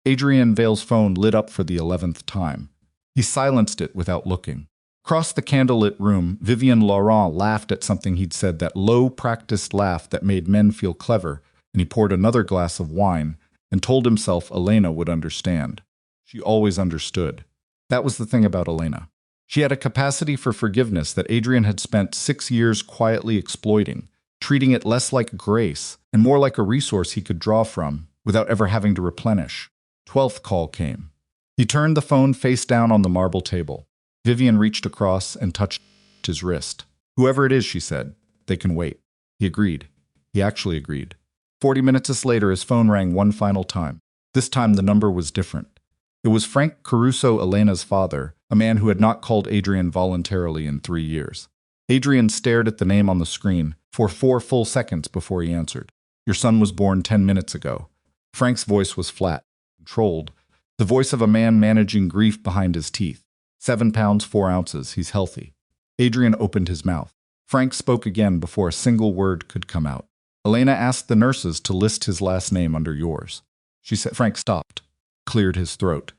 Adrian Vale's phone lit up for the 11th time. He silenced it without looking. Across the candlelit room, Vivian Laurent laughed at something he'd said, that low-practiced laugh that made men feel clever, and he poured another glass of wine and told himself Elena would understand. She always understood. That was the thing about Elena. She had a capacity for forgiveness that Adrian had spent 6 years quietly exploiting, treating it less like grace and more like a resource he could draw from without ever having to replenish. 12th call came. He turned the phone face down on the marble table. Vivian reached across and touched his wrist. "Whoever it is," she said, "they can wait." He agreed. He actually agreed. 40 minutes later, his phone rang one final time. This time the number was different. It was Frank Caruso, Elena's father, a man who had not called Adrian voluntarily in 3 years. Adrian stared at the name on the screen for 4 full seconds before he answered. "Your son was born 10 minutes ago." Frank's voice was flat, controlled, the voice of a man managing grief behind his teeth. 7 pounds 4 ounces, he's healthy. Adrian opened his mouth. Frank spoke again before a single word could come out. "Elena asked the nurses to list his last name under yours." She said. Frank stopped, cleared his throat.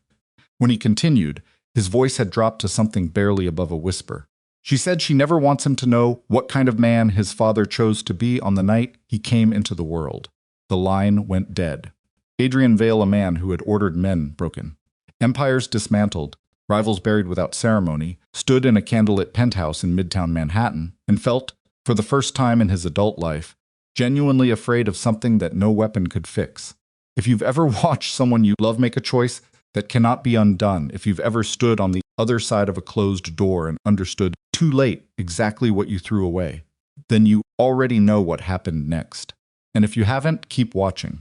When he continued, his voice had dropped to something barely above a whisper. "She said she never wants him to know what kind of man his father chose to be on the night he came into the world." The line went dead. Adrian Vale, a man who had ordered men broken, empires dismantled, rivals buried without ceremony, stood in a candlelit penthouse in Midtown Manhattan and felt, for the first time in his adult life, genuinely afraid of something that no weapon could fix. If you've ever watched someone you love make a choice that cannot be undone, if you've ever stood on the other side of a closed door and understood too late exactly what you threw away, then you already know what happened next. And if you haven't, keep watching.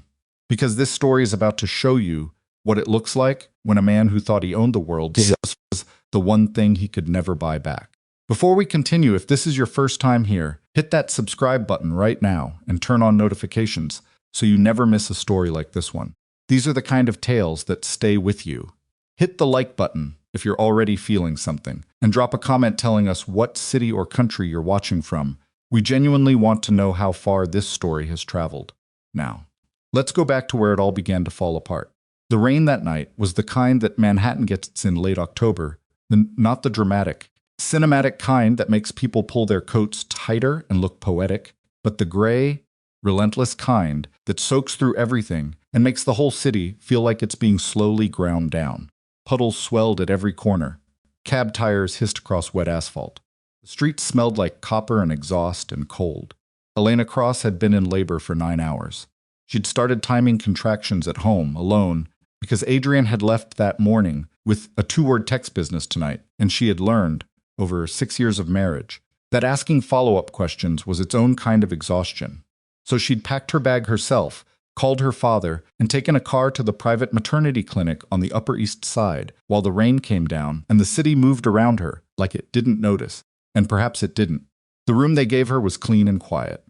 Because this story is about to show you what it looks like when a man who thought he owned the world was the one thing he could never buy back. Before we continue, if this is your first time here, hit that subscribe button right now and turn on notifications so you never miss a story like this one. These are the kind of tales that stay with you. Hit the like button if you're already feeling something, and drop a comment telling us what city or country you're watching from. We genuinely want to know how far this story has traveled. Now, let's go back to where it all began to fall apart. The rain that night was the kind that Manhattan gets in late October, not the dramatic, cinematic kind that makes people pull their coats tighter and look poetic, but the gray, relentless kind that soaks through everything and makes the whole city feel like it's being slowly ground down. Puddles swelled at every corner. Cab tires hissed across wet asphalt. The streets smelled like copper and exhaust and cold. Elena Cross had been in labor for 9 hours. She'd started timing contractions at home, alone, because Adrian had left that morning with a 2-word text business tonight, and she had learned, over 6 years of marriage, that asking follow-up questions was its own kind of exhaustion. So she'd packed her bag herself, called her father, and taken a car to the private maternity clinic on the Upper East Side while the rain came down and the city moved around her like it didn't notice, and perhaps it didn't. The room they gave her was clean and quiet.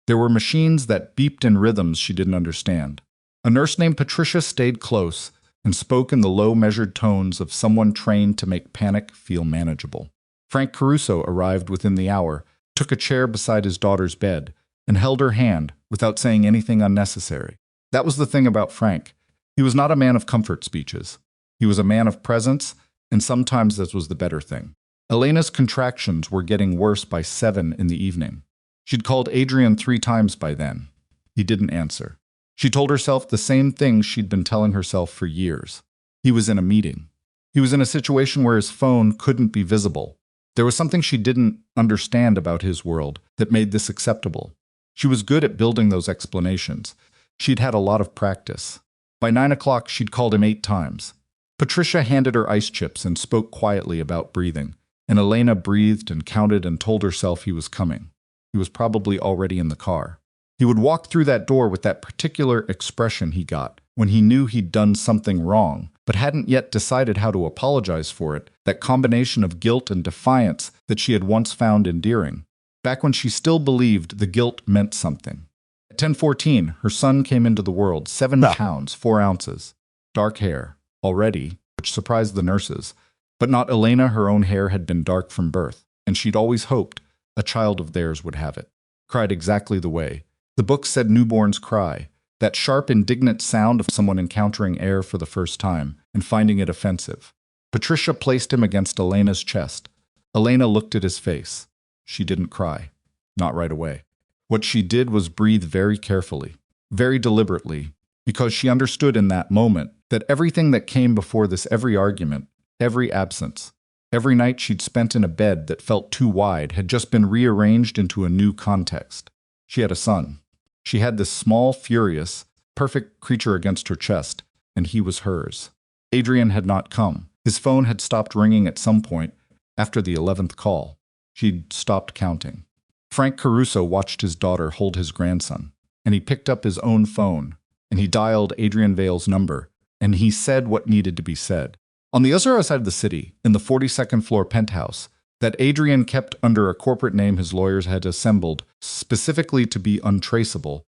There were machines that beeped in rhythms she didn't understand. A nurse named Patricia stayed close and spoke in the low, measured tones of someone trained to make panic feel manageable. Frank Caruso arrived within the hour, took a chair beside his daughter's bed, and held her hand without saying anything unnecessary. That was the thing about Frank. He was not a man of comfort speeches. He was a man of presence, and sometimes this was the better thing. Elena's contractions were getting worse by 7 in the evening. She'd called Adrian 3 times by then. He didn't answer. She told herself the same thing she'd been telling herself for years. He was in a meeting. He was in a situation where his phone couldn't be visible. There was something she didn't understand about his world that made this acceptable. She was good at building those explanations. She'd had a lot of practice. By 9 o'clock, she'd called him 8 times. Patricia handed her ice chips and spoke quietly about breathing, and Elena breathed and counted and told herself he was coming. He was probably already in the car. He would walk through that door with that particular expression he got when he knew he'd done something wrong, but hadn't yet decided how to apologize for it, that combination of guilt and defiance that she had once found endearing, back when she still believed the guilt meant something. At 10:14, her son came into the world, 7 pounds 4 ounces, dark hair, already, which surprised the nurses, but not Elena. Her own hair had been dark from birth, and she'd always hoped a child of theirs would have it. Cried exactly the way. The book said newborns cry, that sharp, indignant sound of someone encountering air for the first time and finding it offensive. Patricia placed him against Elena's chest. Elena looked at his face. She didn't cry. Not right away. What she did was breathe very carefully, very deliberately, because she understood in that moment that everything that came before this, every argument, every absence, every night she'd spent in a bed that felt too wide, had just been rearranged into a new context. She had a son. She had this small, furious, perfect creature against her chest, and he was hers. Adrian had not come. His phone had stopped ringing at some point after the 11th call. She'd stopped counting. Frank Caruso watched his daughter hold his grandson, and he picked up his own phone, and he dialed Adrian Vale's number, and he said what needed to be said. On the other side of the city, in the 42nd floor penthouse, that Adrian kept under a corporate name his lawyers had assembled specifically to be untraceable,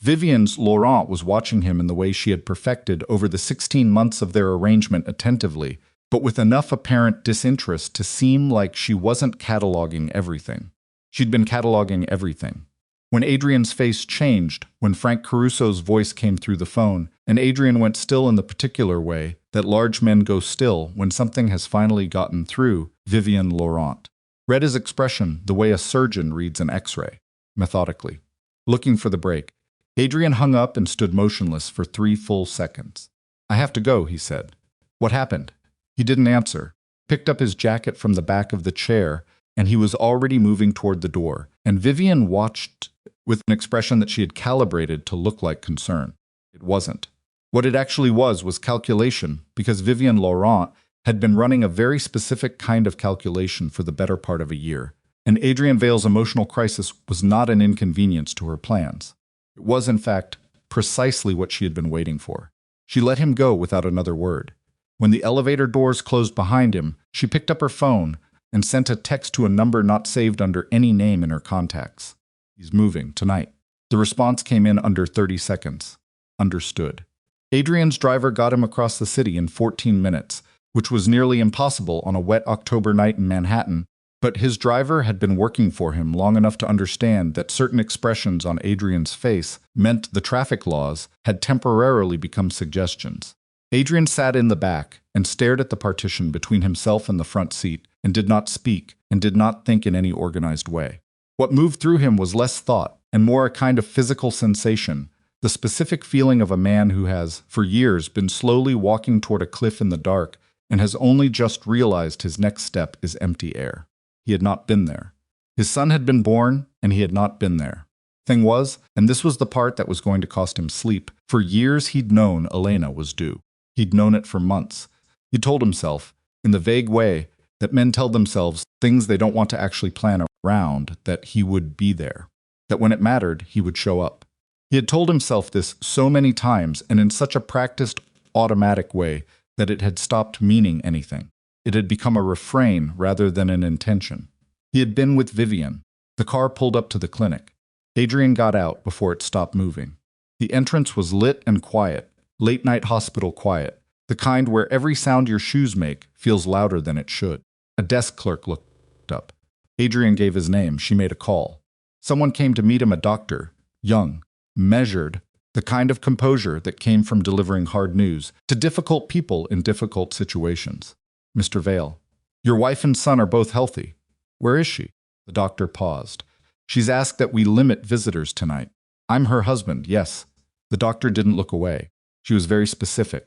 Vivian's Laurent was watching him in the way she had perfected over the 16 months of their arrangement attentively, but with enough apparent disinterest to seem like she wasn't cataloging everything. She'd been cataloging everything. When Adrian's face changed, when Frank Caruso's voice came through the phone, and Adrian went still in the particular way that large men go still when something has finally gotten through, Vivian Laurent read his expression the way a surgeon reads an X-ray, methodically. Looking for the break, Adrian hung up and stood motionless for 3 full seconds. "I have to go," he said. "What happened?" He didn't answer, picked up his jacket from the back of the chair, and he was already moving toward the door, and Vivian watched with an expression that she had calibrated to look like concern. It wasn't. What it actually was calculation, because Vivian Laurent had been running a very specific kind of calculation for the better part of a year, and Adrian Vale's emotional crisis was not an inconvenience to her plans. It was, in fact, precisely what she had been waiting for. She let him go without another word. When the elevator doors closed behind him, she picked up her phone and sent a text to a number not saved under any name in her contacts. "He's moving tonight." The response came in under 30 seconds. Understood. Adrian's driver got him across the city in 14 minutes, which was nearly impossible on a wet October night in Manhattan, but his driver had been working for him long enough to understand that certain expressions on Adrian's face meant the traffic laws had temporarily become suggestions. Adrian sat in the back and stared at the partition between himself and the front seat, and did not speak and did not think in any organized way. What moved through him was less thought and more a kind of physical sensation, the specific feeling of a man who has, for years, been slowly walking toward a cliff in the dark and has only just realized his next step is empty air. He had not been there. His son had been born, and he had not been there. Thing was, and this was the part that was going to cost him sleep, for years he'd known Elena was due. He'd known it for months. He told himself, in the vague way that men tell themselves things they don't want to actually plan around, that he would be there, that when it mattered, he would show up. He had told himself this so many times and in such a practiced, automatic way that it had stopped meaning anything. It had become a refrain rather than an intention. He had been with Vivian. The car pulled up to the clinic. Adrian got out before it stopped moving. The entrance was lit and quiet, late-night hospital quiet, the kind where every sound your shoes make feels louder than it should. A desk clerk looked up. Adrian gave his name. She made a call. Someone came to meet him, a doctor, young, measured, the kind of composure that came from delivering hard news to difficult people in difficult situations. "Mr. Vale, your wife and son are both healthy. Where is she?" The doctor paused. "She's asked that we limit visitors tonight. I'm her husband, yes." The doctor didn't look away. She was very specific.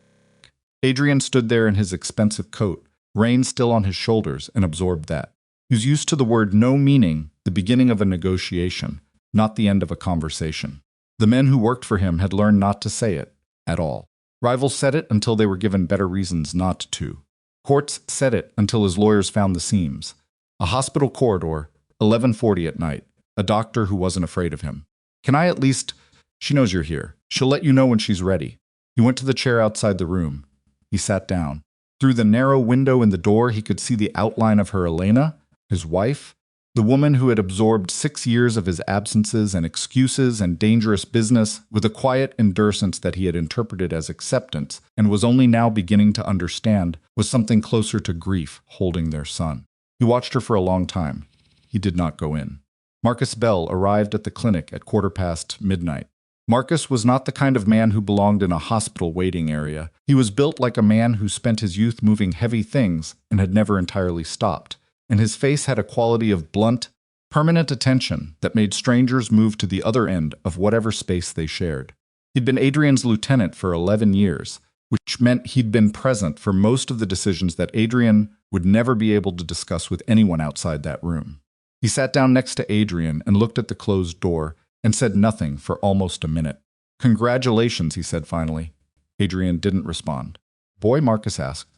Adrian stood there in his expensive coat, rain still on his shoulders, and absorbed that. He was used to the word no meaning, the beginning of a negotiation, not the end of a conversation. The men who worked for him had learned not to say it at all. Rivals said it until they were given better reasons not to. Courts said it until his lawyers found the seams. A hospital corridor, 11:40 at night, a doctor who wasn't afraid of him. "Can I at least—" "She knows you're here. She'll let you know when she's ready." He went to the chair outside the room. He sat down. Through the narrow window in the door, he could see the outline of her Elena, his wife, the woman who had absorbed 6 years of his absences and excuses and dangerous business with a quiet endurance that he had interpreted as acceptance and was only now beginning to understand was something closer to grief holding their son. He watched her for a long time. He did not go in. Marcus Bell arrived at the clinic at midnight. Marcus was not the kind of man who belonged in a hospital waiting area. He was built like a man who spent his youth moving heavy things and had never entirely stopped, and his face had a quality of blunt, permanent attention that made strangers move to the other end of whatever space they shared. He'd been Adrian's lieutenant for 11 years, which meant he'd been present for most of the decisions that Adrian would never be able to discuss with anyone outside that room. He sat down next to Adrian and looked at the closed door and said nothing for almost a minute. "Congratulations," he said finally. Adrian didn't respond. "Boy?" Marcus asked.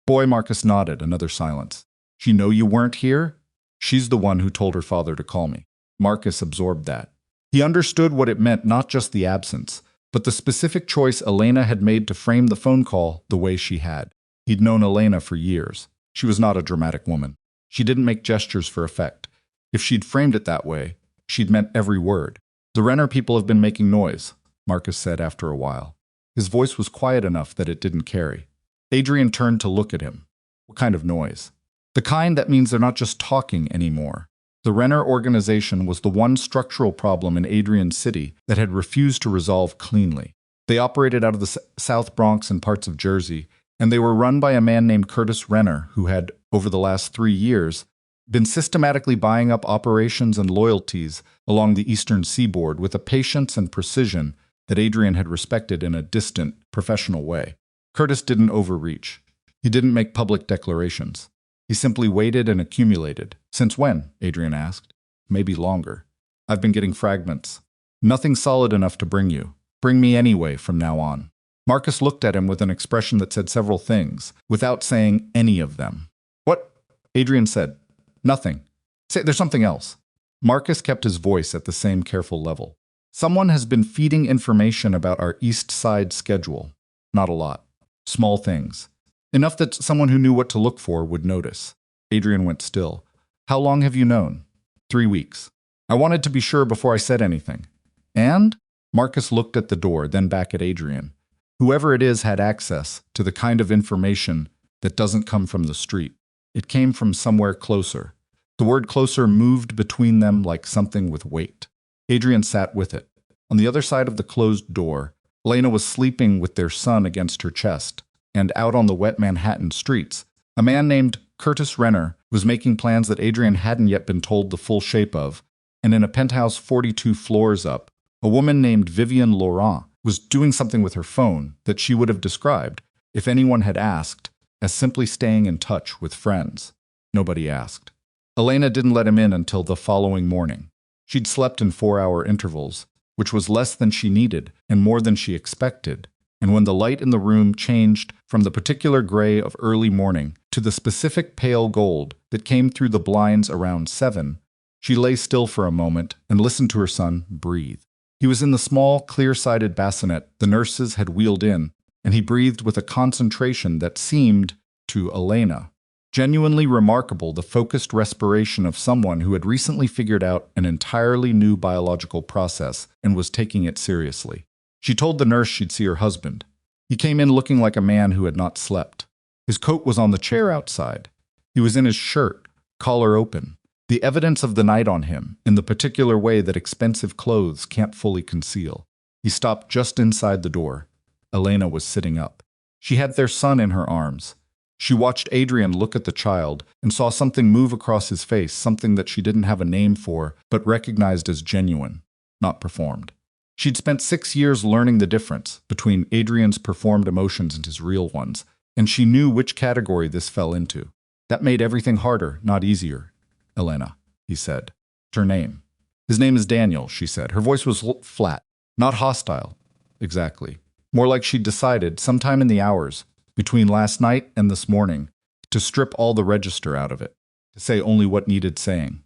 Boy, Marcus nodded, another silence. "She know you weren't here?" "She's the one who told her father to call me." Marcus absorbed that. He understood what it meant, not just the absence, but the specific choice Elena had made to frame the phone call the way she had. He'd known Elena for years. She was not a dramatic woman. She didn't make gestures for effect. If she'd framed it that way, she'd meant every word. "The Renner people have been making noise," Marcus said after a while. His voice was quiet enough that it didn't carry. Adrian turned to look at him. "What kind of noise?" "The kind that means they're not just talking anymore." The Renner organization was the one structural problem in Adrian City that had refused to resolve cleanly. They operated out of the South Bronx and parts of Jersey, and they were run by a man named Curtis Renner, who had, over the last 3 years, been systematically buying up operations and loyalties along the eastern seaboard with a patience and precision that Adrian had respected in a distant, professional way. Curtis didn't overreach. He didn't make public declarations. He simply waited and accumulated. "Since when?" Adrian asked. "Maybe longer. I've been getting fragments. Nothing solid enough to bring you. Bring me anyway from now on." Marcus looked at him with an expression that said several things, without saying any of them. "What?" Adrian said. "Nothing. Say, there's something else." Marcus kept his voice at the same careful level. "Someone has been feeding information about our East Side schedule. Not a lot. Small things. Enough that someone who knew what to look for would notice." Adrian went still. "How long have you known?" 3 weeks. I wanted to be sure before I said anything." "And?" Marcus looked at the door, then back at Adrian. "Whoever it is had access to the kind of information that doesn't come from the street. It came from somewhere closer." The word closer moved between them like something with weight. Adrian sat with it. On the other side of the closed door, Elena was sleeping with their son against her chest, and out on the wet Manhattan streets, a man named Curtis Renner was making plans that Adrian hadn't yet been told the full shape of, and in a penthouse 42 floors up, a woman named Vivian Laurent was doing something with her phone that she would have described, if anyone had asked, as simply staying in touch with friends. Nobody asked. Elena didn't let him in until the following morning. She'd slept in 4-hour intervals, which was less than she needed and more than she expected, and when the light in the room changed from the particular gray of early morning to the specific pale gold that came through the blinds around 7, she lay still for a moment and listened to her son breathe. He was in the small, clear-sided bassinet the nurses had wheeled in, and he breathed with a concentration that seemed, to Elena, genuinely remarkable, the focused respiration of someone who had recently figured out an entirely new biological process and was taking it seriously. She told the nurse she'd see her husband. He came in looking like a man who had not slept. His coat was on the chair outside. He was in his shirt, collar open, the evidence of the night on him in the particular way that expensive clothes can't fully conceal. He stopped just inside the door. Elena was sitting up. She had their son in her arms. She watched Adrian look at the child and saw something move across his face, something that she didn't have a name for, but recognized as genuine, not performed. She'd spent 6 years learning the difference between Adrian's performed emotions and his real ones, and she knew which category this fell into. "That made everything harder, not easier." "Elena," he said. "Her name." "His name is Daniel," she said. Her voice was flat, not hostile. Exactly. More like she'd decided, sometime in the hours between last night and this morning, to strip all the register out of it, to say only what needed saying.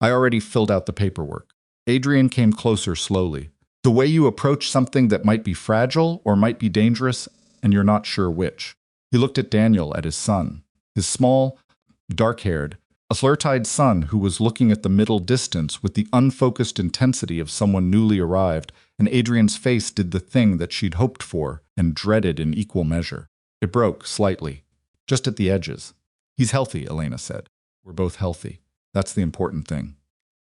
"I already filled out the paperwork." Adrian came closer slowly. "The way you approach something that might be fragile or might be dangerous, and you're not sure which." He looked at Daniel, at his son, his small, dark-haired, a flirtile son who was looking at the middle distance with the unfocused intensity of someone newly arrived, and Adrian's face did the thing that she'd hoped for and dreaded in equal measure. It broke slightly, just at the edges. "He's healthy," Elena said. "We're both healthy. That's the important thing."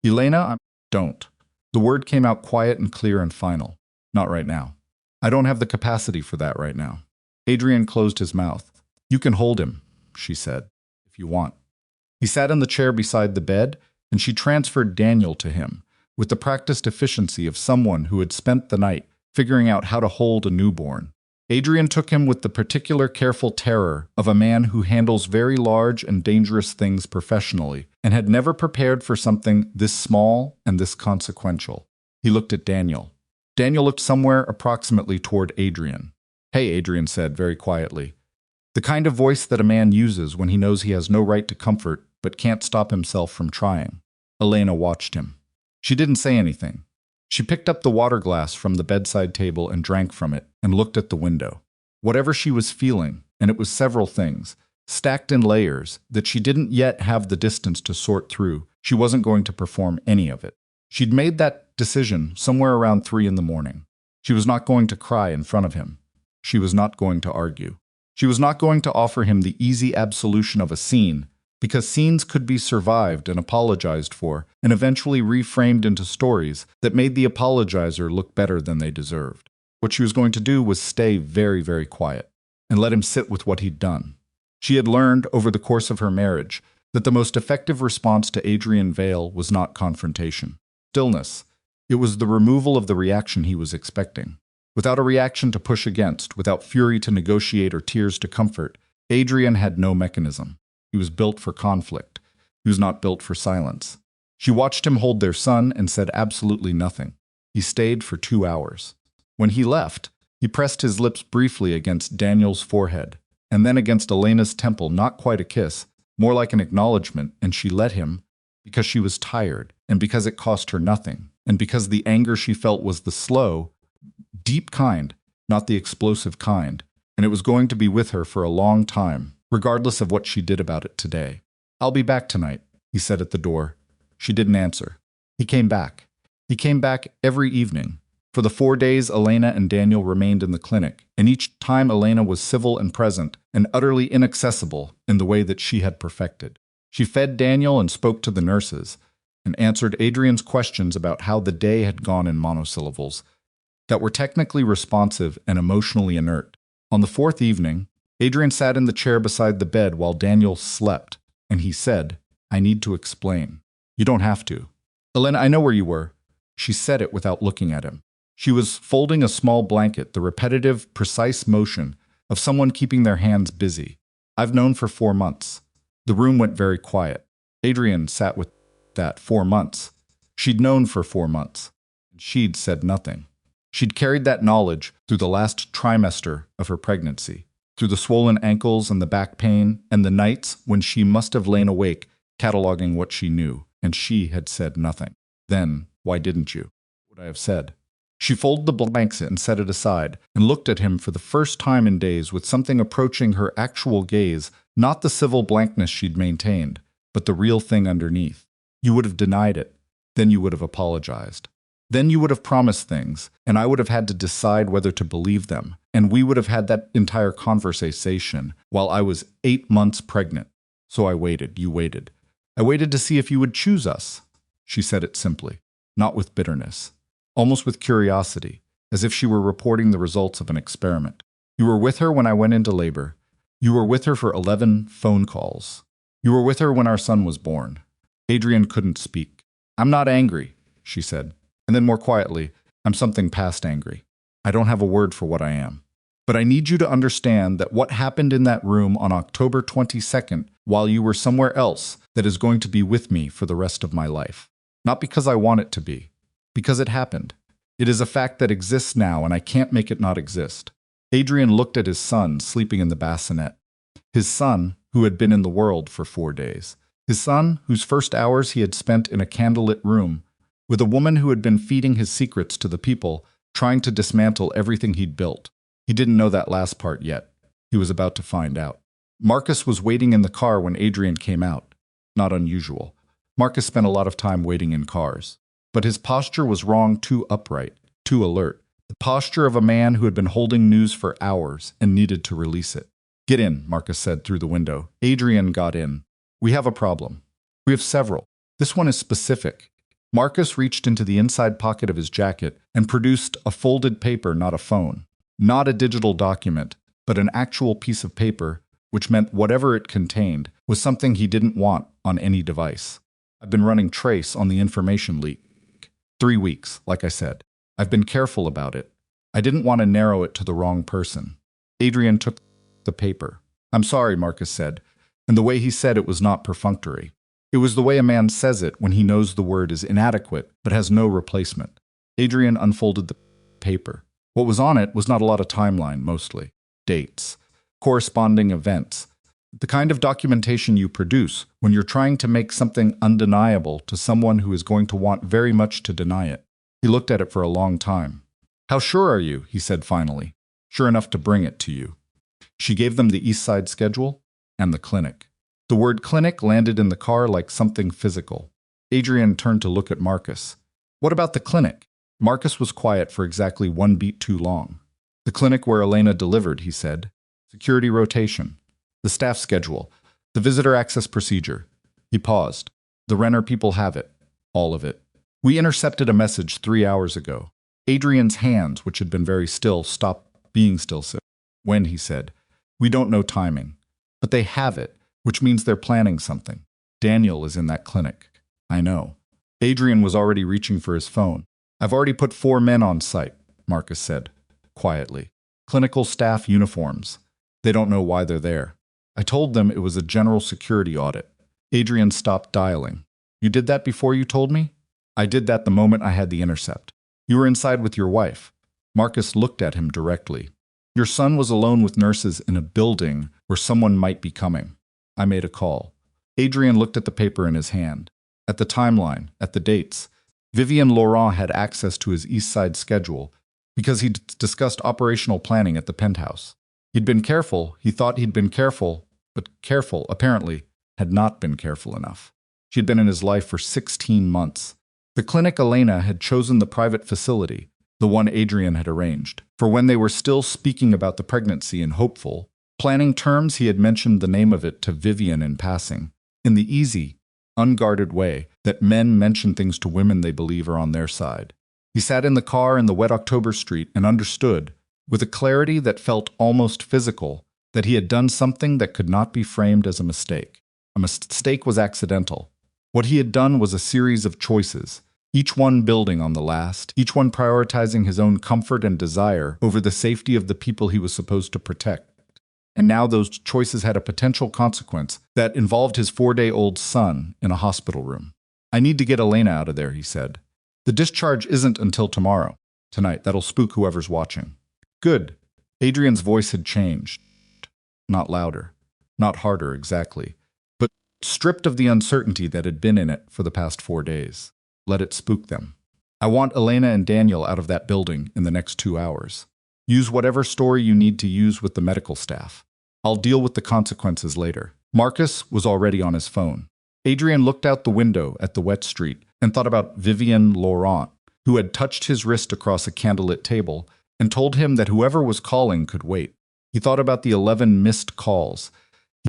"Elena, don't." The word came out quiet and clear and final. Not right now. I don't have the capacity for that right now. Adrian closed his mouth. You can hold him, she said, if you want. He sat in the chair beside the bed, and she transferred Daniel to him, with the practiced efficiency of someone who had spent the night figuring out how to hold a newborn. Adrian took him with the particular careful terror of a man who handles very large and dangerous things professionally, and had never prepared for something this small and this consequential. He looked at Daniel. Daniel looked somewhere approximately toward Adrian. Hey, Adrian said very quietly. The kind of voice that a man uses when he knows he has no right to comfort but can't stop himself from trying. Elena watched him. She didn't say anything. She picked up the water glass from the bedside table and drank from it and looked at the window. Whatever she was feeling, and it was several things, stacked in layers that she didn't yet have the distance to sort through, she wasn't going to perform any of it. She'd made that decision somewhere around 3 in the morning. She was not going to cry in front of him. She was not going to argue. She was not going to offer him the easy absolution of a scene, because scenes could be survived and apologized for and eventually reframed into stories that made the apologizer look better than they deserved. What she was going to do was stay very, very quiet and let him sit with what he'd done. She had learned over the course of her marriage that the most effective response to Adrian Vale was not confrontation. Stillness. It was the removal of the reaction he was expecting. Without a reaction to push against, without fury to negotiate or tears to comfort, Adrian had no mechanism. He was built for conflict. He was not built for silence. She watched him hold their son and said absolutely nothing. He stayed for 2 hours. When he left, he pressed his lips briefly against Daniel's forehead, and then against Elena's temple, not quite a kiss, more like an acknowledgement, and she let him because she was tired, and because it cost her nothing, and because the anger she felt was the slow, deep kind, not the explosive kind, and it was going to be with her for a long time, regardless of what she did about it today. I'll be back tonight, he said at the door. She didn't answer. He came back. He came back every evening. For the 4 days, Elena and Daniel remained in the clinic, and each time Elena was civil and present and utterly inaccessible in the way that she had perfected. She fed Daniel and spoke to the nurses, and answered Adrian's questions about how the day had gone in monosyllables that were technically responsive and emotionally inert. On the 4th evening, Adrian sat in the chair beside the bed while Daniel slept, and he said, I need to explain. You don't have to. Elena, I know where you were. She said it without looking at him. She was folding a small blanket, the repetitive, precise motion of someone keeping their hands busy. I've known for 4 months. The room went very quiet. Adrian sat with that 4 months. She'd known for 4 months, and she'd said nothing. She'd carried that knowledge through the last trimester of her pregnancy, through the swollen ankles and the back pain, and the nights when she must have lain awake, cataloging what she knew, and she had said nothing. Then, why didn't you? Would I have said? She folded the blanket and set it aside, and looked at him for the first time in days with something approaching her actual gaze, not the civil blankness she'd maintained, but the real thing underneath. You would have denied it. Then you would have apologized. Then you would have promised things, and I would have had to decide whether to believe them, and we would have had that entire conversation while I was 8 months pregnant. So I waited, you waited. I waited to see if you would choose us. She said it simply, not with bitterness, almost with curiosity, as if she were reporting the results of an experiment. You were with her when I went into labor. You were with her for 11 phone calls. You were with her when our son was born. Adrian couldn't speak. I'm not angry, she said. And then more quietly, I'm something past angry. I don't have a word for what I am. But I need you to understand that what happened in that room on October 22nd, while you were somewhere else, that is going to be with me for the rest of my life. Not because I want it to be, because it happened. It is a fact that exists now, and I can't make it not exist. Adrian looked at his son sleeping in the bassinet. His son, who had been in the world for 4 days. His son, whose first hours he had spent in a candlelit room, with a woman who had been feeding his secrets to the people, trying to dismantle everything he'd built. He didn't know that last part yet. He was about to find out. Marcus was waiting in the car when Adrian came out. Not unusual. Marcus spent a lot of time waiting in cars. But his posture was wrong, too upright, too alert. The posture of a man who had been holding news for hours and needed to release it. Get in, Marcus said through the window. Adrian got in. We have a problem. We have several. This one is specific. Marcus reached into the inside pocket of his jacket and produced a folded paper, not a phone. Not a digital document, but an actual piece of paper, which meant whatever it contained was something he didn't want on any device. I've been running trace on the information leak. 3 weeks, like I said. I've been careful about it. I didn't want to narrow it to the wrong person. Adrian took the paper. I'm sorry, Marcus said, and the way he said it was not perfunctory. It was the way a man says it when he knows the word is inadequate but has no replacement. Adrian unfolded the paper. What was on it was not a lot of timeline, mostly. Dates. Corresponding events. The kind of documentation you produce when you're trying to make something undeniable to someone who is going to want very much to deny it. He looked at it for a long time. How sure are you? He said finally. Sure enough to bring it to you. She gave them the East Side schedule and the clinic. The word clinic landed in the car like something physical. Adrian turned to look at Marcus. What about the clinic? Marcus was quiet for exactly 1 beat too long. The clinic where Elena delivered, he said. Security rotation. The staff schedule. The visitor access procedure. He paused. The Renner people have it. All of it. We intercepted a message 3 hours ago. Adrian's hands, which had been very still, stopped being still. When, he said. We don't know timing. But they have it, which means they're planning something. Daniel is in that clinic. I know. Adrian was already reaching for his phone. I've already put 4 men on site, Marcus said, quietly. Clinical staff uniforms. They don't know why they're there. I told them it was a general security audit. Adrian stopped dialing. You did that before you told me? I did that the moment I had the intercept. You were inside with your wife. Marcus looked at him directly. Your son was alone with nurses in a building where someone might be coming. I made a call. Adrian looked at the paper in his hand. At the timeline, at the dates. Vivian Laurent had access to his East Side schedule because he'd discussed operational planning at the penthouse. He'd been careful, he thought he'd been careful, but careful, apparently, had not been careful enough. She'd been in his life for 16 months. The clinic Elena had chosen the private facility, the one Adrian had arranged, for when they were still speaking about the pregnancy and hopeful. Planning terms, he had mentioned the name of it to Vivian in passing, in the easy, unguarded way that men mention things to women they believe are on their side. He sat in the car in the wet October street and understood, with a clarity that felt almost physical, that he had done something that could not be framed as a mistake. A mistake was accidental. What he had done was a series of choices, each one building on the last, each one prioritizing his own comfort and desire over the safety of the people he was supposed to protect. And now those choices had a potential consequence that involved his 4-day-old son in a hospital room. I need to get Elena out of there, he said. The discharge isn't until tomorrow. Tonight, that'll spook whoever's watching. Good. Adrian's voice had changed. Not louder. Not harder, exactly. But stripped of the uncertainty that had been in it for the past 4 days. Let it spook them. I want Elena and Daniel out of that building in the next 2 hours. Use whatever story you need to use with the medical staff. I'll deal with the consequences later. Marcus was already on his phone. Adrian looked out the window at the wet street and thought about Vivian Laurent, who had touched his wrist across a candlelit table and told him that whoever was calling could wait. He thought about the 11 missed calls.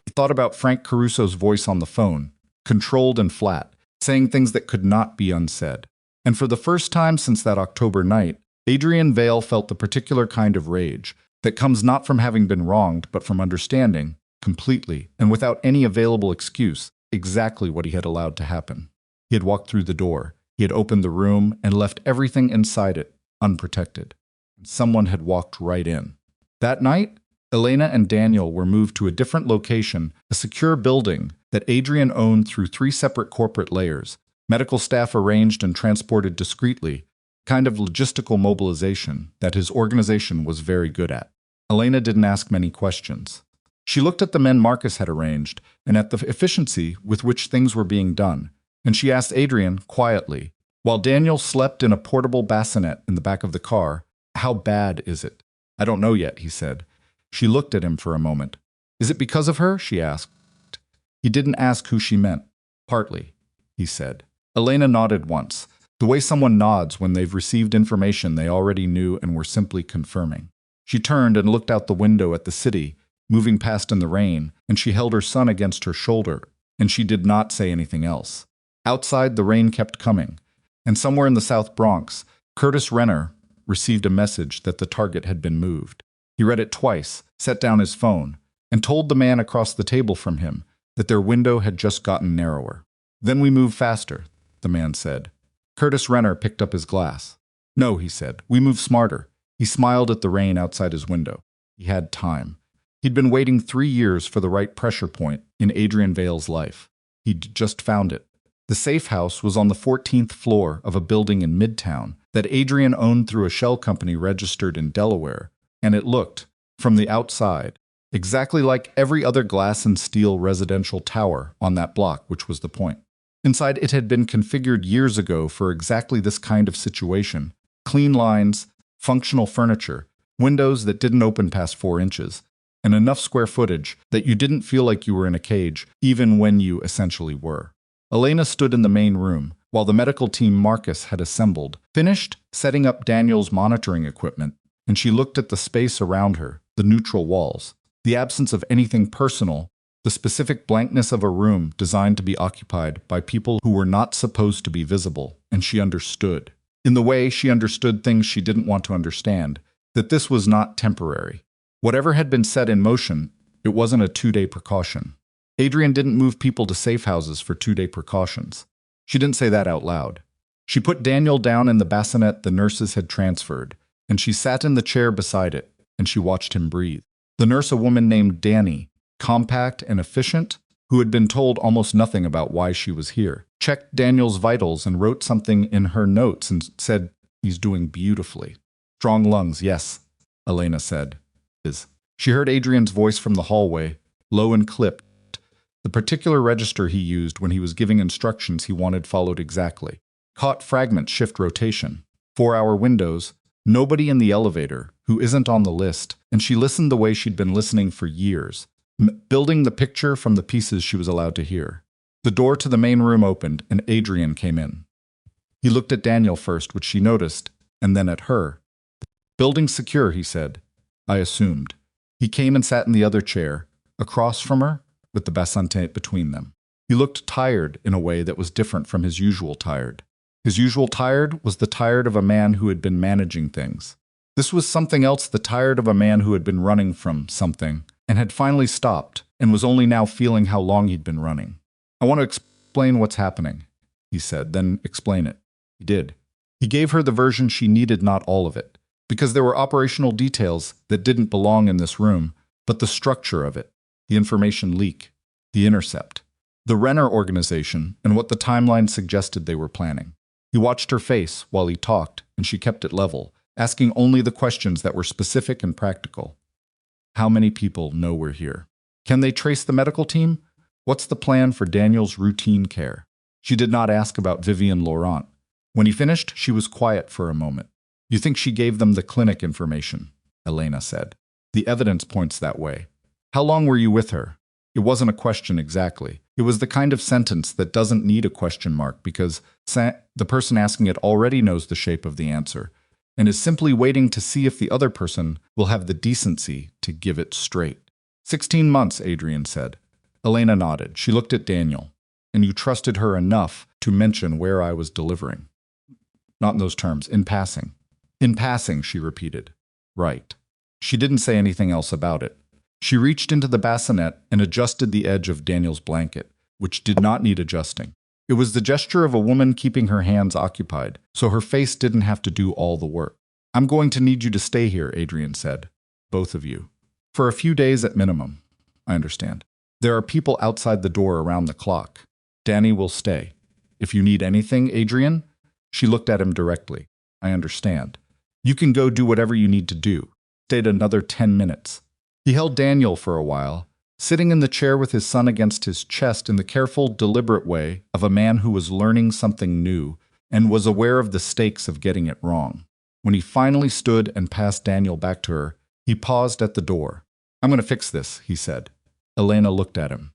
He thought about Frank Caruso's voice on the phone, controlled and flat, saying things that could not be unsaid. And for the first time since that October night, Adrian Vale felt the particular kind of rage that comes not from having been wronged, but from understanding, completely, and without any available excuse, exactly what he had allowed to happen. He had walked through the door, he had opened the room, and left everything inside it, unprotected. And someone had walked right in. That night, Elena and Daniel were moved to a different location, a secure building that Adrian owned through 3 separate corporate layers, medical staff arranged and transported discreetly, kind of logistical mobilization that his organization was very good at. Elena didn't ask many questions. She looked at the men Marcus had arranged and at the efficiency with which things were being done, and she asked Adrian quietly, while Daniel slept in a portable bassinet in the back of the car, "How bad is it?" "I don't know yet," he said. She looked at him for a moment. "Is it because of her?" she asked. He didn't ask who she meant. "Partly," he said. Elena nodded once, the way someone nods when they've received information they already knew and were simply confirming. She turned and looked out the window at the city, moving past in the rain, and she held her son against her shoulder, and she did not say anything else. Outside, the rain kept coming. And somewhere in the South Bronx, Curtis Renner received a message that the target had been moved. He read it twice, set down his phone, and told the man across the table from him that their window had just gotten narrower. Then we move faster, the man said. Curtis Renner picked up his glass. No, he said, we move smarter. He smiled at the rain outside his window. He had time. He'd been waiting 3 years for the right pressure point in Adrian Vale's life. He'd just found it. The safe house was on the 14th floor of a building in Midtown that Adrian owned through a shell company registered in Delaware, and it looked, from the outside, exactly like every other glass and steel residential tower on that block, which was the point. Inside, it had been configured years ago for exactly this kind of situation. Clean lines, functional furniture, windows that didn't open past 4 inches, and enough square footage that you didn't feel like you were in a cage, even when you essentially were. Elena stood in the main room, while the medical team Marcus had assembled, finished setting up Daniel's monitoring equipment, and she looked at the space around her, the neutral walls, the absence of anything personal, the specific blankness of a room designed to be occupied by people who were not supposed to be visible, and she understood, in the way she understood things she didn't want to understand, that this was not temporary. Whatever had been set in motion, it wasn't a 2-day precaution. Adrian didn't move people to safe houses for 2-day precautions. She didn't say that out loud. She put Daniel down in the bassinet the nurses had transferred, and she sat in the chair beside it, and she watched him breathe. The nurse, a woman named Danny, compact and efficient, who had been told almost nothing about why she was here, checked Daniel's vitals and wrote something in her notes and said, "He's doing beautifully." "Strong lungs, yes," Elena said. She heard Adrian's voice from the hallway, low and clipped. The particular register he used when he was giving instructions he wanted followed exactly. Caught fragment shift rotation. 4-hour windows. Nobody in the elevator, who isn't on the list, and she listened the way she'd been listening for years, building the picture from the pieces she was allowed to hear. The door to the main room opened, and Adrian came in. He looked at Daniel first, which she noticed, and then at her. "Building secure," he said. "I assumed." He came and sat in the other chair, across from her, with the bassinet between them. He looked tired in a way that was different from his usual tired. His usual tired was the tired of a man who had been managing things. This was something else, the tired of a man who had been running from something, and had finally stopped, and was only now feeling how long he'd been running. "I want to explain what's happening," he said, "then explain it." He did. He gave her the version she needed, not all of it, because there were operational details that didn't belong in this room, but the structure of it, the information leak, the intercept, the Renner organization, and what the timeline suggested they were planning. He watched her face while he talked, and she kept it level, asking only the questions that were specific and practical. How many people know we're here? Can they trace the medical team? What's the plan for Daniel's routine care? She did not ask about Vivian Laurent. When he finished, she was quiet for a moment. "You think she gave them the clinic information?" Elena said. "The evidence points that way." "How long were you with her?" It wasn't a question exactly. It was the kind of sentence that doesn't need a question mark because the person asking it already knows the shape of the answer and is simply waiting to see if the other person will have the decency to give it straight. 16 months, Adrian said. Elena nodded. She looked at Daniel. "And you trusted her enough to mention where I was delivering?" "Not in those terms. In passing." "In passing," she repeated. "Right." She didn't say anything else about it. She reached into the bassinet and adjusted the edge of Daniel's blanket, which did not need adjusting. It was the gesture of a woman keeping her hands occupied, so her face didn't have to do all the work. "I'm going to need you to stay here," Adrian said. "Both of you. For a few days at minimum." "I understand. There are people outside the door around the clock. Danny will stay. If you need anything, Adrian?" She looked at him directly. "I understand. You can go do whatever you need to do. Stayed another 10 minutes. He held Daniel for a while, sitting in the chair with his son against his chest in the careful, deliberate way of a man who was learning something new and was aware of the stakes of getting it wrong. When he finally stood and passed Daniel back to her, he paused at the door. "I'm going to fix this," he said. Elena looked at him.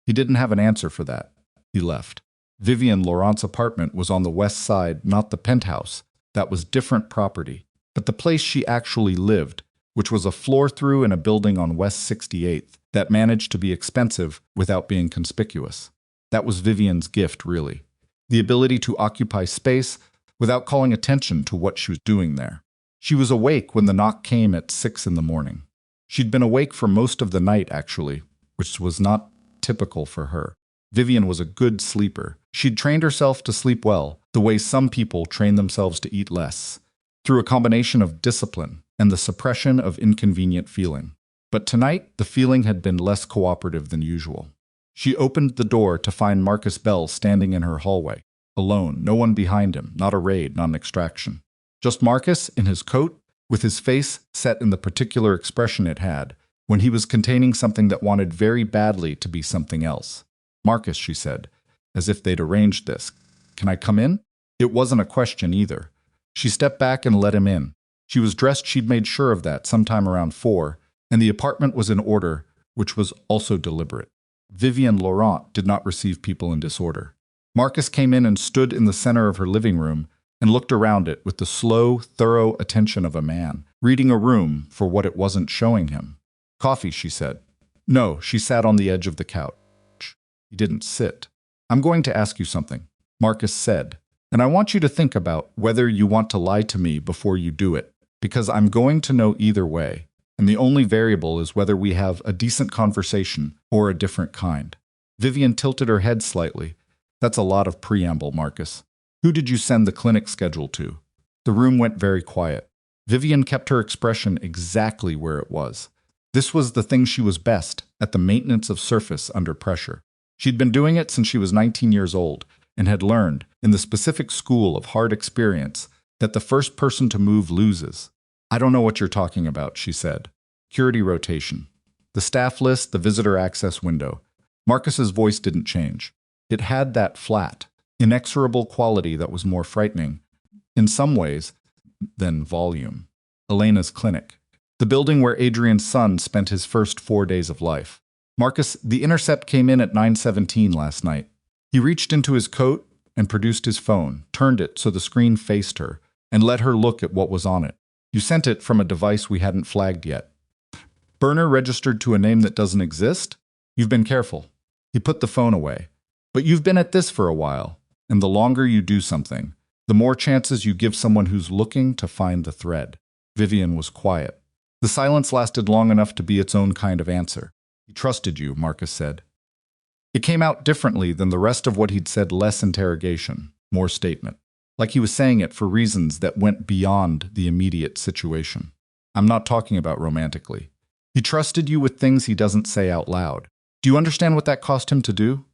He didn't have an answer for that. He left. Vivian Laurent's apartment was on the west side, not the penthouse. That was different property. But the place she actually lived, which was a floor-through in a building on West 68th that managed to be expensive without being conspicuous. That was Vivian's gift, really. the ability to occupy space without calling attention to what she was doing there. She was awake when the knock came at 6 in the morning. She'd been awake for most of the night, actually, which was not typical for her. Vivian was a good sleeper. She'd trained herself to sleep well, the way some people train themselves to eat less, through a combination of discipline and the suppression of inconvenient feeling. But tonight, the feeling had been less cooperative than usual. She opened the door to find Marcus Bell standing in her hallway, alone, no one behind him, not a raid, not an extraction. Just Marcus in his coat, with his face set in the particular expression it had, when he was containing something that wanted very badly to be something else. "Marcus," she said, as if they'd arranged this. "Can I come in?" It wasn't a question either. She stepped back and let him in. She was dressed, she'd made sure of that, sometime around 4, and the apartment was in order, which was also deliberate. Vivian Laurent did not receive people in disorder. Marcus came in and stood in the center of her living room and looked around it with the slow, thorough attention of a man, reading a room for what it wasn't showing him. "Coffee," she said. No, she sat on the edge of the couch. He didn't sit. "I'm going to ask you something," Marcus said, "and I want you to think about whether you want to lie to me before you do it, because I'm going to know either way, and the only variable is whether we have a decent conversation or a different kind." Vivian tilted her head slightly. "That's a lot of preamble, Marcus. Who did you send the clinic schedule to?" The room went very quiet. Vivian kept her expression exactly where it was. This was the thing she was best at, the maintenance of surface under pressure. She'd been doing it since she was 19 years old and had learned, in the specific school of hard experience, that the first person to move loses. "I don't know what you're talking about," she said. "Security rotation. The staff list, the visitor access window." Marcus's voice didn't change. It had that flat, inexorable quality that was more frightening, in some ways, than volume. Elena's clinic. The building where Adrian's son spent his first 4 days of life. "Marcus, the intercept came in at 9:17 last night." He reached into his coat and produced his phone, turned it so the screen faced her, and let her look at what was on it. "You sent it from a device we hadn't flagged yet. Burner registered to a name that doesn't exist? You've been careful." He put the phone away. "But you've been at this for a while, and the longer you do something, the more chances you give someone who's looking to find the thread." Vivian was quiet. The silence lasted long enough to be its own kind of answer. "He trusted you," Marcus said. It came out differently than the rest of what he'd said, less interrogation, more statement. Like he was saying it for reasons that went beyond the immediate situation. "I'm not talking about romantically. He trusted you with things he doesn't say out loud. Do you understand what that cost him to do?"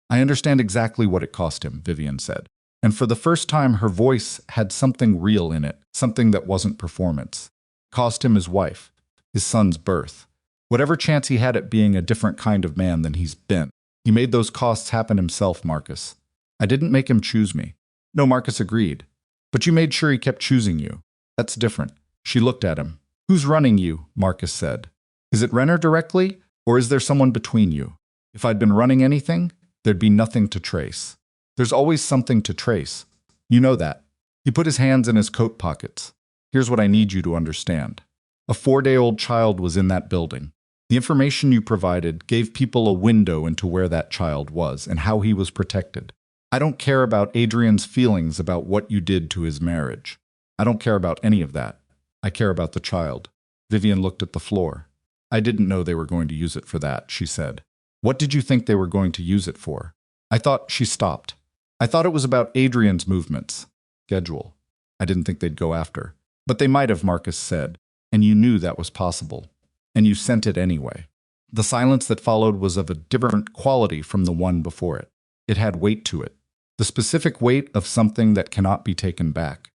"I understand exactly what it cost him," Vivian said. And for the first time, her voice had something real in it, something that wasn't performance. Cost him his wife, his son's birth. Whatever chance he had at being a different kind of man than he's been. He made those costs happen himself, Marcus. I didn't make him choose me. No, Marcus agreed. But you made sure he kept choosing you. That's different. She looked at him. "Who's running you?" Marcus said. "Is it Renner directly, or is there someone between you? If I'd been running anything, there'd be nothing to trace. There's always something to trace. You know that." He put his hands in his coat pockets. "Here's what I need you to understand. A 4-day-old child was in that building. The information you provided gave people a window into where that child was and how he was protected. I don't care about Adrian's feelings about what you did to his marriage. I don't care about any of that. I care about the child." Vivian looked at the floor. "I didn't know they were going to use it for that," she said. "What did you think they were going to use it for?" "I thought," she stopped. "I thought it was about Adrian's movements. Schedule. I didn't think they'd go after. But they might have," Marcus said, "and you knew that was possible. And you sent it anyway." The silence that followed was of a different quality from the one before it. It had weight to it. The specific weight of something that cannot be taken back.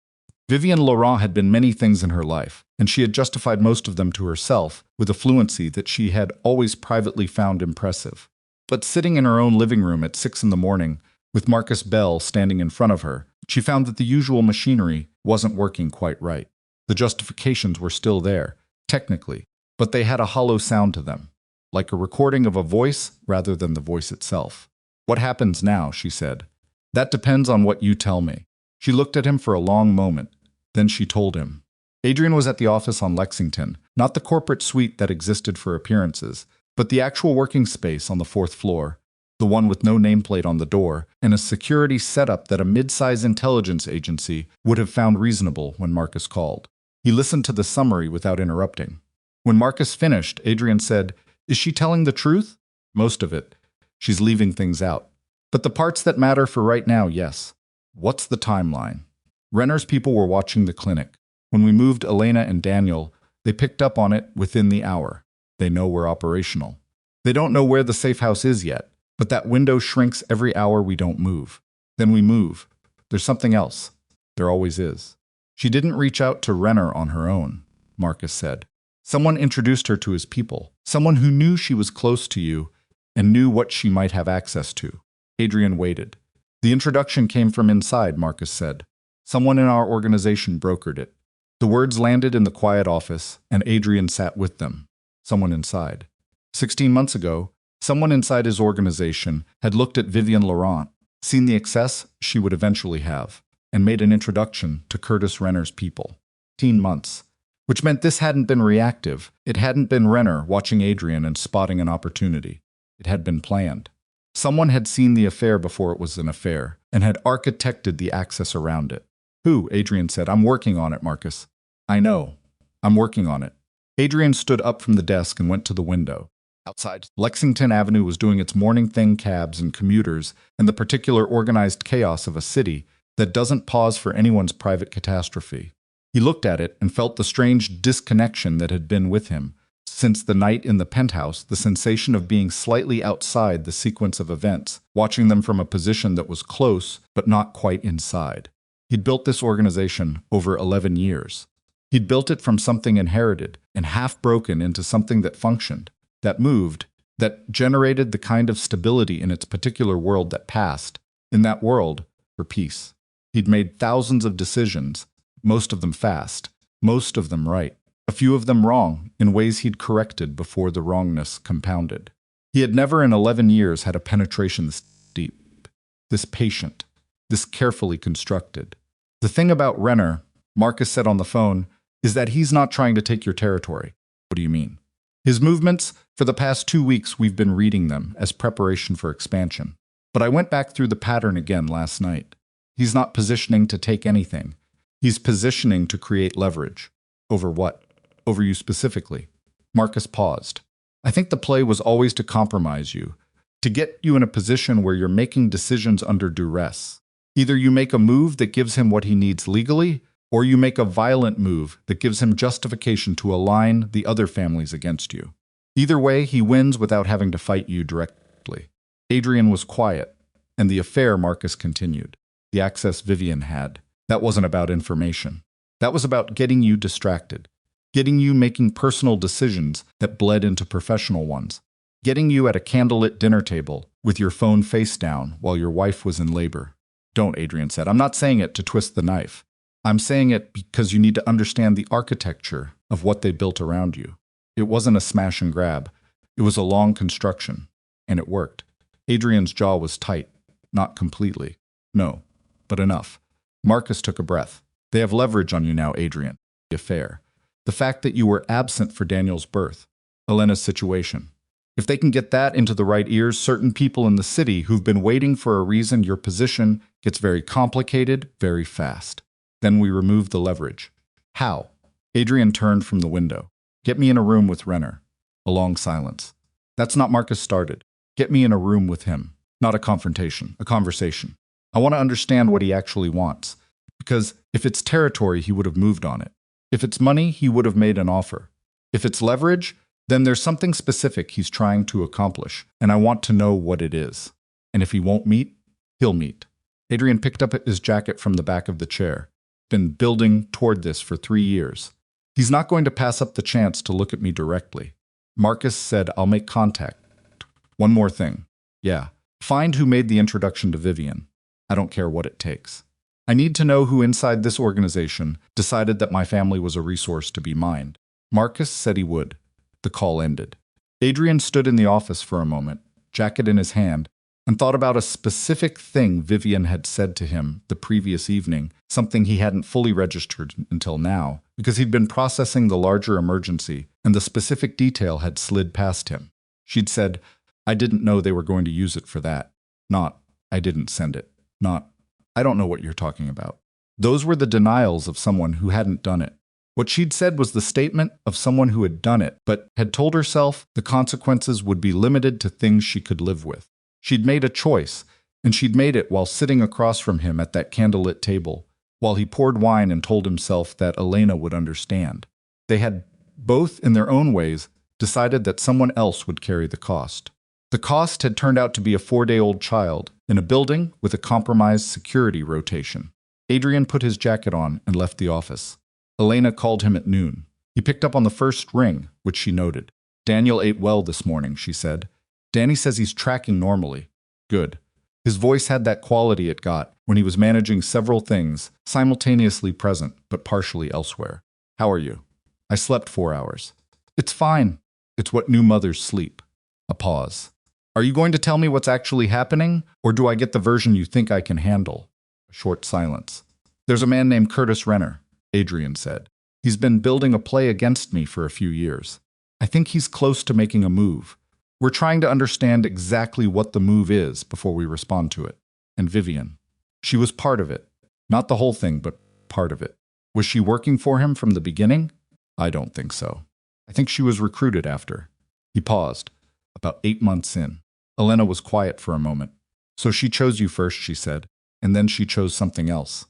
Vivian Laurent had been many things in her life, and she had justified most of them to herself with a fluency that she had always privately found impressive. But sitting in her own living room at 6 in the morning, with Marcus Bell standing in front of her, she found that the usual machinery wasn't working quite right. The justifications were still there, technically, but they had a hollow sound to them, like a recording of a voice rather than the voice itself. "What happens now?" she said. "That depends on what you tell me." She looked at him for a long moment. Then she told him. Adrian was at the office on Lexington, not the corporate suite that existed for appearances, but the actual working space on the 4th floor. the one with no nameplate on the door, and a security setup that a mid-size intelligence agency would have found reasonable when Marcus called. He listened to the summary without interrupting. When Marcus finished, Adrian said, "Is she telling the truth?" "Most of it. She's leaving things out. But the parts that matter for right now, yes." "What's the timeline?" "Renner's people were watching the clinic. When we moved Elena and Daniel, they picked up on it within the hour. They know we're operational. They don't know where the safe house is yet, but that window shrinks every hour we don't move. Then we move. There's something else. There always is." "She didn't reach out to Renner on her own," Marcus said. "Someone introduced her to his people, someone who knew she was close to you and knew what she might have access to." Adrian waited. "The introduction came from inside," Marcus said. "Someone in our organization brokered it." The words landed in the quiet office, and Adrian sat with them. Someone inside. 16 months ago, someone inside his organization had looked at Vivienne Laurent, seen the excess she would eventually have, and made an introduction to Curtis Renner's people. 18 months. Which meant this hadn't been reactive. It hadn't been Renner watching Adrian and spotting an opportunity. It had been planned. Someone had seen the affair before it was an affair, and had architected the access around it. "Who?" Adrian said. "I'm working on it, Marcus." "I know. I'm working on it." Adrian stood up from the desk and went to the window. Outside, Lexington Avenue was doing its morning thing, cabs and commuters, and the particular organized chaos of a city that doesn't pause for anyone's private catastrophe. He looked at it and felt the strange disconnection that had been with him. Since the night in the penthouse, the sensation of being slightly outside the sequence of events, watching them from a position that was close but not quite inside. He'd built this organization over 11 years. He'd built it from something inherited and half-broken into something that functioned, that moved, that generated the kind of stability in its particular world that passed, in that world, for peace. He'd made thousands of decisions, most of them fast, most of them right, a few of them wrong in ways he'd corrected before the wrongness compounded. He had never in 11 years had a penetration this deep, this patient, this carefully constructed. "The thing about Renner," Marcus said on the phone, "is that he's not trying to take your territory." "What do you mean?" "His movements, for the past 2 weeks we've been reading them as preparation for expansion. But I went back through the pattern again last night. He's not positioning to take anything. He's positioning to create leverage." "Over what?" "Over you specifically." Marcus paused. "I think the play was always to compromise you, to get you in a position where you're making decisions under duress. Either you make a move that gives him what he needs legally, or you make a violent move that gives him justification to align the other families against you. Either way, he wins without having to fight you directly." Adrian was quiet, and the affair, Marcus continued. The access Vivienne had. That wasn't about information. That was about getting you distracted, getting you making personal decisions that bled into professional ones, getting you at a candlelit dinner table with your phone face down while your wife was in labor. "Don't," Adrian said. "I'm not saying it to twist the knife. I'm saying it because you need to understand the architecture of what they built around you. It wasn't a smash and grab. It was a long construction, and it worked." Adrian's jaw was tight, not completely. "No, but enough." Marcus took a breath. "They have leverage on you now, Adrian. The affair. The fact that you were absent for Daniel's birth. Elena's situation. If they can get that into the right ears, certain people in the city who've been waiting for a reason, your position gets very complicated very fast. Then we remove the leverage." "How?" Adrian turned from the window. "Get me in a room with Renner." A long silence. "That's not," Marcus started. "Get me in a room with him. Not a confrontation, a conversation. I want to understand what he actually wants. Because if it's territory, he would have moved on it. If it's money, he would have made an offer. If it's leverage, then there's something specific he's trying to accomplish, and I want to know what it is. And if he won't meet, he'll meet." Adrian picked up his jacket from the back of the chair. "Been building toward this for 3 years. He's not going to pass up the chance to look at me directly." Marcus said, "I'll make contact. One more thing. Yeah, find who made the introduction to Vivienne. I don't care what it takes. I need to know who inside this organization decided that my family was a resource to be mined." Marcus said he would. The call ended. Adrian stood in the office for a moment, jacket in his hand, and thought about a specific thing Vivienne had said to him the previous evening, something he hadn't fully registered until now, because he'd been processing the larger emergency, and the specific detail had slid past him. She'd said, I didn't know they were going to use it for that. Not, I didn't send it. Not, I don't know what you're talking about. Those were the denials of someone who hadn't done it. What she'd said was the statement of someone who had done it, but had told herself the consequences would be limited to things she could live with. She'd made a choice, and she'd made it while sitting across from him at that candlelit table, while he poured wine and told himself that Elena would understand. They had, both in their own ways, decided that someone else would carry the cost. The cost had turned out to be a 4-day-old child in a building with a compromised security rotation. Adrian put his jacket on and left the office. Elena called him at noon. He picked up on the first ring, which she noted. Daniel ate well this morning, she said. Danny says he's tracking normally. Good. His voice had that quality it got when he was managing several things, simultaneously present, but partially elsewhere. How are you? I slept 4 hours. It's fine. It's what new mothers sleep. A pause. Are you going to tell me what's actually happening, or do I get the version you think I can handle? A short silence. There's a man named Curtis Renner, Adrian said. He's been building a play against me for a few years. I think he's close to making a move. We're trying to understand exactly what the move is before we respond to it. And Vivian. She was part of it. Not the whole thing, but part of it. Was she working for him from the beginning? I don't think so. I think she was recruited after. He paused. About 8 months in. Elena was quiet for a moment. So she chose you first, she said, and then she chose something else.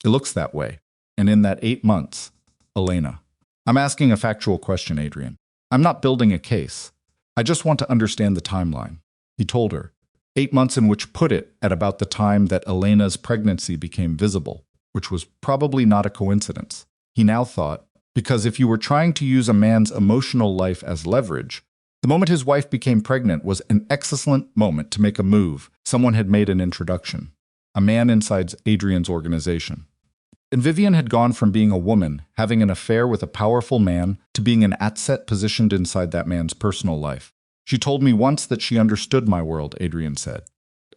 It looks that way. And in that 8 months, Elena. I'm asking a factual question, Adrian. I'm not building a case. I just want to understand the timeline. He told her. 8 months in which put it at about the time that Elena's pregnancy became visible, which was probably not a coincidence. He now thought, because if you were trying to use a man's emotional life as leverage, the moment his wife became pregnant was an excellent moment to make a move. Someone had made an introduction. A man inside Adrian's organization. And Vivian had gone from being a woman, having an affair with a powerful man, to being an asset positioned inside that man's personal life. She told me once that she understood my world, Adrian said.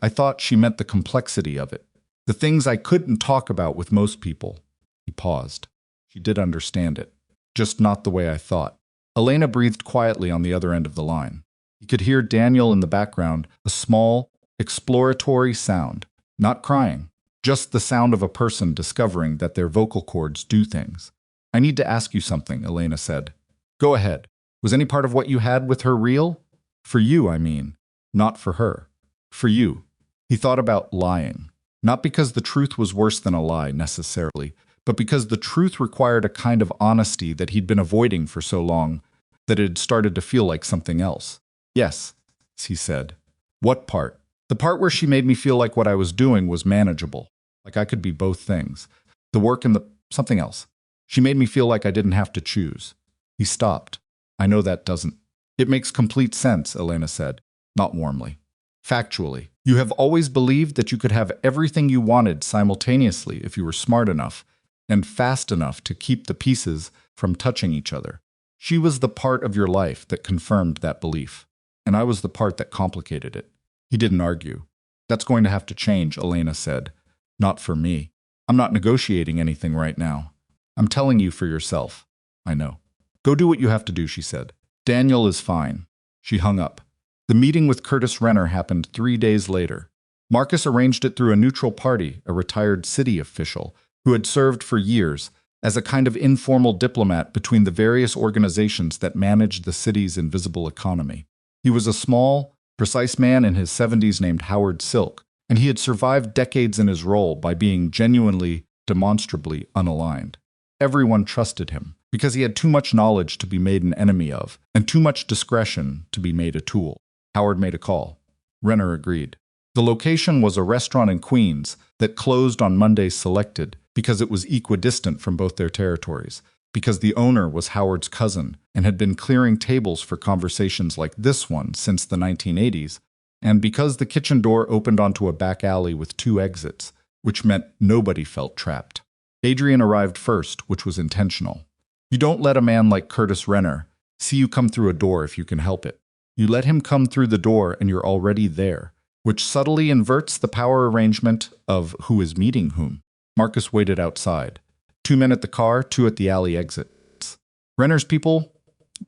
I thought she meant the complexity of it. The things I couldn't talk about with most people. He paused. She did understand it. Just not the way I thought. Elena breathed quietly on the other end of the line. He could hear Daniel in the background, a small, exploratory sound. Not crying. Just the sound of a person discovering that their vocal cords do things. I need to ask you something, Elena said. Go ahead. Was any part of what you had with her real? For you, I mean. Not for her. For you. He thought about lying. Not because the truth was worse than a lie, necessarily, but because the truth required a kind of honesty that he'd been avoiding for so long that it had started to feel like something else. Yes, he said. What part? The part where she made me feel like what I was doing was manageable, like I could be both things. The work and the something else. She made me feel like I didn't have to choose. He stopped. I know that doesn't. It makes complete sense, Elena said, not warmly. Factually, you have always believed that you could have everything you wanted simultaneously if you were smart enough and fast enough to keep the pieces from touching each other. She was the part of your life that confirmed that belief, and I was the part that complicated it. He didn't argue. That's going to have to change, Elena said. Not for me. I'm not negotiating anything right now. I'm telling you for yourself. I know. Go do what you have to do, she said. Daniel is fine. She hung up. The meeting with Curtis Renner happened 3 days later. Marcus arranged it through a neutral party, a retired city official, who had served for years as a kind of informal diplomat between the various organizations that managed the city's invisible economy. He was a small, precise man in his 70s named Howard Silk, and he had survived decades in his role by being genuinely, demonstrably unaligned. Everyone trusted him, because he had too much knowledge to be made an enemy of, and too much discretion to be made a tool. Howard made a call. Renner agreed. The location was a restaurant in Queens that closed on Mondays selected because it was equidistant from both their territories, because the owner was Howard's cousin and had been clearing tables for conversations like this one since the 1980s, and because the kitchen door opened onto a back alley with 2 exits, which meant nobody felt trapped. Adrian arrived first, which was intentional. You don't let a man like Curtis Renner see you come through a door if you can help it. You let him come through the door and you're already there, which subtly inverts the power arrangement of who is meeting whom. Marcus waited outside. 2 men at the car, 2 at the alley exits. Renner's people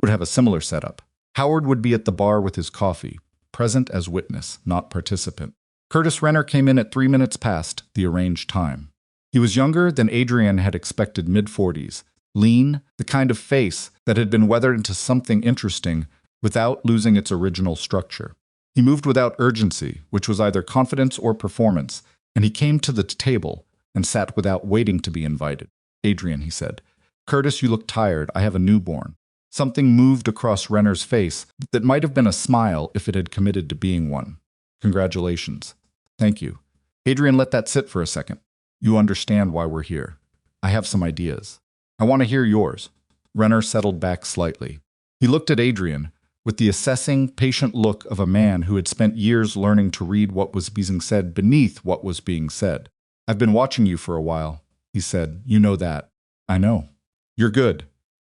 would have a similar setup. Howard would be at the bar with his coffee. present as witness, not participant. Curtis Renner came in at 3 minutes past the arranged time. He was younger than Adrian had expected, mid-40s, lean, the kind of face that had been weathered into something interesting without losing its original structure. He moved without urgency, which was either confidence or performance, and he came to the table and sat without waiting to be invited. "Adrian," he said. "Curtis, you look tired. I have a newborn." Something moved across Renner's face that might have been a smile if it had committed to being one. "Congratulations." "Thank you." Adrian let that sit for a second. "You understand why we're here. I have some ideas. I want to hear yours." Renner settled back slightly. He looked at Adrian with the assessing, patient look of a man who had spent years learning to read what was being said beneath what was being said. "I've been watching you for a while," he said. "You know that." "I know." "You're good.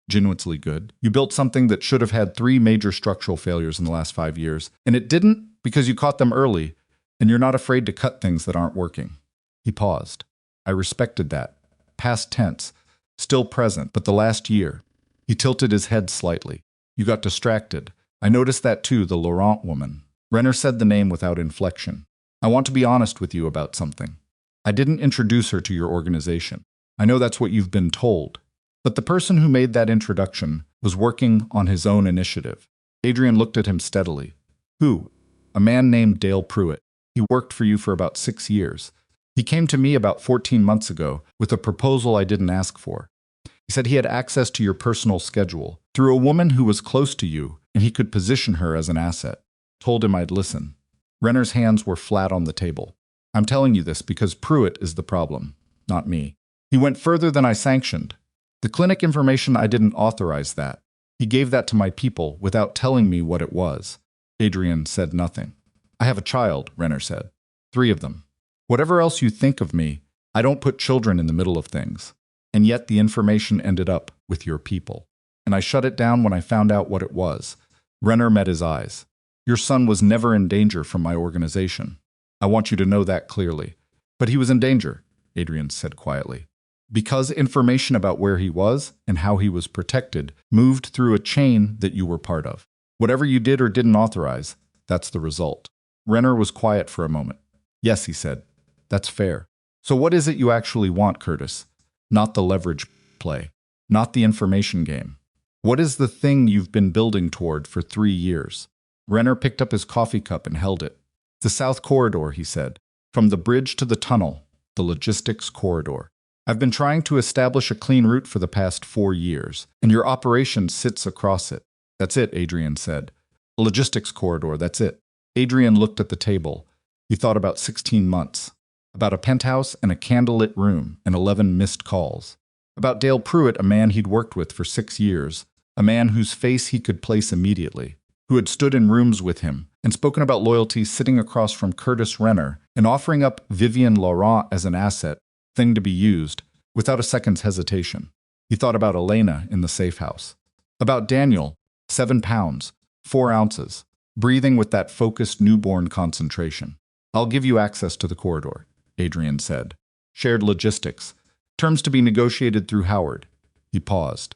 Genuinely good. You built something that should have had 3 major structural failures in the last 5 years, and it didn't because you caught them early, and you're not afraid to cut things that aren't working." He paused. "I respected that. Past tense. Still present, but the last year." He tilted his head slightly. "You got distracted. I noticed that too, the Laurent woman." Renner said the name without inflection. "I want to be honest with you about something. I didn't introduce her to your organization. I know that's what you've been told. But the person who made that introduction was working on his own initiative." Adrian looked at him steadily. "Who?" "A man named Dale Pruitt. He worked for you for about 6 years. He came to me about 14 months ago with a proposal I didn't ask for. He said he had access to your personal schedule through a woman who was close to you, and he could position her as an asset. Told him I'd listen." Renner's hands were flat on the table. "I'm telling you this because Pruitt is the problem, not me. He went further than I sanctioned. The clinic information, I didn't authorize that. He gave that to my people without telling me what it was." Adrian said nothing. "I have a child," Renner said. 3 of them. "Whatever else you think of me, I don't put children in the middle of things. And yet the information ended up with your people. And I shut it down when I found out what it was." Renner met his eyes. "Your son was never in danger from my organization. I want you to know that clearly." "But he was in danger," Adrian said quietly. "Because information about where he was and how he was protected moved through a chain that you were part of. Whatever you did or didn't authorize, that's the result." Renner was quiet for a moment. "Yes," he said. "That's fair. So what is it you actually want, Curtis? Not the leverage play. Not the information game. What is the thing you've been building toward for 3 years?" Renner picked up his coffee cup and held it. "The South Corridor," he said. "From the bridge to the tunnel, the logistics corridor. I've been trying to establish a clean route for the past 4 years, and your operation sits across it." "That's it," Adrian said. "A logistics corridor, that's it." Adrian looked at the table. He thought about 16 months. About a penthouse and a candlelit room and 11 missed calls. About Dale Pruitt, a man he'd worked with for 6 years, a man whose face he could place immediately, who had stood in rooms with him and spoken about loyalty, sitting across from Curtis Renner and offering up Vivian Laurent as an asset, thing to be used, without a second's hesitation. He thought about Elena in the safe house. About Daniel, 7 pounds, 4 ounces, breathing with that focused newborn concentration. "I'll give you access to the corridor," Adrian said. "Shared logistics. Terms to be negotiated through Howard." He paused.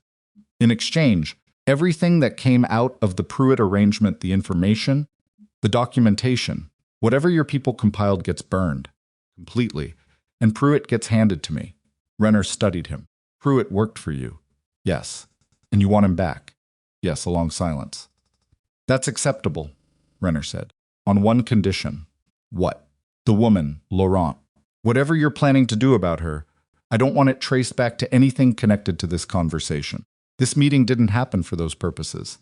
"In exchange, everything that came out of the Pruitt arrangement, the information, the documentation, whatever your people compiled gets burned. Completely. And Pruitt gets handed to me." Renner studied him. "Pruitt worked for you." "Yes." "And you want him back?" "Yes," a long silence. "That's acceptable," Renner said. "On one condition." "What?" "The woman, Laurent. Whatever you're planning to do about her, I don't want it traced back to anything connected to this conversation. This meeting didn't happen for those purposes."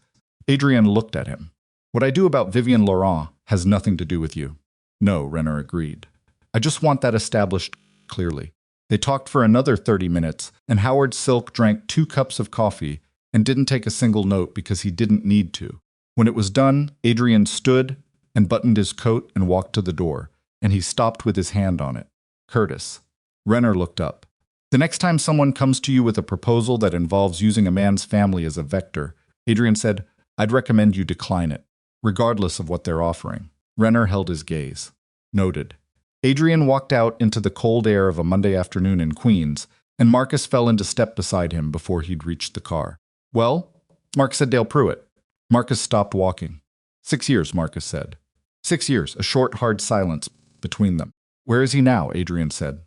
Adrian looked at him. "What I do about Vivian Laurent has nothing to do with you." "No," Renner agreed. "I just want that established clearly." They talked for another 30 minutes, and Howard Silk drank 2 cups of coffee and didn't take a single note because he didn't need to. When it was done, Adrian stood and buttoned his coat and walked to the door, and he stopped with his hand on it. "Curtis." Renner looked up. "The next time someone comes to you with a proposal that involves using a man's family as a vector," Adrian said, "I'd recommend you decline it, regardless of what they're offering." Renner held his gaze. "Noted." Adrian walked out into the cold air of a Monday afternoon in Queens, and Marcus fell into step beside him before he'd reached the car. "Well?" Mark said. "Dale Pruitt." Marcus stopped walking. 6 years, Marcus said. 6 years, a short, hard silence between them. Where is he now? Adrian said.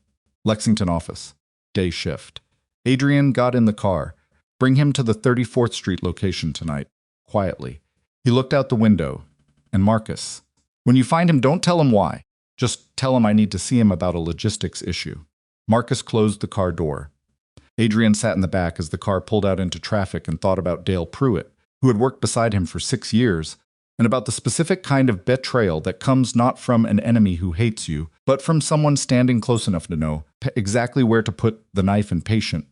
Lexington office. Day shift. Adrian got in the car. Bring him to the 34th Street location tonight. Quietly. He looked out the window. And Marcus. When you find him, don't tell him why. Just tell him I need to see him about a logistics issue. Marcus closed the car door. Adrian sat in the back as the car pulled out into traffic and thought about Dale Pruitt, who had worked beside him for 6 years, and about the specific kind of betrayal that comes not from an enemy who hates you, but from someone standing close enough to know exactly where to put the knife and patient,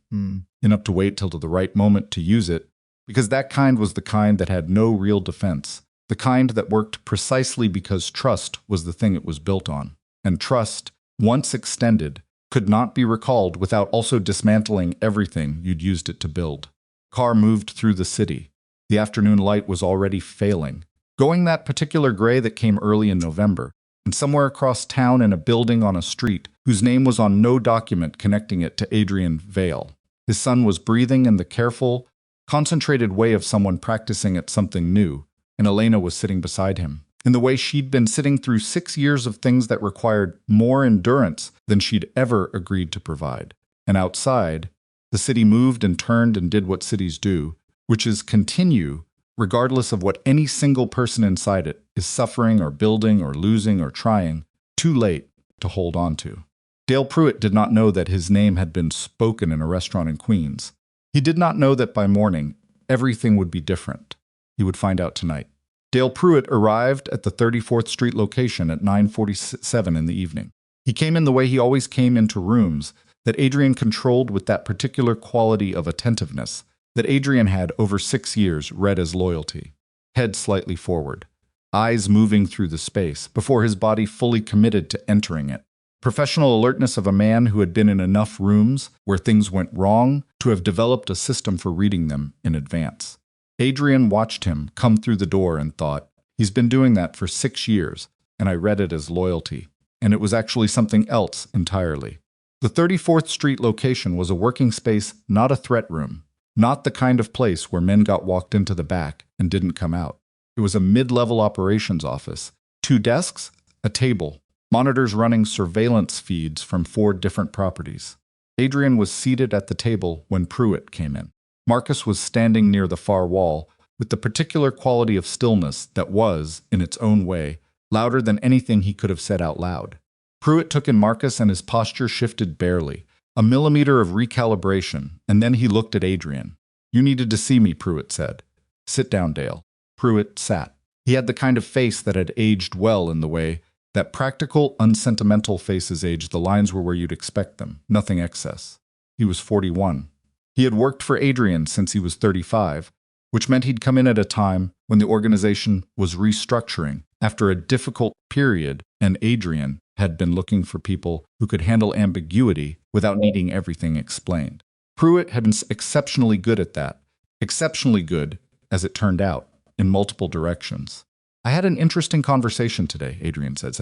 enough to wait till the right moment to use it, because that kind was the kind that had no real defense, the kind that worked precisely because trust was the thing it was built on. And trust, once extended, could not be recalled without also dismantling everything you'd used it to build. Car moved through the city. The afternoon light was already failing, going that particular gray that came early in November, and somewhere across town in a building on a street whose name was on no document connecting it to Adrian Vale. His son was breathing in the careful, concentrated way of someone practicing at something new, and Elena was sitting beside him, in the way she'd been sitting through 6 years of things that required more endurance than she'd ever agreed to provide. And outside, the city moved and turned and did what cities do, which is continue, regardless of what any single person inside it is suffering or building or losing or trying, too late to hold on to. Dale Pruitt did not know that his name had been spoken in a restaurant in Queens. He did not know that by morning, everything would be different. He would find out tonight. Dale Pruitt arrived at the 34th Street location at 9:47 in the evening. He came in the way he always came into rooms that Adrian controlled with that particular quality of attentiveness that Adrian had over 6 years read as loyalty. Head slightly forward, eyes moving through the space before his body fully committed to entering it. Professional alertness of a man who had been in enough rooms where things went wrong to have developed a system for reading them in advance. Adrian watched him come through the door and thought, he's been doing that for 6 years, and I read it as loyalty. And it was actually something else entirely. The 34th Street location was a working space, not a threat room, not the kind of place where men got walked into the back and didn't come out. It was a mid-level operations office, 2 desks, a table, monitors running surveillance feeds from 4 different properties. Adrian was seated at the table when Pruitt came in. Marcus was standing near the far wall with the particular quality of stillness that was, in its own way, louder than anything he could have said out loud. Pruitt took in Marcus and his posture shifted barely, a millimeter of recalibration, and then he looked at Adrian. You needed to see me, Pruitt said. Sit down, Dale. Pruitt sat. He had the kind of face that had aged well in the way that practical, unsentimental faces age. The lines were where you'd expect them, nothing excess. He was 41. He had worked for Adrian since he was 35, which meant he'd come in at a time when the organization was restructuring after a difficult period, and Adrian had been looking for people who could handle ambiguity without needing everything explained. Pruitt had been exceptionally good at that, exceptionally good, as it turned out, in multiple directions. I had an interesting conversation today, Adrian said.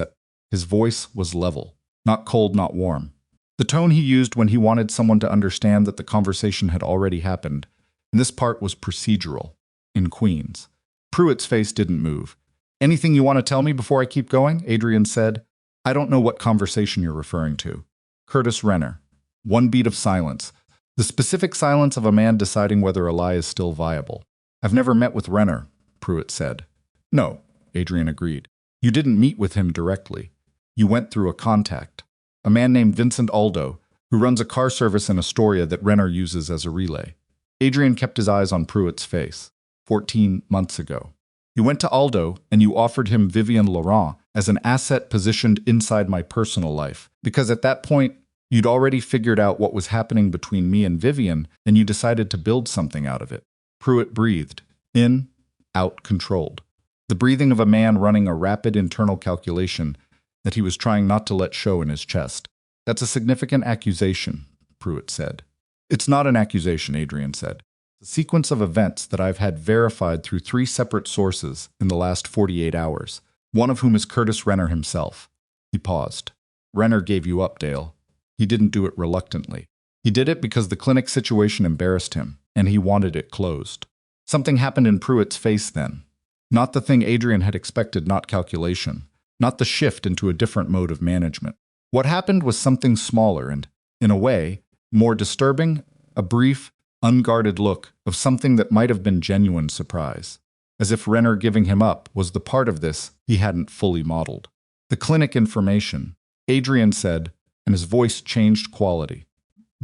His voice was level, not cold, not warm. The tone he used when he wanted someone to understand that the conversation had already happened, and this part was procedural, in Queens. Pruitt's face didn't move. Anything you want to tell me before I keep going? Adrian said. I don't know what conversation you're referring to. Curtis Renner. 1 beat of silence. The specific silence of a man deciding whether a lie is still viable. I've never met with Renner, Pruitt said. No, Adrian agreed. You didn't meet with him directly. You went through a contact. A man named Vincent Aldo, who runs a car service in Astoria that Renner uses as a relay. Adrian kept his eyes on Pruitt's face. 14 months ago. You went to Aldo and you offered him Vivian Laurent as an asset positioned inside my personal life, because at that point, you'd already figured out what was happening between me and Vivian, and you decided to build something out of it. Pruitt breathed. In, out, controlled. The breathing of a man running a rapid internal calculation that he was trying not to let show in his chest. That's a significant accusation, Pruitt said. It's not an accusation, Adrian said. It's a sequence of events that I've had verified through 3 separate sources in the last 48 hours, one of whom is Curtis Renner himself. He paused. Renner gave you up, Dale. He didn't do it reluctantly. He did it because the clinic situation embarrassed him, and he wanted it closed. Something happened in Pruitt's face then. Not the thing Adrian had expected, not calculation. Not the shift into a different mode of management. What happened was something smaller and, in a way, more disturbing, a brief, unguarded look of something that might have been genuine surprise. As if Renner giving him up was the part of this he hadn't fully modeled. The clinic information, Adrian said, and his voice changed quality,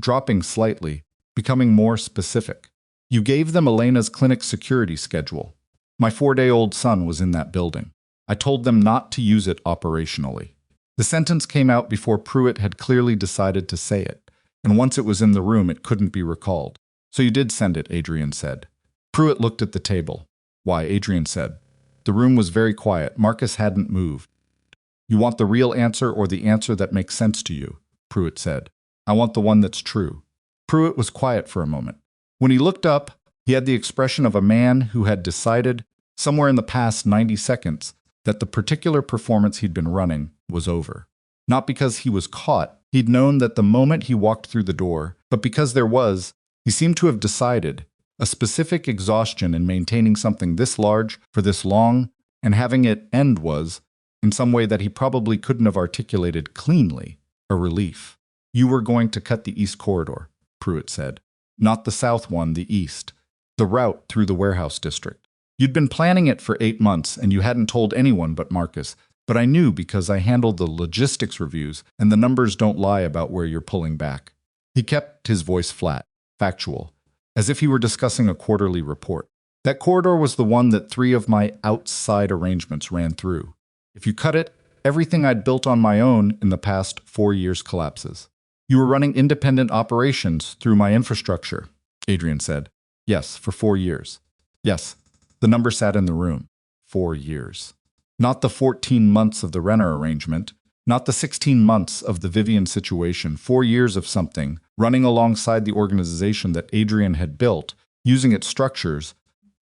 dropping slightly, becoming more specific. You gave them Elena's clinic security schedule. My 4-day-old son was in that building. I told them not to use it operationally. The sentence came out before Pruitt had clearly decided to say it, and once it was in the room it couldn't be recalled. So you did send it, Adrian said. Pruitt looked at the table. Why, Adrian said. The room was very quiet. Marcus hadn't moved. You want the real answer or the answer that makes sense to you, Pruitt said. I want the one that's true. Pruitt was quiet for a moment. When he looked up, he had the expression of a man who had decided, somewhere in the past 90 seconds, that the particular performance he'd been running was over. Not because he was caught, he'd known that the moment he walked through the door, but because he seemed to have decided, a specific exhaustion in maintaining something this large for this long, and having it end was, in some way that he probably couldn't have articulated cleanly, a relief. You were going to cut the east corridor, Pruitt said. Not the south one, the east. The route through the warehouse district. You'd been planning it for 8 months, and you hadn't told anyone but Marcus, but I knew because I handled the logistics reviews, and the numbers don't lie about where you're pulling back. He kept his voice flat, factual, as if he were discussing a quarterly report. That corridor was the one that 3 of my outside arrangements ran through. If you cut it, everything I'd built on my own in the past 4 years collapses. You were running independent operations through my infrastructure, Adrian said. Yes, for 4 years. Yes, the number sat in the room. 4 years. Not the 14 months of the Renner arrangement, not the 16 months of the Vivian situation, 4 years of something, running alongside the organization that Adrian had built, using its structures,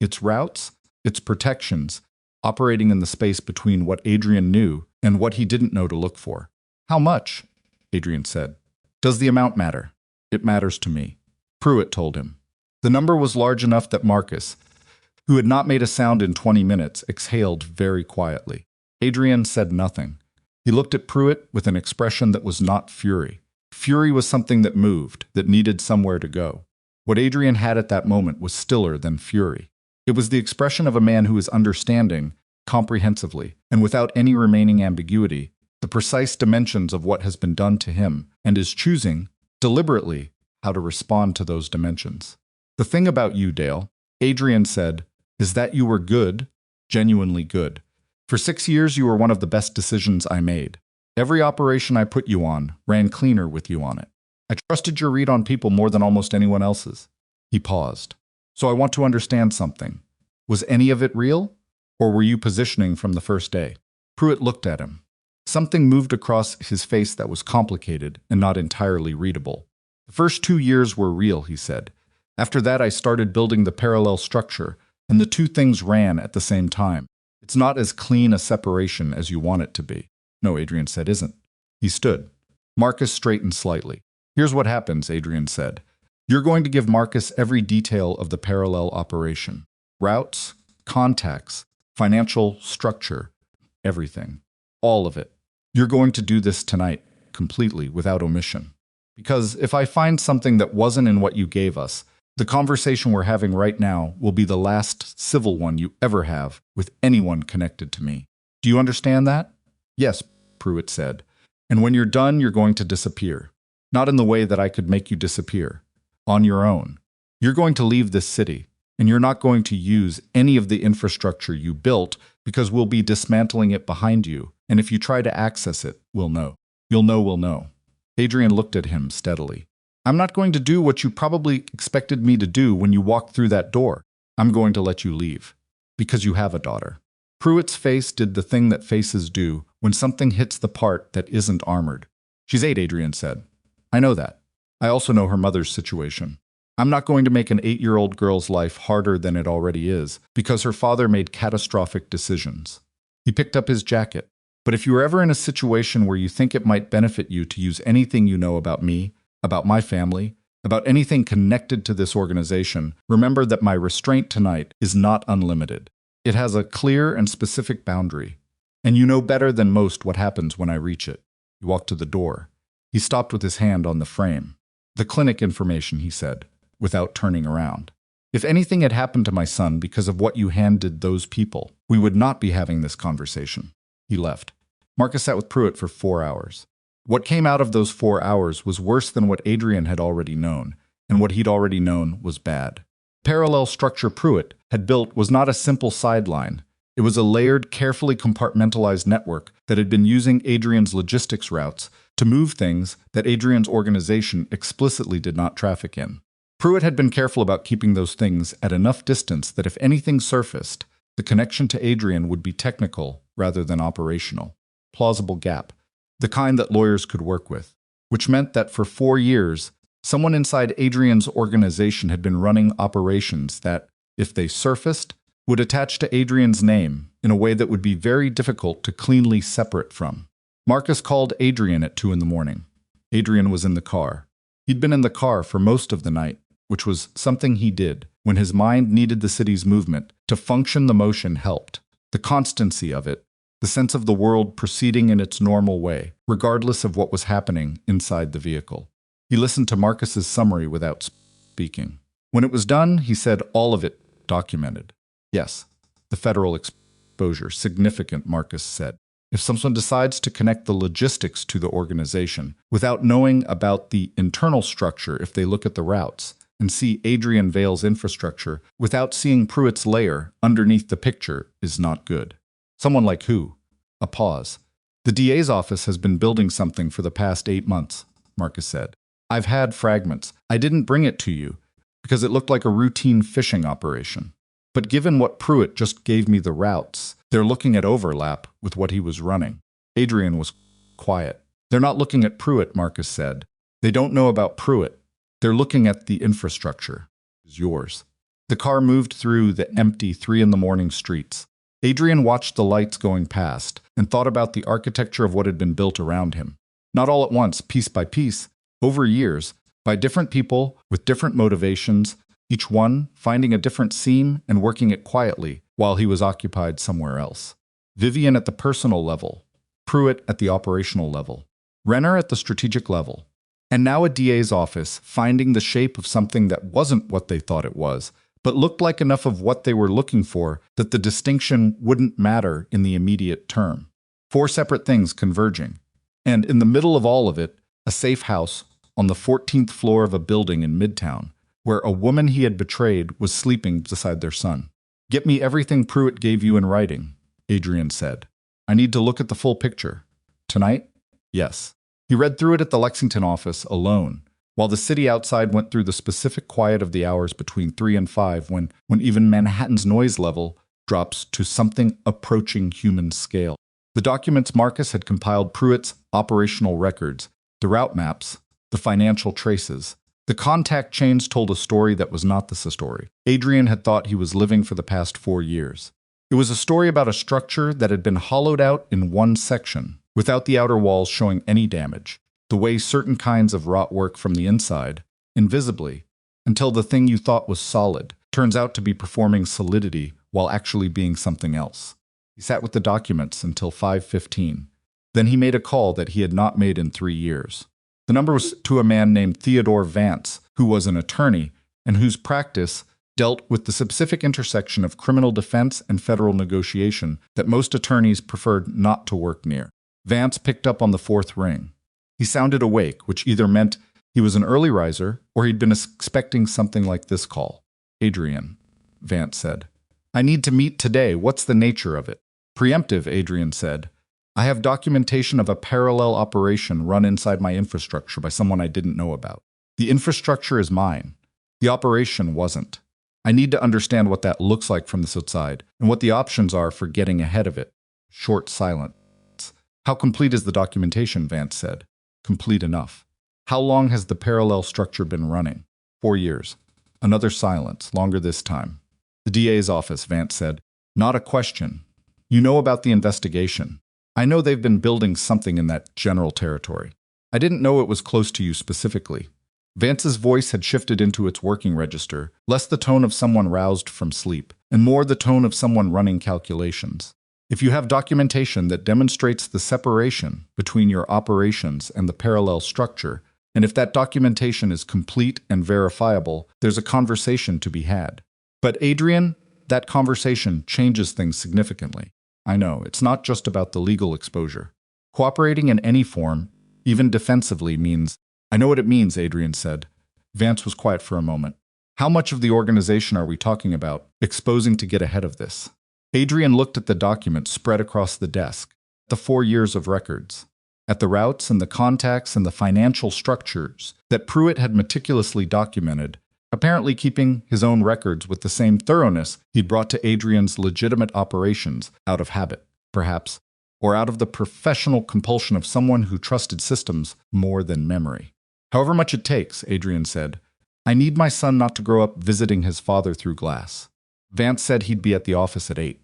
its routes, its protections, operating in the space between what Adrian knew and what he didn't know to look for. How much? Adrian said. Does the amount matter? It matters to me. Pruitt told him. The number was large enough that Marcus, who had not made a sound in 20 minutes, exhaled very quietly. Adrian said nothing. He looked at Pruitt with an expression that was not fury. Fury was something that moved, that needed somewhere to go. What Adrian had at that moment was stiller than fury. It was the expression of a man who is understanding, comprehensively, and without any remaining ambiguity, the precise dimensions of what has been done to him, and is choosing, deliberately, how to respond to those dimensions. The thing about you, Dale, Adrian said, is that you were good, genuinely good. For 6 years you were one of the best decisions I made. Every operation I put you on ran cleaner with you on it. I trusted your read on people more than almost anyone else's. He paused. So I want to understand something. Was any of it real? Or were you positioning from the first day? Pruitt looked at him. Something moved across his face that was complicated and not entirely readable. The first 2 years were real, he said. After that I started building the parallel structure, and the two things ran at the same time. It's not as clean a separation as you want it to be. No, Adrian said, isn't. He stood. Marcus straightened slightly. Here's what happens, Adrian said. You're going to give Marcus every detail of the parallel operation. Routes, contacts, financial structure, everything. All of it. You're going to do this tonight, completely, without omission. Because if I find something that wasn't in what you gave us, the conversation we're having right now will be the last civil one you ever have with anyone connected to me. Do you understand that? Yes, Pruitt said. And when you're done, you're going to disappear. Not in the way that I could make you disappear. On your own. You're going to leave this city, and you're not going to use any of the infrastructure you built because we'll be dismantling it behind you, and if you try to access it, we'll know. You'll know we'll know. Adrian looked at him steadily. I'm not going to do what you probably expected me to do when you walked through that door. I'm going to let you leave. Because you have a daughter. Pruitt's face did the thing that faces do when something hits the part that isn't armored. She's 8, Adrian said. I know that. I also know her mother's situation. I'm not going to make an 8-year-old girl's life harder than it already is because her father made catastrophic decisions. He picked up his jacket. But if you're ever in a situation where you think it might benefit you to use anything you know about me, about my family, about anything connected to this organization, remember that my restraint tonight is not unlimited. It has a clear and specific boundary, and you know better than most what happens when I reach it. He walked to the door. He stopped with his hand on the frame. The clinic information, he said, without turning around. If anything had happened to my son because of what you handed those people, we would not be having this conversation. He left. Marcus sat with Pruitt for 4 hours. What came out of those 4 hours was worse than what Adrian had already known, and what he'd already known was bad. Parallel structure Pruitt had built was not a simple sideline. It was a layered, carefully compartmentalized network that had been using Adrian's logistics routes to move things that Adrian's organization explicitly did not traffic in. Pruitt had been careful about keeping those things at enough distance that if anything surfaced, the connection to Adrian would be technical rather than operational. Plausible gap, the kind that lawyers could work with, which meant that for 4 years, someone inside Adrian's organization had been running operations that, if they surfaced, would attach to Adrian's name in a way that would be very difficult to cleanly separate from. Marcus called Adrian at 2 in the morning. Adrian was in the car. He'd been in the car for most of the night, which was something he did when his mind needed the city's movement to function. The motion helped. The constancy of it, the sense of the world proceeding in its normal way, regardless of what was happening inside the vehicle. He listened to Marcus's summary without speaking. When it was done, he said all of it documented. Yes, the federal exposure, significant, Marcus said. If someone decides to connect the logistics to the organization without knowing about the internal structure, if they look at the routes and see Adrian Vale's infrastructure without seeing Pruitt's layer underneath the picture, is not good. Someone like who? A pause. The DA's office has been building something for the past 8 months, Marcus said. I've had fragments. I didn't bring it to you because it looked like a routine phishing operation. But given what Pruitt just gave me the routes, they're looking at overlap with what he was running. Adrian was quiet. They're not looking at Pruitt, Marcus said. They don't know about Pruitt. They're looking at the infrastructure. It's yours. The car moved through the empty 3 in the morning streets. Adrian watched the lights going past and thought about the architecture of what had been built around him. Not all at once, piece by piece, over years, by different people with different motivations, each one finding a different seam and working it quietly while he was occupied somewhere else. Vivian at the personal level, Pruitt at the operational level, Renner at the strategic level, and now a DA's office finding the shape of something that wasn't what they thought it was, but looked like enough of what they were looking for that the distinction wouldn't matter in the immediate term. 4 separate things converging. And in the middle of all of it, a safe house on the 14th floor of a building in Midtown, where a woman he had betrayed was sleeping beside their son. Get me everything Pruitt gave you in writing, Adrian said. I need to look at the full picture. Tonight? Yes. He read through it at the Lexington office alone, while the city outside went through the specific quiet of the hours between 3 and 5 when even Manhattan's noise level drops to something approaching human scale. The documents Marcus had compiled Pruitt's operational records, the route maps, the financial traces. The contact chains told a story that was not the story Adrian had thought he was living for the past 4 years. It was a story about a structure that had been hollowed out in one section, without the outer walls showing any damage, the way certain kinds of rot work from the inside, invisibly, until the thing you thought was solid turns out to be performing solidity while actually being something else. He sat with the documents until 5:15. Then he made a call that he had not made in 3 years. The number was to a man named Theodore Vance, who was an attorney and whose practice dealt with the specific intersection of criminal defense and federal negotiation that most attorneys preferred not to work near. Vance picked up on the 4th ring. He sounded awake, which either meant he was an early riser or he'd been expecting something like this call. Adrian, Vance said. I need to meet today. What's the nature of it? Preemptive, Adrian said. I have documentation of a parallel operation run inside my infrastructure by someone I didn't know about. The infrastructure is mine. The operation wasn't. I need to understand what that looks like from this outside and what the options are for getting ahead of it. Short silence. How complete is the documentation, Vance said. Complete enough. How long has the parallel structure been running? 4 years. Another silence, longer this time. The DA's office, Vance said. Not a question. You know about the investigation. I know they've been building something in that general territory. I didn't know it was close to you specifically. Vance's voice had shifted into its working register, less the tone of someone roused from sleep, and more the tone of someone running calculations. If you have documentation that demonstrates the separation between your operations and the parallel structure, and if that documentation is complete and verifiable, there's a conversation to be had. But Adrian, that conversation changes things significantly. I know, it's not just about the legal exposure. Cooperating in any form, even defensively, means— I know what it means, Adrian said. Vance was quiet for a moment. How much of the organization are we talking about, exposing to get ahead of this? Adrian looked at the document spread across the desk, the 4 years of records, at the routes and the contacts and the financial structures that Pruitt had meticulously documented, apparently keeping his own records with the same thoroughness he'd brought to Adrian's legitimate operations out of habit, perhaps, or out of the professional compulsion of someone who trusted systems more than memory. However much it takes, Adrian said. I need my son not to grow up visiting his father through glass. Vance said he'd be at the office at 8.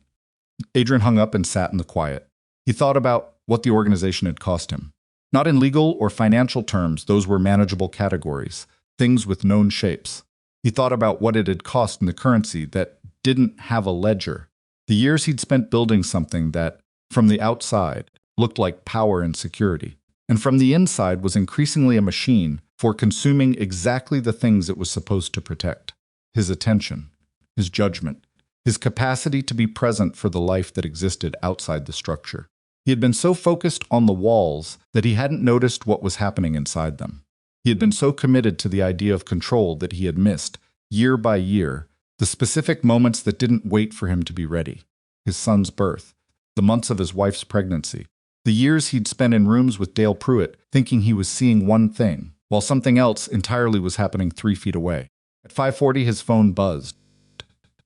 Adrian hung up and sat in the quiet. He thought about what the organization had cost him. Not in legal or financial terms, those were manageable categories, things with known shapes. He thought about what it had cost in the currency that didn't have a ledger. The years he'd spent building something that, from the outside, looked like power and security, and from the inside was increasingly a machine for consuming exactly the things it was supposed to protect: his attention, his judgment, his capacity to be present for the life that existed outside the structure. He had been so focused on the walls that he hadn't noticed what was happening inside them. He had been so committed to the idea of control that he had missed, year by year, the specific moments that didn't wait for him to be ready: his son's birth, the months of his wife's pregnancy, the years he'd spent in rooms with Dale Pruitt thinking he was seeing one thing, while something else entirely was happening 3 feet away. At 5:40, his phone buzzed.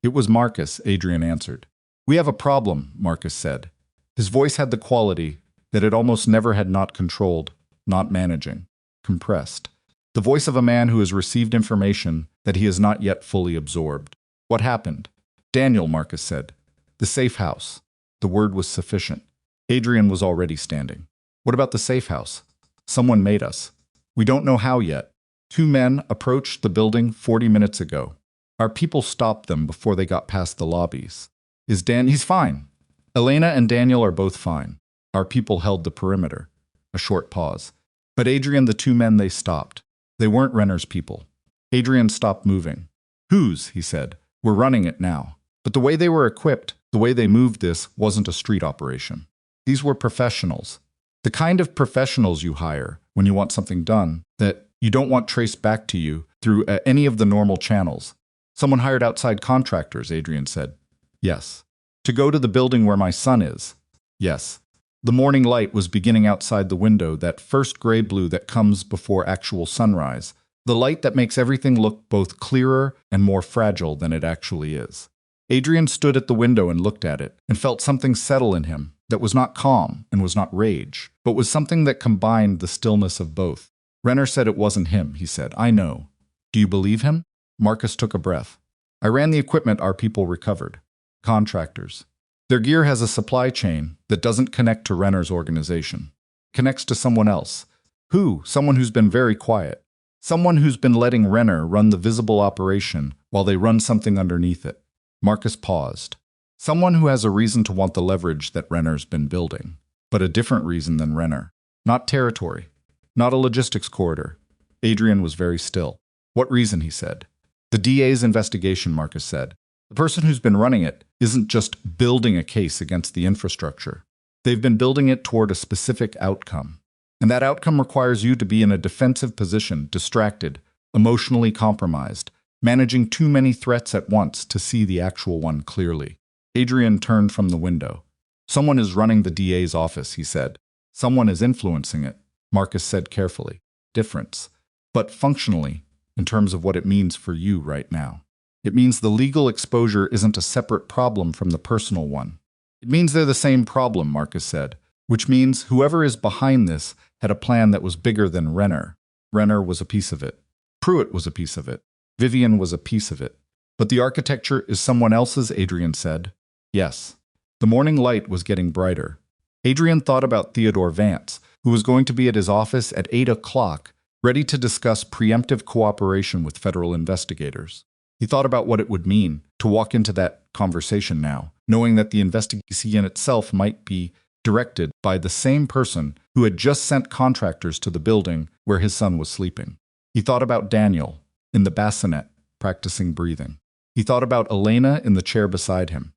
It was Marcus, Adrian answered. We have a problem, Marcus said. His voice had the quality that it almost never had: not controlled, not managing, compressed. The voice of a man who has received information that he has not yet fully absorbed. What happened? Daniel, Marcus said. The safe house. The word was sufficient. Adrian was already standing. What about the safe house? Someone made us. We don't know how yet. 2 men approached the building 40 minutes ago. Our people stopped them before they got past the lobbies. He's fine. Elena and Daniel are both fine. Our people held the perimeter. A short pause. But Adrian, the 2 men they stopped. They weren't Renner's people. Adrian stopped moving. Whose, he said. We're running it now. But the way they were equipped, the way they moved this, wasn't a street operation. These were professionals. The kind of professionals you hire when you want something done that you don't want traced back to you through any of the normal channels. Someone hired outside contractors, Adrian said. Yes. To go to the building where my son is. Yes. The morning light was beginning outside the window, that first gray-blue that comes before actual sunrise, the light that makes everything look both clearer and more fragile than it actually is. Adrian stood at the window and looked at it, and felt something settle in him that was not calm and was not rage, but was something that combined the stillness of both. Renner said it wasn't him, he said. I know. Do you believe him? Marcus took a breath. I ran the equipment our people recovered. Contractors. Their gear has a supply chain that doesn't connect to Renner's organization. Connects to someone else. Who? Someone who's been very quiet. Someone who's been letting Renner run the visible operation while they run something underneath it. Marcus paused. Someone who has a reason to want the leverage that Renner's been building, but a different reason than Renner. Not territory. Not a logistics corridor. Adrian was very still. What reason, he said. The DA's investigation, Marcus said. The person who's been running it isn't just building a case against the infrastructure. They've been building it toward a specific outcome. And that outcome requires you to be in a defensive position, distracted, emotionally compromised, managing too many threats at once to see the actual one clearly. Adrian turned from the window. Someone is running the DA's office, he said. Someone is influencing it, Marcus said carefully. Difference. But functionally, in terms of what it means for you right now. It means the legal exposure isn't a separate problem from the personal one. It means they're the same problem, Marcus said, which means whoever is behind this had a plan that was bigger than Renner. Renner was a piece of it. Pruitt was a piece of it. Vivian was a piece of it. But the architecture is someone else's, Adrian said. Yes. The morning light was getting brighter. Adrian thought about Theodore Vance, who was going to be at his office at 8 o'clock ready to discuss preemptive cooperation with federal investigators. He thought about what it would mean to walk into that conversation now, knowing that the investigation itself might be directed by the same person who had just sent contractors to the building where his son was sleeping. He thought about Daniel in the bassinet, practicing breathing. He thought about Elena in the chair beside him,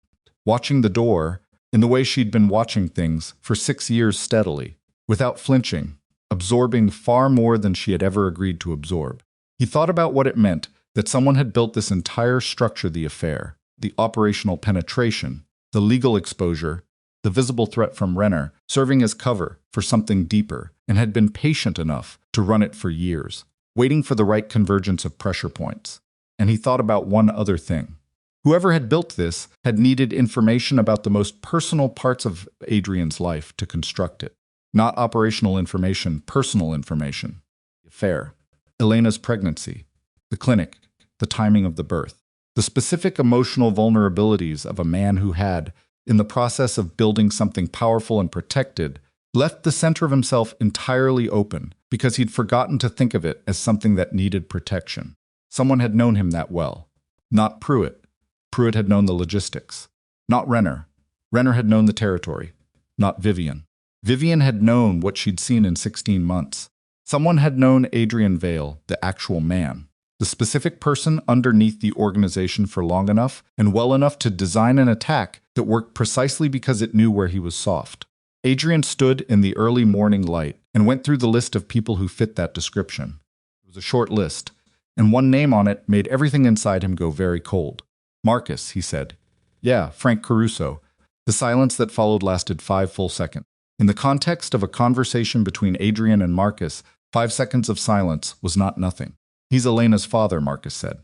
watching the door in the way she'd been watching things for 6 years steadily, without flinching, absorbing far more than she had ever agreed to absorb. He thought about what it meant that someone had built this entire structure, the affair, the operational penetration, the legal exposure, the visible threat from Renner, serving as cover for something deeper, and had been patient enough to run it for years, waiting for the right convergence of pressure points. And he thought about one other thing. Whoever had built this had needed information about the most personal parts of Adrian's life to construct it. Not operational information, personal information. The affair, Elena's pregnancy, the clinic, the timing of the birth, the specific emotional vulnerabilities of a man who had, in the process of building something powerful and protected, left the center of himself entirely open because he'd forgotten to think of it as something that needed protection. Someone had known him that well. Not Pruitt. Pruitt had known the logistics. Not Renner. Renner had known the territory. Not Vivian. Vivian had known what she'd seen in 16 months. Someone had known Adrian Vale, the actual man, the specific person underneath the organization for long enough and well enough to design an attack that worked precisely because it knew where he was soft. Adrian stood in the early morning light and went through the list of people who fit that description. It was a short list, and one name on it made everything inside him go very cold. Marcus, he said. Yeah, Frank Caruso. The silence that followed lasted 5 full seconds. In the context of a conversation between Adrian and Marcus, 5 seconds of silence was not nothing. He's Elena's father, Marcus said.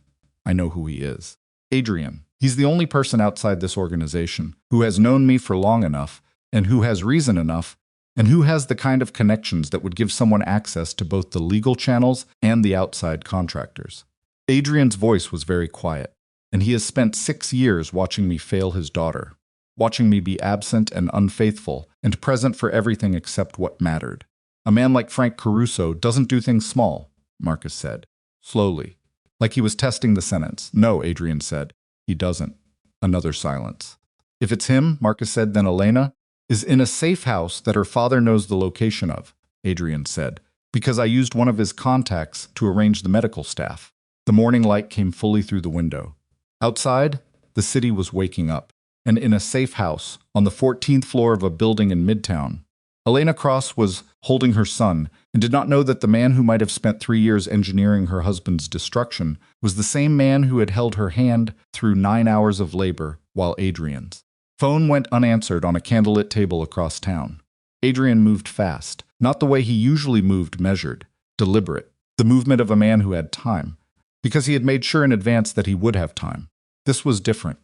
I know who he is. Adrian. He's the only person outside this organization who has known me for long enough, and who has reason enough, and who has the kind of connections that would give someone access to both the legal channels and the outside contractors. Adrian's voice was very quiet, and he has spent 6 years watching me fail his daughter, watching me be absent and unfaithful and present for everything except what mattered. A man like Frank Caruso doesn't do things small, Marcus said, slowly, like he was testing the sentence. No, Adrian said. He doesn't. Another silence. If it's him, Marcus said, then Elena is in a safe house that her father knows the location of, Adrian said, because I used one of his contacts to arrange the medical staff. The morning light came fully through the window. Outside, the city was waking up, and in a safe house on the 14th floor of a building in Midtown, Elena Cross was holding her son and did not know that the man who might have spent 3 years engineering her husband's destruction was the same man who had held her hand through 9 hours of labor while Adrian's. Phone went unanswered on a candlelit table across town. Adrian moved fast, not the way he usually moved, measured, deliberate, the movement of a man who had time, because he had made sure in advance that he would have time. This was different.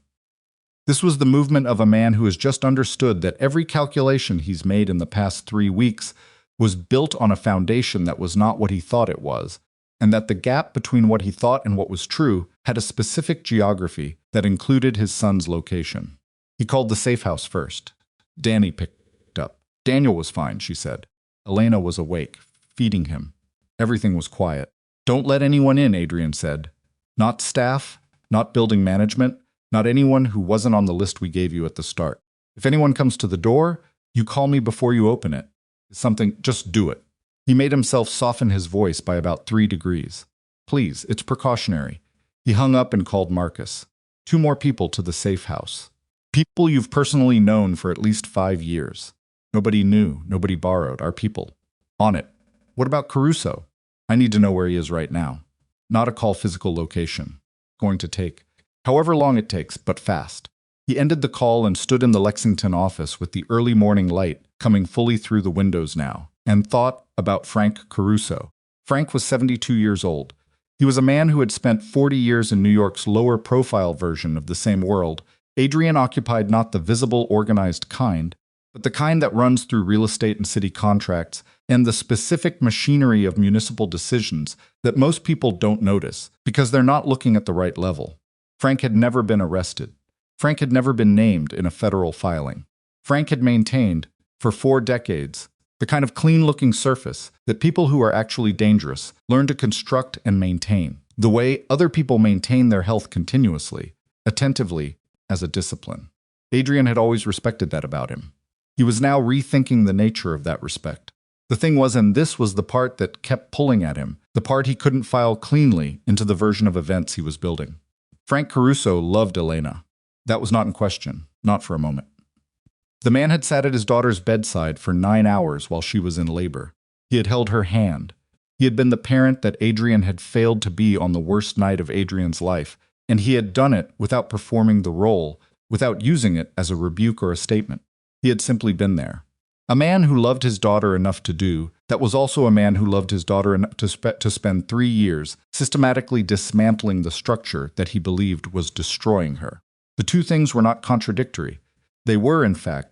This was the movement of a man who has just understood that every calculation he's made in the past 3 weeks was built on a foundation that was not what he thought it was, and that the gap between what he thought and what was true had a specific geography that included his son's location. He called the safe house first. Danny picked up. Daniel was fine, she said. Elena was awake, feeding him. Everything was quiet. Don't let anyone in, Adrian said. Not staff, not building management, not anyone who wasn't on the list we gave you at the start. If anyone comes to the door, you call me before you open it. It's something, just do it. He made himself soften his voice by about 3 degrees. Please, it's precautionary. He hung up and called Marcus. 2 more people to the safe house. People you've personally known for at least 5 years. Nobody new, nobody borrowed, our people. On it. What about Caruso? I need to know where he is right now. Not a call physical location. Going to take however long it takes, but fast. He ended the call and stood in the Lexington office with the early morning light coming fully through the windows now, and thought about Frank Caruso. Frank was 72 years old. He was a man who had spent 40 years in New York's lower-profile version of the same world. Adrian occupied not the visible, organized kind, but the kind that runs through real estate and city contracts and the specific machinery of municipal decisions that most people don't notice because they're not looking at the right level. Frank had never been arrested. Frank had never been named in a federal filing. Frank had maintained, for 4 decades, The kind of clean-looking surface that people who are actually dangerous learn to construct and maintain, the way other people maintain their health continuously, attentively, as a discipline. Adrian had always respected that about him. He was now rethinking the nature of that respect. The thing was, and this was the part that kept pulling at him, the part he couldn't file cleanly into the version of events he was building. Frank Caruso loved Elena. That was not in question, not for a moment. The man had sat at his daughter's bedside for 9 hours while she was in labor. He had held her hand. He had been the parent that Adrian had failed to be on the worst night of Adrian's life, and he had done it without performing the role, without using it as a rebuke or a statement. He had simply been there. A man who loved his daughter enough to do that was also a man who loved his daughter enough to spend 3 years systematically dismantling the structure that he believed was destroying her. The two things were not contradictory. They were, in fact,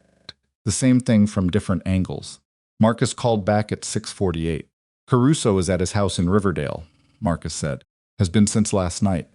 the same thing from different angles. Marcus called back at 6:48. Caruso is at his house in Riverdale, Marcus said. Has been since last night.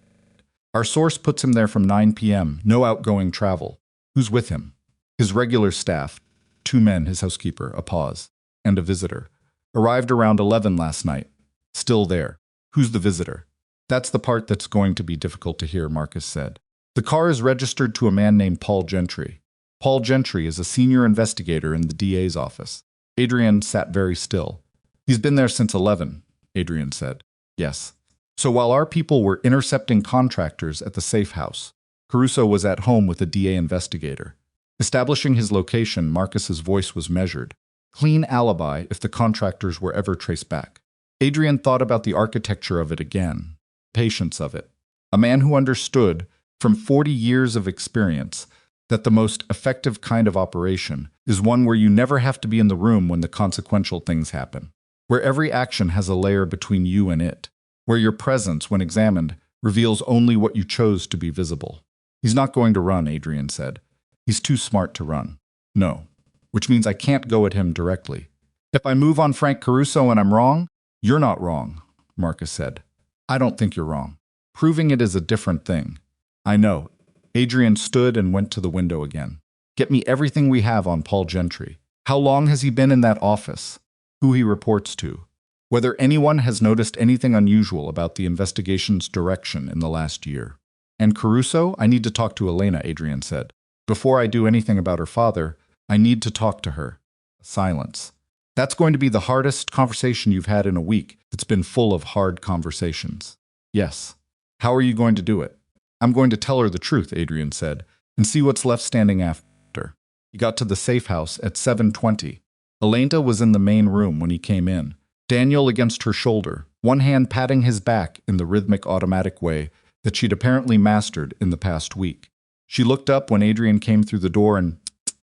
Our source puts him there from 9 p.m., no outgoing travel. Who's with him? His regular staff, 2 men, his housekeeper, a pause, and a visitor. Arrived around 11 last night. Still there. Who's the visitor? That's the part that's going to be difficult to hear, Marcus said. The car is registered to a man named Paul Gentry. Paul Gentry is a senior investigator in the DA's office. Adrian sat very still. He's been there since 11, Adrian said. Yes. So while our people were intercepting contractors at the safe house, Caruso was at home with a DA investigator. Establishing his location, Marcus's voice was measured. Clean alibi if the contractors were ever traced back. Adrian thought about the architecture of it again, patience of it. A man who understood, from 40 years of experience, that the most effective kind of operation is one where you never have to be in the room when the consequential things happen, where every action has a layer between you and it, where your presence, when examined, reveals only what you chose to be visible. He's not going to run, Adrian said. He's too smart to run. No. Which means I can't go at him directly. If I move on Frank Caruso and I'm wrong, you're not wrong, Marcus said. I don't think you're wrong. Proving it is a different thing. I know. Adrian stood and went to the window again. Get me everything we have on Paul Gentry. How long has he been in that office? Who he reports to? Whether anyone has noticed anything unusual about the investigation's direction in the last year. And Caruso, I need to talk to Elena, Adrian said. Before I do anything about her father, I need to talk to her. Silence. That's going to be the hardest conversation you've had in a week. It's been full of hard conversations. Yes. How are you going to do it? I'm going to tell her the truth, Adrian said, and see what's left standing after. He got to the safe house at 7:20. Elena was in the main room when he came in, Daniel against her shoulder, one hand patting his back in the rhythmic automatic way that she'd apparently mastered in the past week. She looked up when Adrian came through the door and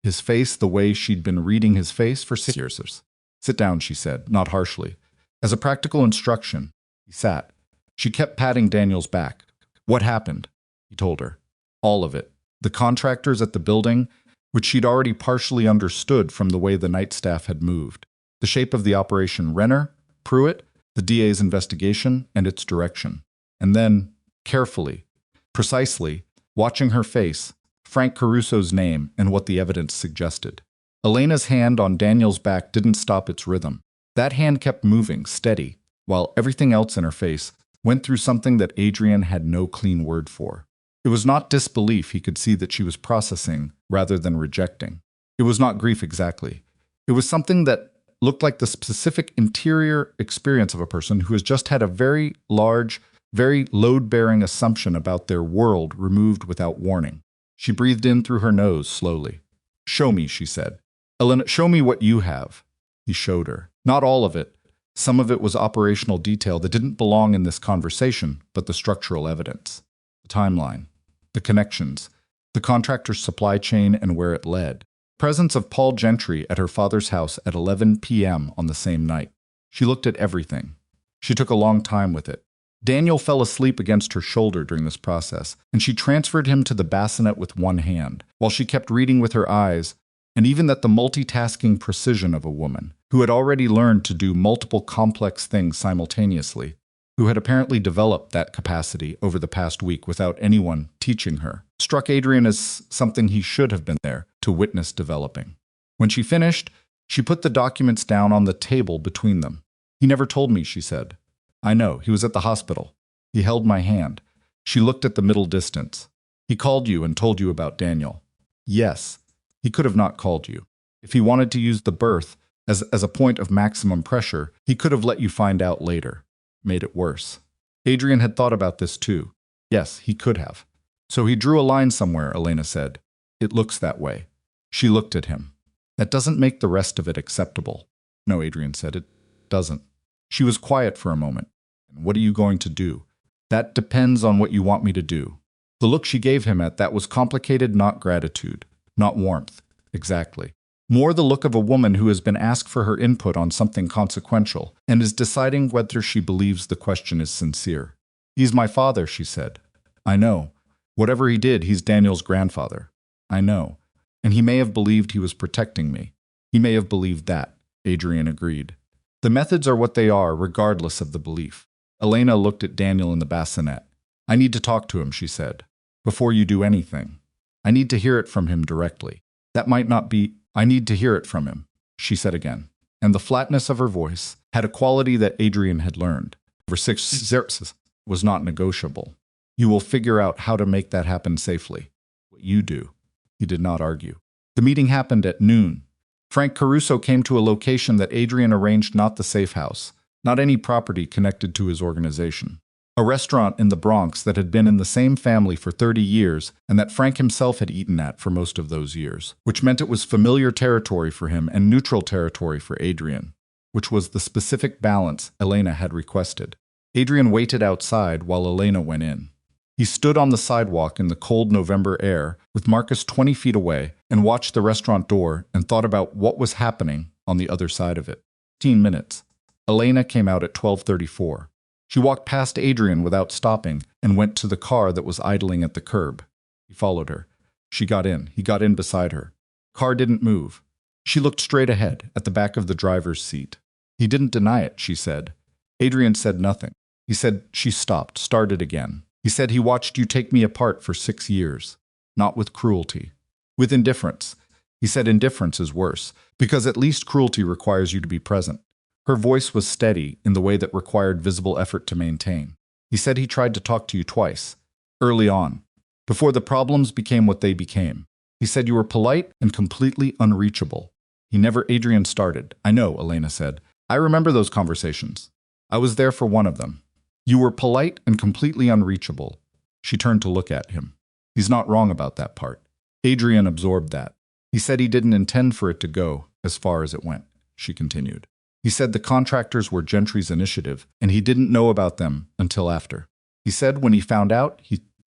his face the way she'd been reading his face for 6 years. Sit down, she said, not harshly. As a practical instruction, he sat. She kept patting Daniel's back. What happened? He told her. All of it. The contractors at the building, which she'd already partially understood from the way the night staff had moved. The shape of the operation Renner, Pruitt, the DA's investigation, and its direction. And then, carefully, precisely, watching her face, Frank Caruso's name and what the evidence suggested. Elena's hand on Daniel's back didn't stop its rhythm. That hand kept moving, steady, while everything else in her face went through something that Adrian had no clean word for. It was not disbelief. He could see that she was processing rather than rejecting. It was not grief exactly. It was something that looked like the specific interior experience of a person who has just had a very large, very load-bearing assumption about their world removed without warning. She breathed in through her nose slowly. Show me, she said. Elena, show me what you have. He showed her. Not all of it. Some of it was operational detail that didn't belong in this conversation, but the structural evidence. The timeline. The connections, the contractor's supply chain and where it led. Presence of Paul Gentry at her father's house at 11 p.m. on the same night. She looked at everything. She took a long time with it. Daniel fell asleep against her shoulder during this process, and she transferred him to the bassinet with one hand, while she kept reading with her eyes, and even that the multitasking precision of a woman, who had already learned to do multiple complex things simultaneously, who had apparently developed that capacity over the past week without anyone teaching her, struck Adrian as something he should have been there to witness developing. When she finished, She put the documents down on the table between them. He never told me, she said. I know, he was at the hospital. He held my hand. She looked at the middle distance. He called you and told you about Daniel. Yes, he could have not called you. If he wanted to use the birth as a point of maximum pressure, he could have let you find out later. Made it worse. Adrian had thought about this too. Yes, he could have. So he drew a line somewhere, Elena said. It looks that way. She looked at him. That doesn't make the rest of it acceptable. No, Adrian said, it doesn't. She was quiet for a moment. What are you going to do? That depends on what you want me to do. The look she gave him at that was complicated, not gratitude, not warmth. Exactly. More the look of a woman who has been asked for her input on something consequential and is deciding whether she believes the question is sincere. He's my father, she said. I know. Whatever he did, he's Daniel's grandfather. I know. And he may have believed he was protecting me. He may have believed that, Adrian agreed. The methods are what they are, regardless of the belief. Elena looked at Daniel in the bassinet. I need to talk to him, she said. Before you do anything. I need to hear it from him directly. That might not be, I need to hear it from him, she said again. And the flatness of her voice had a quality that Adrian had learned. Over 6 years was not negotiable. You will figure out how to make that happen safely. What you do. He did not argue. The meeting happened at noon. Frank Caruso came to a location that Adrian arranged, not the safe house, not any property connected to his organization. A restaurant in the Bronx that had been in the same family for 30 years and that Frank himself had eaten at for most of those years, which meant it was familiar territory for him and neutral territory for Adrian, which was the specific balance Elena had requested. Adrian waited outside while Elena went in. He stood on the sidewalk in the cold November air with Marcus 20 feet away and watched the restaurant door and thought about what was happening on the other side of it. 15 minutes. Elena came out at 12:34. She walked past Adrian without stopping and went to the car that was idling at the curb. He followed her. She got in. He got in beside her. Car didn't move. She looked straight ahead, at the back of the driver's seat. He didn't deny it, she said. Adrian said nothing. He said she stopped, started again. He said he watched you take me apart for 6 years. Not with cruelty. With indifference. He said indifference is worse, because at least cruelty requires you to be present. Her voice was steady in the way that required visible effort to maintain. He said he tried to talk to you twice, early on, before the problems became what they became. He said you were polite and completely unreachable. He never. Adrian started. I know, Elena said. I remember those conversations. I was there for one of them. You were polite and completely unreachable. She turned to look at him. He's not wrong about that part. Adrian absorbed that. He said he didn't intend for it to go as far as it went, she continued. He said the contractors were Gentry's initiative, and he didn't know about them until after. He said when he found out,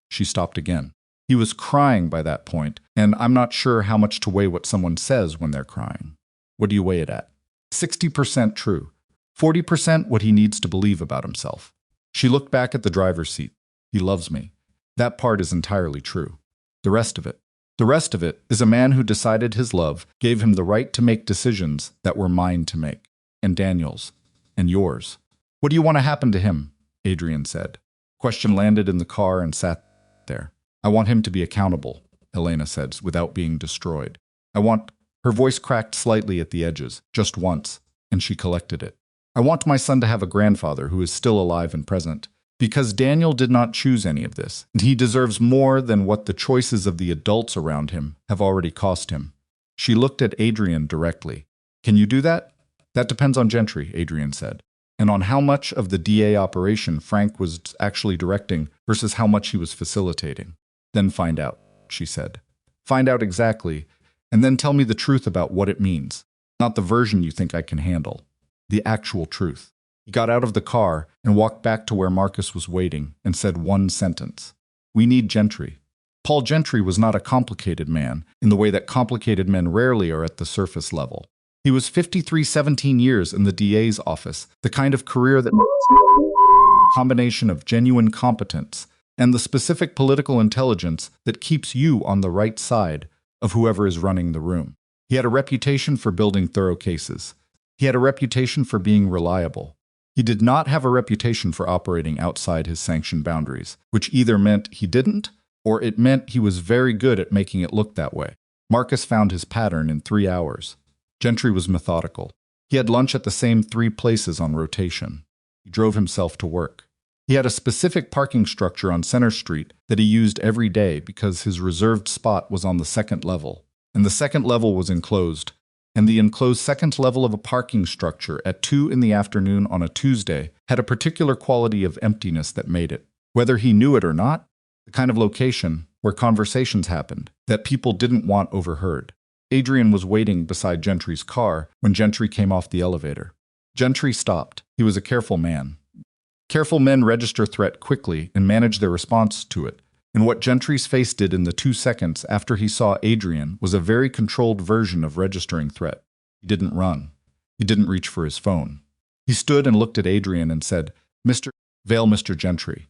She stopped again. He was crying by that point, and I'm not sure how much to weigh what someone says when they're crying. What do you weigh it at? 60% true. 40% what he needs to believe about himself. She looked back at the driver's seat. He loves me. That part is entirely true. The rest of it is a man who decided his love gave him the right to make decisions that were mine to make. And Daniel's. And yours. What do you want to happen to him? Adrian said. Question landed in the car and sat there. I want him to be accountable, Elena said, without being destroyed. Her voice cracked slightly at the edges, just once, and she collected it. I want my son to have a grandfather who is still alive and present, because Daniel did not choose any of this, and he deserves more than what the choices of the adults around him have already cost him. She looked at Adrian directly. Can you do that? That depends on Gentry, Adrian said, and on how much of the DA operation Frank was actually directing versus how much he was facilitating. Then find out, she said. Find out exactly, and then tell me the truth about what it means, not the version you think I can handle. The actual truth. He got out of the car and walked back to where Marcus was waiting and said one sentence. We need Gentry. Paul Gentry was not a complicated man in the way that complicated men rarely are at the surface level. He was 17 years in the DA's office, the kind of career that a combination of genuine competence and the specific political intelligence that keeps you on the right side of whoever is running the room. He had a reputation for building thorough cases. He had a reputation for being reliable. He did not have a reputation for operating outside his sanctioned boundaries, which either meant he didn't, or it meant he was very good at making it look that way. Marcus found his pattern in 3 hours. Gentry was methodical. He had lunch at the same 3 places on rotation. He drove himself to work. He had a specific parking structure on Center Street that he used every day because his reserved spot was on the 2nd level, and the 2nd level was enclosed, and the enclosed 2nd level of a parking structure at 2 in the afternoon on a Tuesday had a particular quality of emptiness that made it, whether he knew it or not, the kind of location where conversations happened that people didn't want overheard. Adrian was waiting beside Gentry's car when Gentry came off the elevator. Gentry stopped. He was a careful man. Careful men register threat quickly and manage their response to it, and what Gentry's face did in the 2 seconds after he saw Adrian was a very controlled version of registering threat. He didn't run. He didn't reach for his phone. He stood and looked at Adrian and said, "Mr. Vale, Mr. Gentry."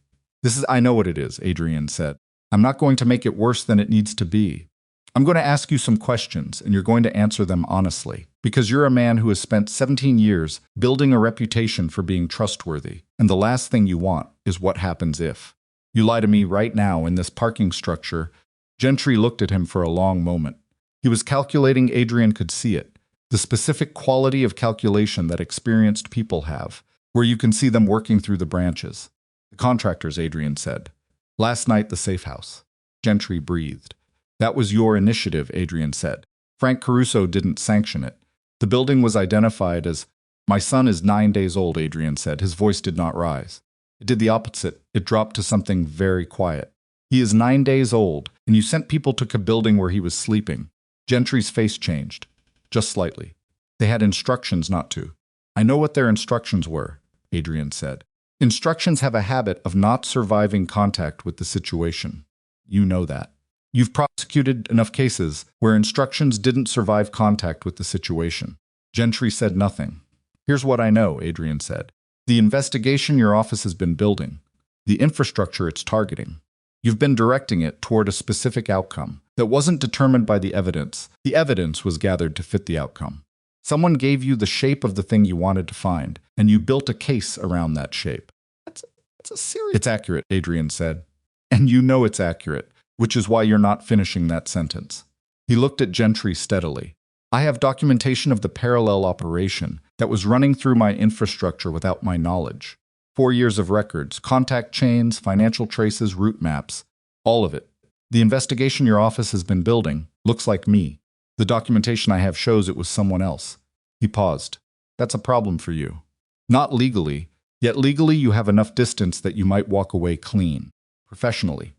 I know what it is," Adrian said. "I'm not going to make it worse than it needs to be. I'm going to ask you some questions, and you're going to answer them honestly, because you're a man who has spent 17 years building a reputation for being trustworthy, and the last thing you want is what happens if you lie to me right now in this parking structure." Gentry looked at him for a long moment. He was calculating. Adrian could see it, the specific quality of calculation that experienced people have, where you can see them working through the branches. "The contractors," Adrian said. "Last night, the safe house." Gentry breathed. "That was your initiative," Adrian said. "Frank Caruso didn't sanction it. The building was identified as—" "My son is 9 days old," Adrian said. His voice did not rise. It did the opposite. It dropped to something very quiet. "He is 9 days old, and you sent people to a building where he was sleeping." Gentry's face changed, just slightly. "They had instructions not to." "I know what their instructions were," Adrian said. "Instructions have a habit of not surviving contact with the situation. You know that. You've prosecuted enough cases where instructions didn't survive contact with the situation." Gentry said nothing. "Here's what I know," Adrian said. "The investigation your office has been building, the infrastructure it's targeting, you've been directing it toward a specific outcome that wasn't determined by the evidence. The evidence was gathered to fit the outcome. Someone gave you the shape of the thing you wanted to find, and you built a case around that shape." That's a serious... "It's accurate," Adrian said. "And you know it's accurate, which is why you're not finishing that sentence." He looked at Gentry steadily. "I have documentation of the parallel operation that was running through my infrastructure without my knowledge. 4 years of records, contact chains, financial traces, route maps, all of it. The investigation your office has been building looks like me. The documentation I have shows it was someone else." He paused. "That's a problem for you. Not legally, yet legally you have enough distance that you might walk away clean. Professionally,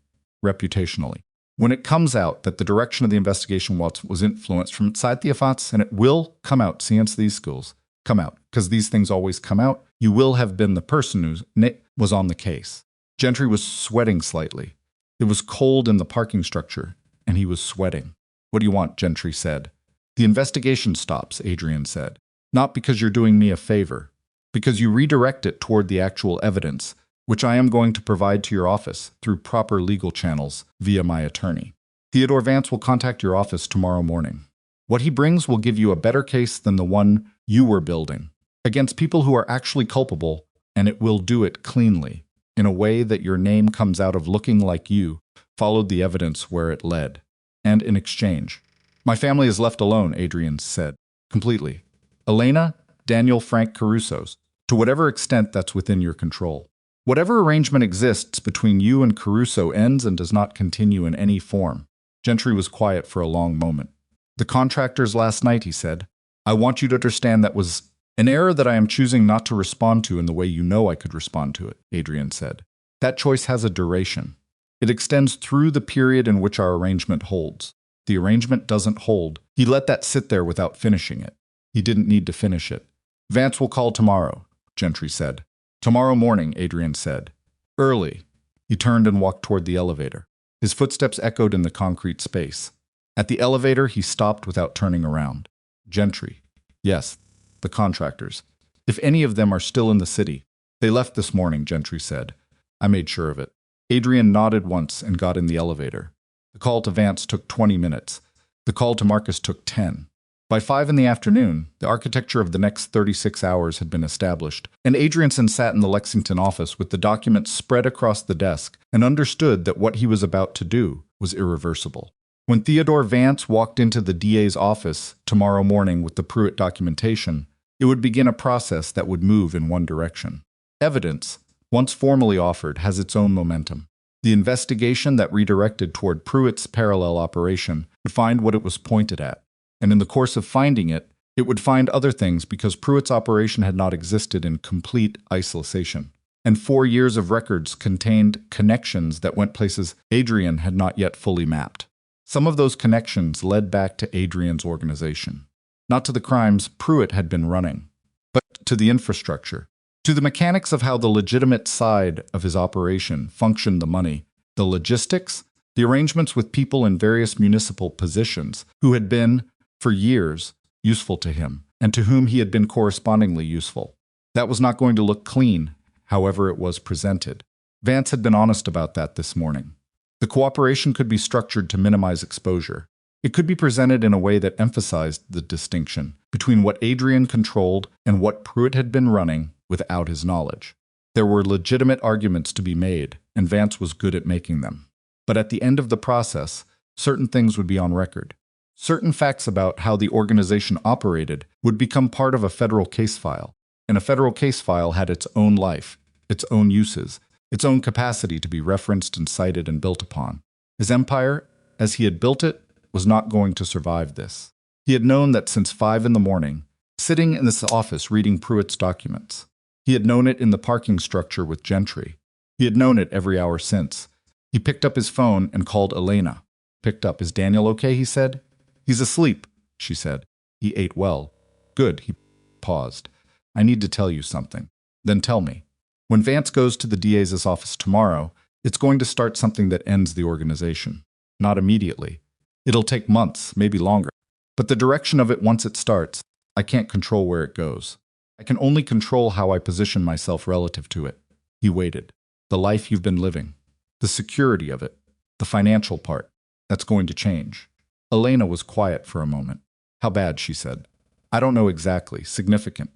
reputationally. When it comes out that the direction of the investigation was influenced from inside the office, and it will come out, since these schools come out, because these things always come out, you will have been the person who was on the case." Gentry was sweating slightly. It was cold in the parking structure, and he was sweating. "What do you want?" Gentry said. "The investigation stops," Adrian said. "Not because you're doing me a favor, because you redirect it toward the actual evidence, which I am going to provide to your office through proper legal channels via my attorney. Theodore Vance will contact your office tomorrow morning. What he brings will give you a better case than the one you were building, against people who are actually culpable, and it will do it cleanly, in a way that your name comes out of looking like you followed the evidence where it led. And in exchange, my family is left alone," Adrian said. "Completely. Elena, Daniel, Frank Caruso's, to whatever extent that's within your control. Whatever arrangement exists between you and Caruso ends and does not continue in any form." Gentry was quiet for a long moment. "The contractors last night," he said. "I want you to understand that was an error that I am choosing not to respond to in the way you know I could respond to it," Adrian said. "That choice has a duration. It extends through the period in which our arrangement holds. The arrangement doesn't hold. He let that sit there without finishing it. He didn't need to finish it." "Vance will call tomorrow," Gentry said. "Tomorrow morning," Adrian said. "Early." He turned and walked toward the elevator. His footsteps echoed in the concrete space. At the elevator, he stopped without turning around. "Gentry." "Yes, the contractors. If any of them are still in the city." "They left this morning," Gentry said. "I made sure of it." Adrian nodded once and got in the elevator. The call to Vance took 20 minutes. The call to Marcus took 10. By 5 in the afternoon, the architecture of the next 36 hours had been established, and Adrianson sat in the Lexington office with the documents spread across the desk and understood that what he was about to do was irreversible. When Theodore Vance walked into the DA's office tomorrow morning with the Pruitt documentation, it would begin a process that would move in one direction. Evidence, once formally offered, has its own momentum. The investigation that redirected toward Pruitt's parallel operation would find what it was pointed at, and in the course of finding it, it would find other things because Pruitt's operation had not existed in complete isolation. And 4 years of records contained connections that went places Adrian had not yet fully mapped. Some of those connections led back to Adrian's organization. Not to the crimes Pruitt had been running, but to the infrastructure, to the mechanics of how the legitimate side of his operation functioned, the money, the logistics, the arrangements with people in various municipal positions who had been, for years, useful to him, and to whom he had been correspondingly useful. That was not going to look clean, however it was presented. Vance had been honest about that this morning. The cooperation could be structured to minimize exposure. It could be presented in a way that emphasized the distinction between what Adrian controlled and what Pruitt had been running without his knowledge. There were legitimate arguments to be made, and Vance was good at making them. But at the end of the process, certain things would be on record. Certain facts about how the organization operated would become part of a federal case file, and a federal case file had its own life, its own uses, its own capacity to be referenced and cited and built upon. His empire, as he had built it, was not going to survive this. He had known that since 5 in the morning, sitting in this office reading Pruitt's documents. He had known it in the parking structure with Gentry. He had known it every hour since. He picked up his phone and called Elena. Picked up. "Is Daniel okay?" he said. "He's asleep," she said. "He ate well." "Good." He paused. "I need to tell you something." "Then tell me." When Vance goes to the DA's office tomorrow, it's going to start something that ends the organization. Not immediately. It'll take months, maybe longer. But the direction of it once it starts, I can't control where it goes. I can only control how I position myself relative to it. He waited. The life you've been living. The security of it. The financial part. That's going to change. Elena was quiet for a moment. "How bad?" she said. "I don't know exactly. Significant."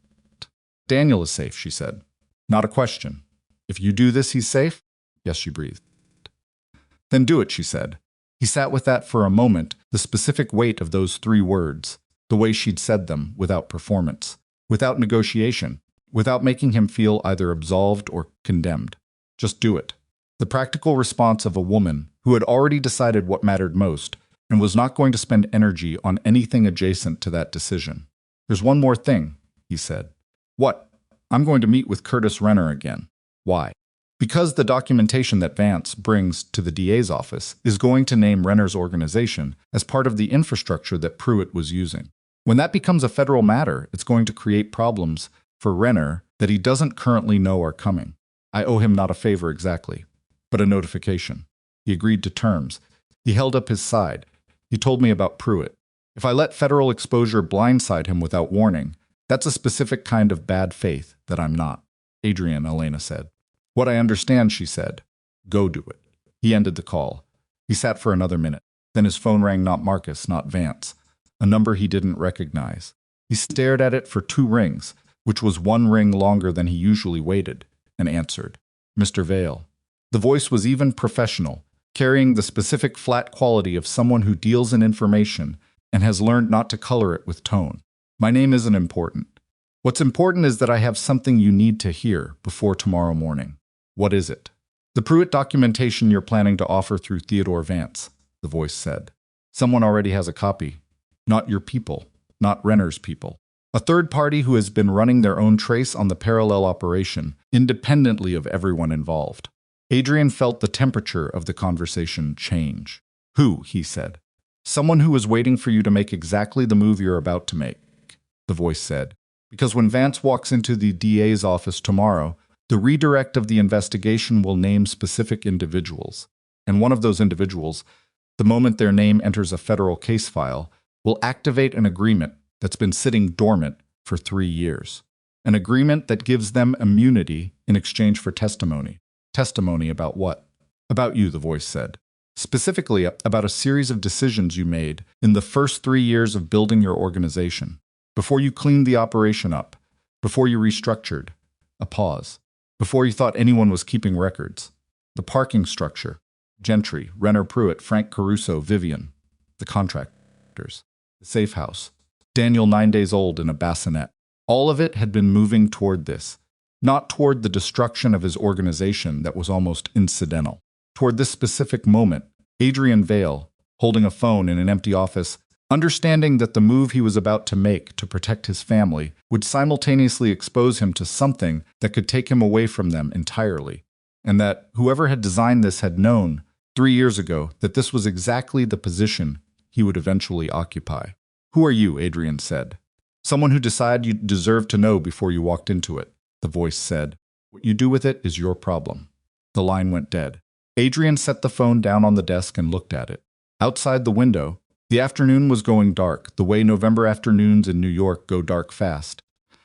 "Daniel is safe," she said. "Not a question. If you do this, he's safe?" "Yes," she breathed. "Then do it," she said. He sat with that for a moment, the specific weight of those 3 words, the way she'd said them, without performance, without negotiation, without making him feel either absolved or condemned. Just do it. The practical response of a woman who had already decided what mattered most and was not going to spend energy on anything adjacent to that decision. "There's one more thing," he said. "What?" "I'm going to meet with Curtis Renner again." "Why?" "Because the documentation that Vance brings to the DA's office is going to name Renner's organization as part of the infrastructure that Pruitt was using. When that becomes a federal matter, it's going to create problems for Renner that he doesn't currently know are coming. I owe him not a favor exactly, but a notification." He agreed to terms. He held up his side. He told me about Pruitt. If I let federal exposure blindside him without warning, that's a specific kind of bad faith that I'm not. "Adrian," Elena said. "What I understand," she said. "Go do it." He ended the call. He sat for another minute. Then his phone rang, not Marcus, not Vance. A number he didn't recognize. He stared at it for 2 rings, which was 1 ring longer than he usually waited, and answered. "Mr. Vale." The voice was even professional, carrying the specific flat quality of someone who deals in information and has learned not to color it with tone. "My name isn't important. What's important is that I have something you need to hear before tomorrow morning." "What is it?" "The Pruitt documentation you're planning to offer through Theodore Vance," the voice said. "Someone already has a copy. Not your people, not Renner's people. A third party who has been running their own trace on the parallel operation, independently of everyone involved." Adrian felt the temperature of the conversation change. "Who?" he said. "Someone who was waiting for you to make exactly the move you're about to make," the voice said. "Because when Vance walks into the DA's office tomorrow, the redirect of the investigation will name specific individuals. And one of those individuals, the moment their name enters a federal case file, will activate an agreement that's been sitting dormant for 3 years. An agreement that gives them immunity in exchange for testimony. Testimony about what? About you, the voice said. Specifically about a series of decisions you made in the first 3 years of building your organization. Before you cleaned the operation up. Before you restructured. A pause. Before you thought anyone was keeping records. The parking structure. Gentry, Renner Pruitt, Frank Caruso, Vivian. the contractors, the safe house, Daniel 9 days old in a bassinet. All of it had been moving toward this, not toward the destruction of his organization that was almost incidental. Toward this specific moment, Adrian Vale, holding a phone in an empty office, understanding that the move he was about to make to protect his family would simultaneously expose him to something that could take him away from them entirely, and that whoever had designed this had known 3 years ago that this was exactly the position he would eventually occupy. "Who are you?" Adrian said. "Someone who decided you deserved to know before you walked into it," the voice said. "What you do with it is your problem." The line went dead. Adrian set the phone down on the desk and looked at it. Outside the window, the afternoon was going dark, the way November afternoons in New York go dark fast.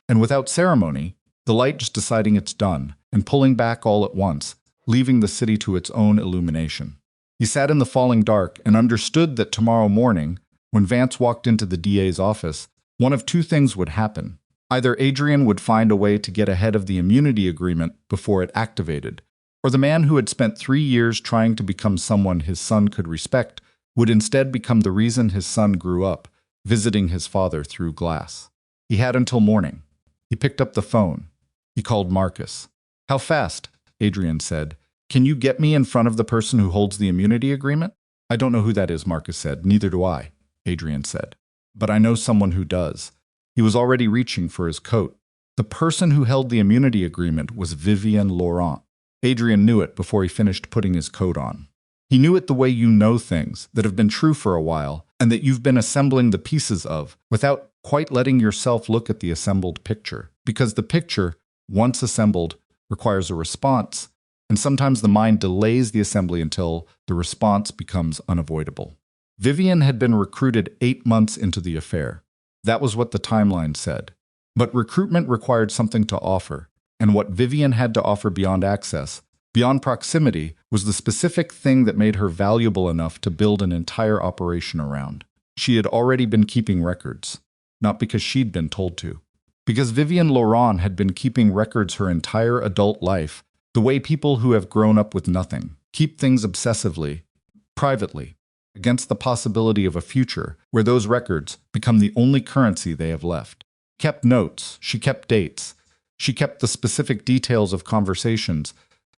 And without ceremony, the light just deciding it's done and pulling back all at once, leaving the city to its own illumination. He sat in the falling dark and understood that tomorrow morning, when Vance walked into the DA's office, one of two things would happen. Either Adrian would find a way to get ahead of the immunity agreement before it activated, or the man who had spent 3 years trying to become someone his son could respect would instead become the reason his son grew up, visiting his father through glass. He had until morning. He picked up the phone. He called Marcus. "How fast?" Adrian said. "Can you get me in front of the person who holds the immunity agreement?" "I don't know who that is," Marcus said. "Neither do I," Adrian said. "But I know someone who does." He was already reaching for his coat. The person who held the immunity agreement was Vivian Laurent. Adrian knew it before he finished putting his coat on. He knew it the way you know things that have been true for a while and that you've been assembling the pieces of without quite letting yourself look at the assembled picture. Because the picture, once assembled, requires a response, and sometimes the mind delays the assembly until the response becomes unavoidable. Vivian had been recruited 8 months into the affair. That was what the timeline said. But recruitment required something to offer, and what Vivian had to offer beyond access, beyond proximity, was the specific thing that made her valuable enough to build an entire operation around. She had already been keeping records, not because she'd been told to. Because Vivian Laurent had been keeping records her entire adult life, the way people who have grown up with nothing keep things obsessively, privately, against the possibility of a future where those records become the only currency they have left. Kept notes, she kept dates, she kept the specific details of conversations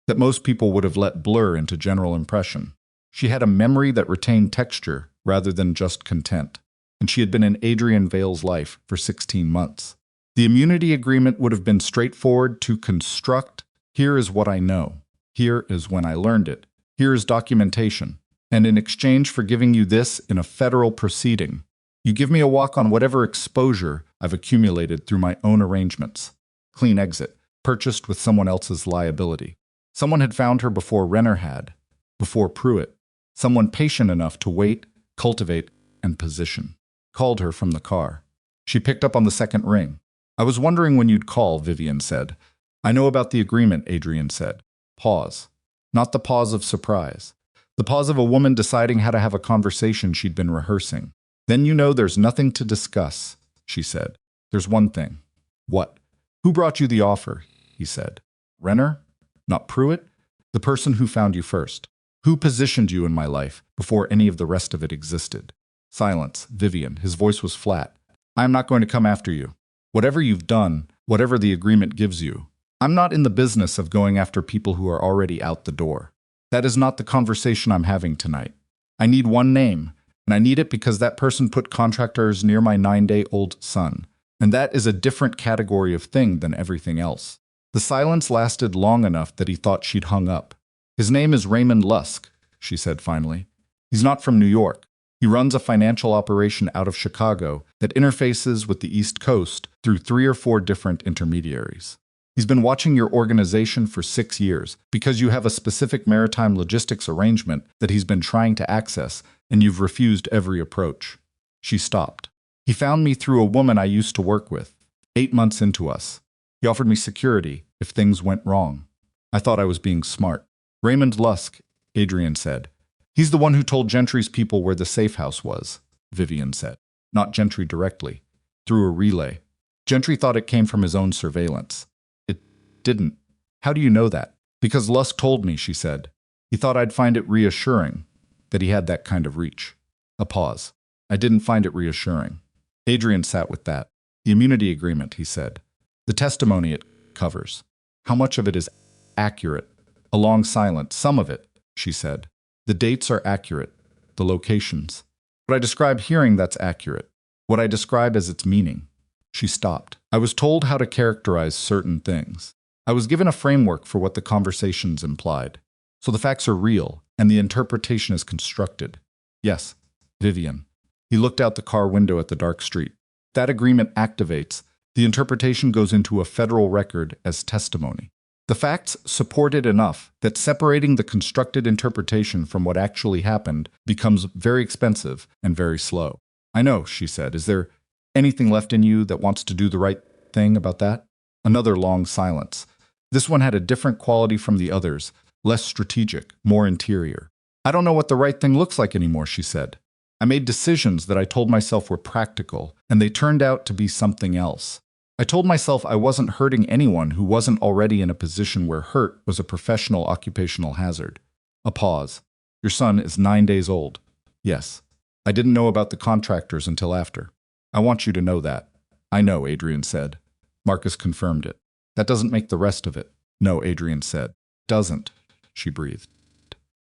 that most people would have let blur into general impression. She had a memory that retained texture rather than just content, and she had been in Adrian Vale's life for 16 months. The immunity agreement would have been straightforward to construct. Here is what I know. Here is when I learned it. Here is documentation. And in exchange for giving you this in a federal proceeding, you give me a walk on whatever exposure I've accumulated through my own arrangements. Clean exit, purchased with someone else's liability. Someone had found her before Renner had, before Pruitt. Someone patient enough to wait, cultivate, and position. Called her from the car. She picked up on the second ring. "I was wondering when you'd call," Vivian said. "I know about the agreement," Adrian said. Pause. Not the pause of surprise. The pause of a woman deciding how to have a conversation she'd been rehearsing. "Then you know there's nothing to discuss," she said. "There's one thing." "What?" "Who brought you the offer?" he said. "Renner? Not Pruitt? The person who found you first. Who positioned you in my life before any of the rest of it existed?" Silence. Vivian. His voice was flat. "I am not going to come after you. Whatever you've done, whatever the agreement gives you, I'm not in the business of going after people who are already out the door. That is not the conversation I'm having tonight. I need one name, and I need it because that person put contractors near my 9-day-old son, and that is a different category of thing than everything else." The silence lasted long enough that he thought she'd hung up. "His name is Raymond Lusk," she said finally. "He's not from New York. He runs a financial operation out of Chicago that interfaces with the East Coast through 3 or 4 different intermediaries. He's been watching your organization for 6 years because you have a specific maritime logistics arrangement that he's been trying to access, and you've refused every approach." She stopped. "He found me through a woman I used to work with, 8 months into us. He offered me security if things went wrong. I thought I was being smart." "Raymond Lusk," Adrian said. "He's the one who told Gentry's people where the safe house was," Vivian said. "Not Gentry directly. Through a relay. Gentry thought it came from his own surveillance." "It didn't." "How do you know that?" "Because Lusk told me," she said. "He thought I'd find it reassuring that he had that kind of reach." A pause. I didn't find it reassuring. Adrian sat with that. The immunity agreement, he said. The testimony it covers. How much of it is accurate? A long silence. Some of it, she said. The dates are accurate. The locations. What I describe hearing, that's accurate. What I describe as its meaning. She stopped. I was told how to characterize certain things. I was given a framework for what the conversations implied. So the facts are real, and the interpretation is constructed. Yes, Vivian. He looked out the car window at the dark street. That agreement activates. The interpretation goes into a federal record as testimony. The facts support it enough that separating the constructed interpretation from what actually happened becomes very expensive and very slow. I know, she said. Is there anything left in you that wants to do the right thing about that? Another long silence. This one had a different quality from the others, less strategic, more interior. I don't know what the right thing looks like anymore, she said. I made decisions that I told myself were practical, and they turned out to be something else. I told myself I wasn't hurting anyone who wasn't already in a position where hurt was a professional occupational hazard. A pause. Your son is 9 days old. Yes. I didn't know about the contractors until after. I want you to know that. I know, Adrian said. Marcus confirmed it. That doesn't make the rest of it. No, Adrian said. Doesn't, she breathed.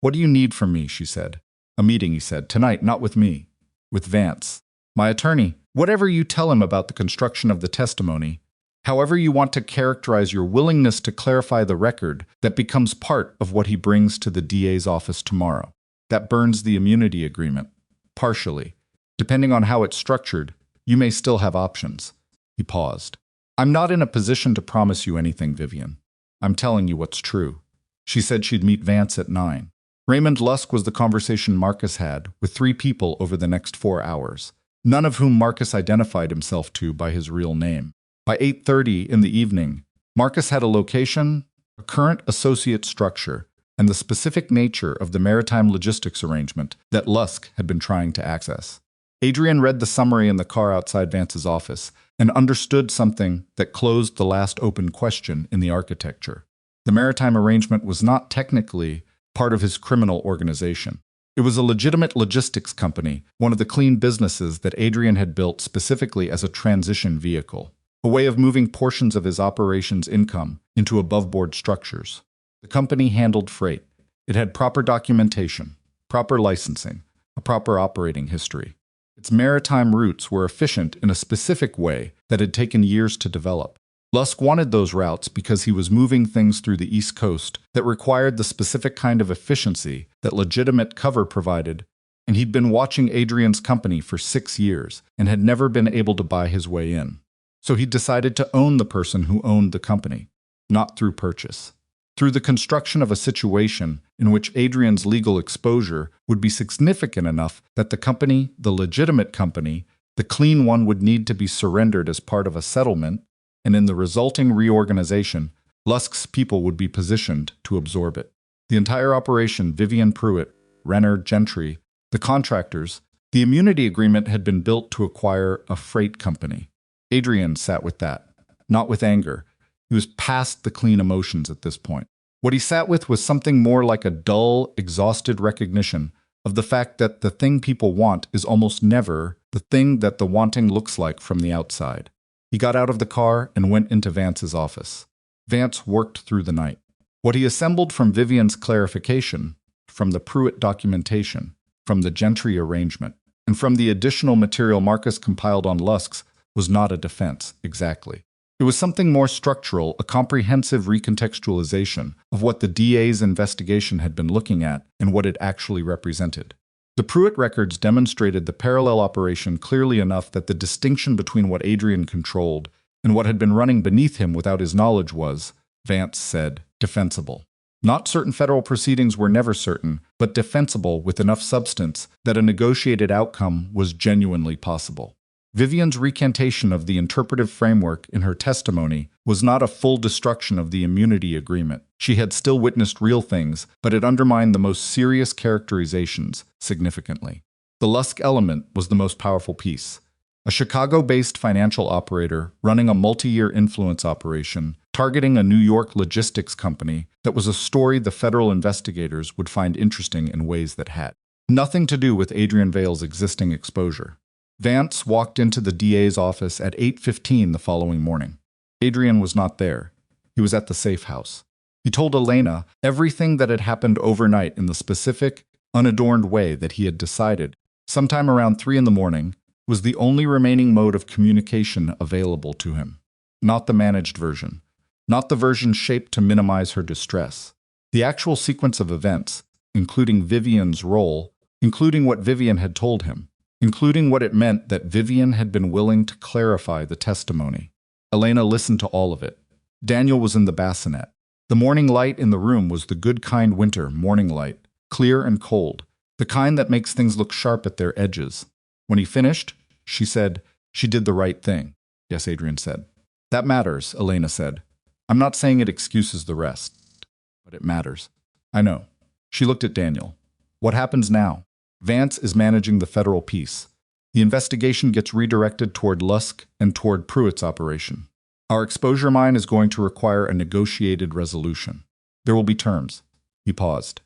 What do you need from me, she said. A meeting, he said. Tonight, not with me. With Vance. My attorney. Whatever you tell him about the construction of the testimony, however you want to characterize your willingness to clarify the record, that becomes part of what he brings to the DA's office tomorrow. That burns the immunity agreement. Partially. Depending on how it's structured, you may still have options. He paused. I'm not in a position to promise you anything, Vivian. I'm telling you what's true. She said she'd meet Vance at 9. Raymond Lusk was the conversation Marcus had with 3 people over the next 4 hours, none of whom Marcus identified himself to by his real name. By 8:30 in the evening, Marcus had a location, a current associate structure, and the specific nature of the maritime logistics arrangement that Lusk had been trying to access. Adrian read the summary in the car outside Vance's office and understood something that closed the last open question in the architecture. The maritime arrangement was not technically part of his criminal organization. It was a legitimate logistics company, one of the clean businesses that Adrian had built specifically as a transition vehicle, a way of moving portions of his operations income into above-board structures. The company handled freight. It had proper documentation, proper licensing, a proper operating history. Its maritime routes were efficient in a specific way that had taken years to develop. Lusk wanted those routes because he was moving things through the East Coast that required the specific kind of efficiency that legitimate cover provided, and he'd been watching Adrian's company for 6 years and had never been able to buy his way in. So he decided to own the person who owned the company, not through purchase. Through the construction of a situation in which Adrian's legal exposure would be significant enough that the company, the legitimate company, the clean one, would need to be surrendered as part of a settlement, and in the resulting reorganization, Lusk's people would be positioned to absorb it. The entire operation, Vivian Pruitt, Renner, Gentry, the contractors, the immunity agreement had been built to acquire a freight company. Adrian sat with that, not with anger. He was past the clean emotions at this point. What he sat with was something more like a dull, exhausted recognition of the fact that the thing people want is almost never the thing that the wanting looks like from the outside. He got out of the car and went into Vance's office. Vance worked through the night. What he assembled from Vivian's clarification, from the Pruitt documentation, from the Gentry arrangement, and from the additional material Marcus compiled on Lusk's was not a defense, exactly. It was something more structural, a comprehensive recontextualization of what the DA's investigation had been looking at and what it actually represented. The Pruitt records demonstrated the parallel operation clearly enough that the distinction between what Adrian controlled and what had been running beneath him without his knowledge was, Vance said, defensible. Not certain federal proceedings were never certain, but defensible with enough substance that a negotiated outcome was genuinely possible. Vivian's recantation of the interpretive framework in her testimony was not a full destruction of the immunity agreement. She had still witnessed real things, but it undermined the most serious characterizations significantly. The Lusk element was the most powerful piece. A Chicago-based financial operator running a multi-year influence operation, targeting a New York logistics company that was a story the federal investigators would find interesting in ways that had. Nothing to do with Adrian Vale's existing exposure. Vance walked into the DA's office at 8:15 the following morning. Adrian was not there. He was at the safe house. He told Elena everything that had happened overnight in the specific, unadorned way that he had decided, sometime around 3 in the morning, was the only remaining mode of communication available to him. Not the managed version. Not the version shaped to minimize her distress. The actual sequence of events, including Vivian's role, including what Vivian had told him, including what it meant that Vivian had been willing to clarify the testimony. Elena listened to all of it. Daniel was in the bassinet. The morning light in the room was the good kind winter morning light, clear and cold, the kind that makes things look sharp at their edges. When he finished, she said, "She did the right thing." "Yes," Adrian said. "That matters," Elena said. "I'm not saying it excuses the rest, but it matters." "I know." She looked at Daniel. "What happens now?" "Vance is managing the federal piece. The investigation gets redirected toward Lusk and toward Pruitt's operation. Our exposure mine is going to require a negotiated resolution. There will be terms." He paused.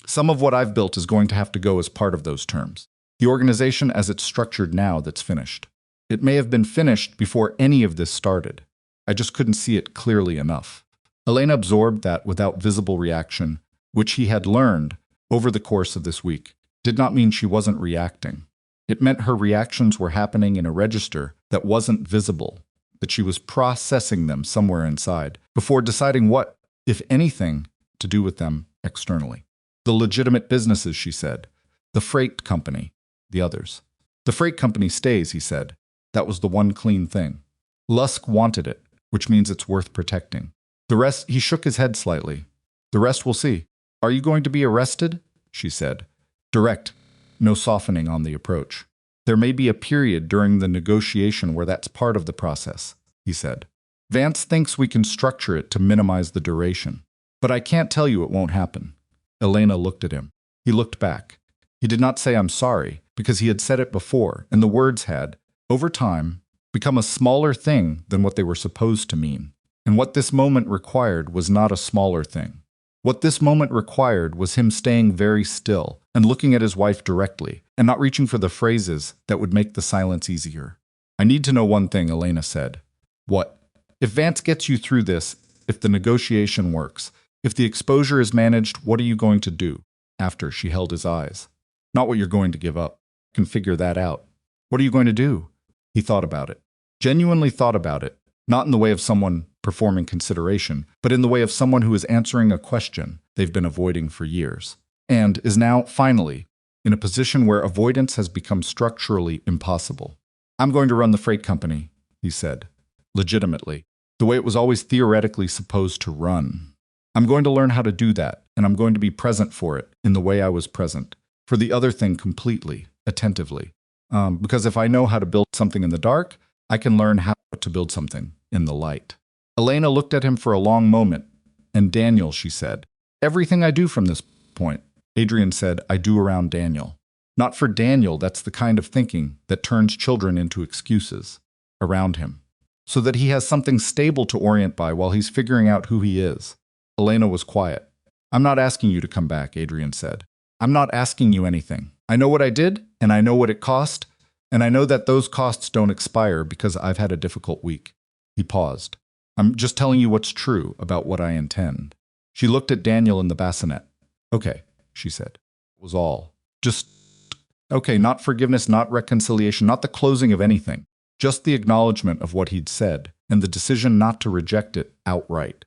"Some of what I've built is going to have to go as part of those terms. The organization as it's structured now that's finished. It may have been finished before any of this started. I just couldn't see it clearly enough." Elena absorbed that without visible reaction, which he had learned over the course of this week, did not mean she wasn't reacting. It meant her reactions were happening in a register that wasn't visible, that she was processing them somewhere inside, before deciding what, if anything, to do with them externally. The legitimate businesses, she said. The freight company. The others. The freight company stays, he said. That was the one clean thing. Lusk wanted it, which means it's worth protecting. The rest, he shook his head slightly. The rest we'll see. "Are you going to be arrested?" she said. Direct, no softening on the approach. "There may be a period during the negotiation where that's part of the process," he said. "Vance thinks we can structure it to minimize the duration. But I can't tell you it won't happen." Elena looked at him. He looked back. He did not say "I'm sorry," because he had said it before, and the words had, over time, become a smaller thing than what they were supposed to mean. And what this moment required was not a smaller thing. What this moment required was him staying very still and looking at his wife directly, and not reaching for the phrases that would make the silence easier. "I need to know one thing," Elena said. "What?" "If Vance gets you through this, if the negotiation works, if the exposure is managed, what are you going to do?" After, she held his eyes. "Not what you're going to give up. I can figure that out." "What are you going to do?" He thought about it. Genuinely thought about it, not in the way of someone performing consideration, but in the way of someone who is answering a question they've been avoiding for years, and is now, finally, in a position where avoidance has become structurally impossible. "I'm going to run the freight company," he said, legitimately, the way it was always theoretically supposed to run. "I'm going to learn how to do that, and I'm going to be present for it in the way I was present, for the other thing completely, attentively. Because if I know how to build something in the dark, I can learn how to build something in the light." Elena looked at him for a long moment. "And Daniel," she said. "Everything I do from this point," Adrian said, "I do around Daniel. Not for Daniel, that's the kind of thinking that turns children into excuses. Around him. So that he has something stable to orient by while he's figuring out who he is." Elena was quiet. "I'm not asking you to come back," Adrian said. "I'm not asking you anything. I know what I did, and I know what it cost, and I know that those costs don't expire because I've had a difficult week." He paused. "I'm just telling you what's true about what I intend." She looked at Daniel in the bassinet. "Okay," she said. It was all. Just, okay, not forgiveness, not reconciliation, not the closing of anything. Just the acknowledgement of what he'd said, and the decision not to reject it outright.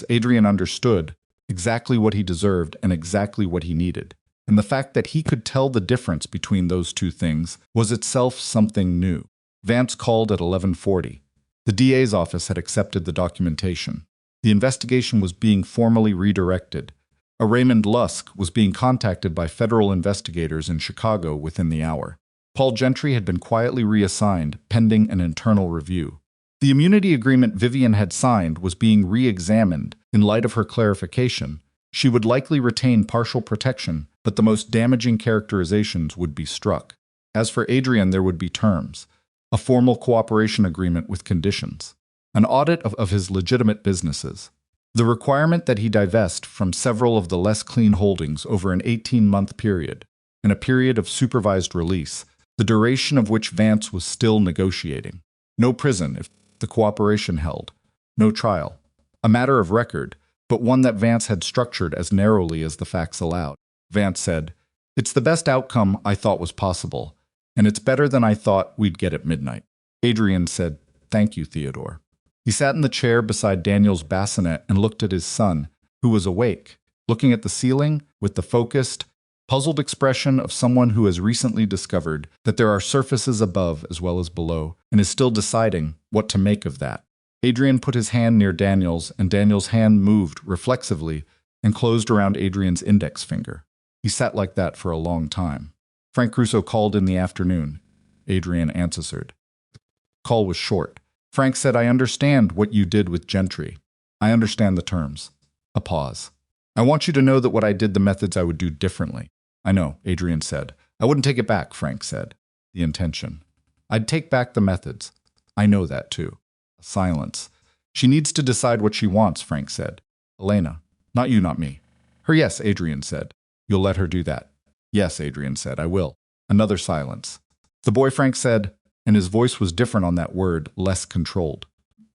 Adrian understood, exactly what he deserved and exactly what he needed. And the fact that he could tell the difference between those two things was itself something new. Vance called at 11:40. The DA's office had accepted the documentation. The investigation was being formally redirected. A Raymond Lusk was being contacted by federal investigators in Chicago within the hour. Paul Gentry had been quietly reassigned, pending an internal review. The immunity agreement Vivian had signed was being re-examined in light of her clarification. She would likely retain partial protection, but the most damaging characterizations would be struck. As for Adrian, there would be terms. A formal cooperation agreement with conditions. An audit of his legitimate businesses. The requirement that he divest from several of the less clean holdings over an 18-month period. and a period of supervised release, the duration of which Vance was still negotiating. No prison if the cooperation held. No trial. A matter of record, but one that Vance had structured as narrowly as the facts allowed. Vance said, "It's the best outcome I thought was possible, and it's better than I thought we'd get at midnight." Adrian said, "Thank you, Theodore." He sat in the chair beside Daniel's bassinet and looked at his son, who was awake, looking at the ceiling with the focused, puzzled expression of someone who has recently discovered that there are surfaces above as well as below, and is still deciding what to make of that. Adrian put his hand near Daniel's, and Daniel's hand moved reflexively and closed around Adrian's index finger. He sat like that for a long time. Frank Caruso called in the afternoon. Adrian answered. The call was short. Frank said, "I understand what you did with Gentry. I understand the terms." A pause. "I want you to know that what I did, the methods I would do differently." "I know," Adrian said. "I wouldn't take it back," Frank said. The intention. "I'd take back the methods." "I know that too." A silence. "She needs to decide what she wants," Frank said. "Elena. Not you, not me." "Her, yes," Adrian said. "You'll let her do that?" "Yes," Adrian said, "I will." Another silence. "The boy," Frank said, and his voice was different on that word, less controlled.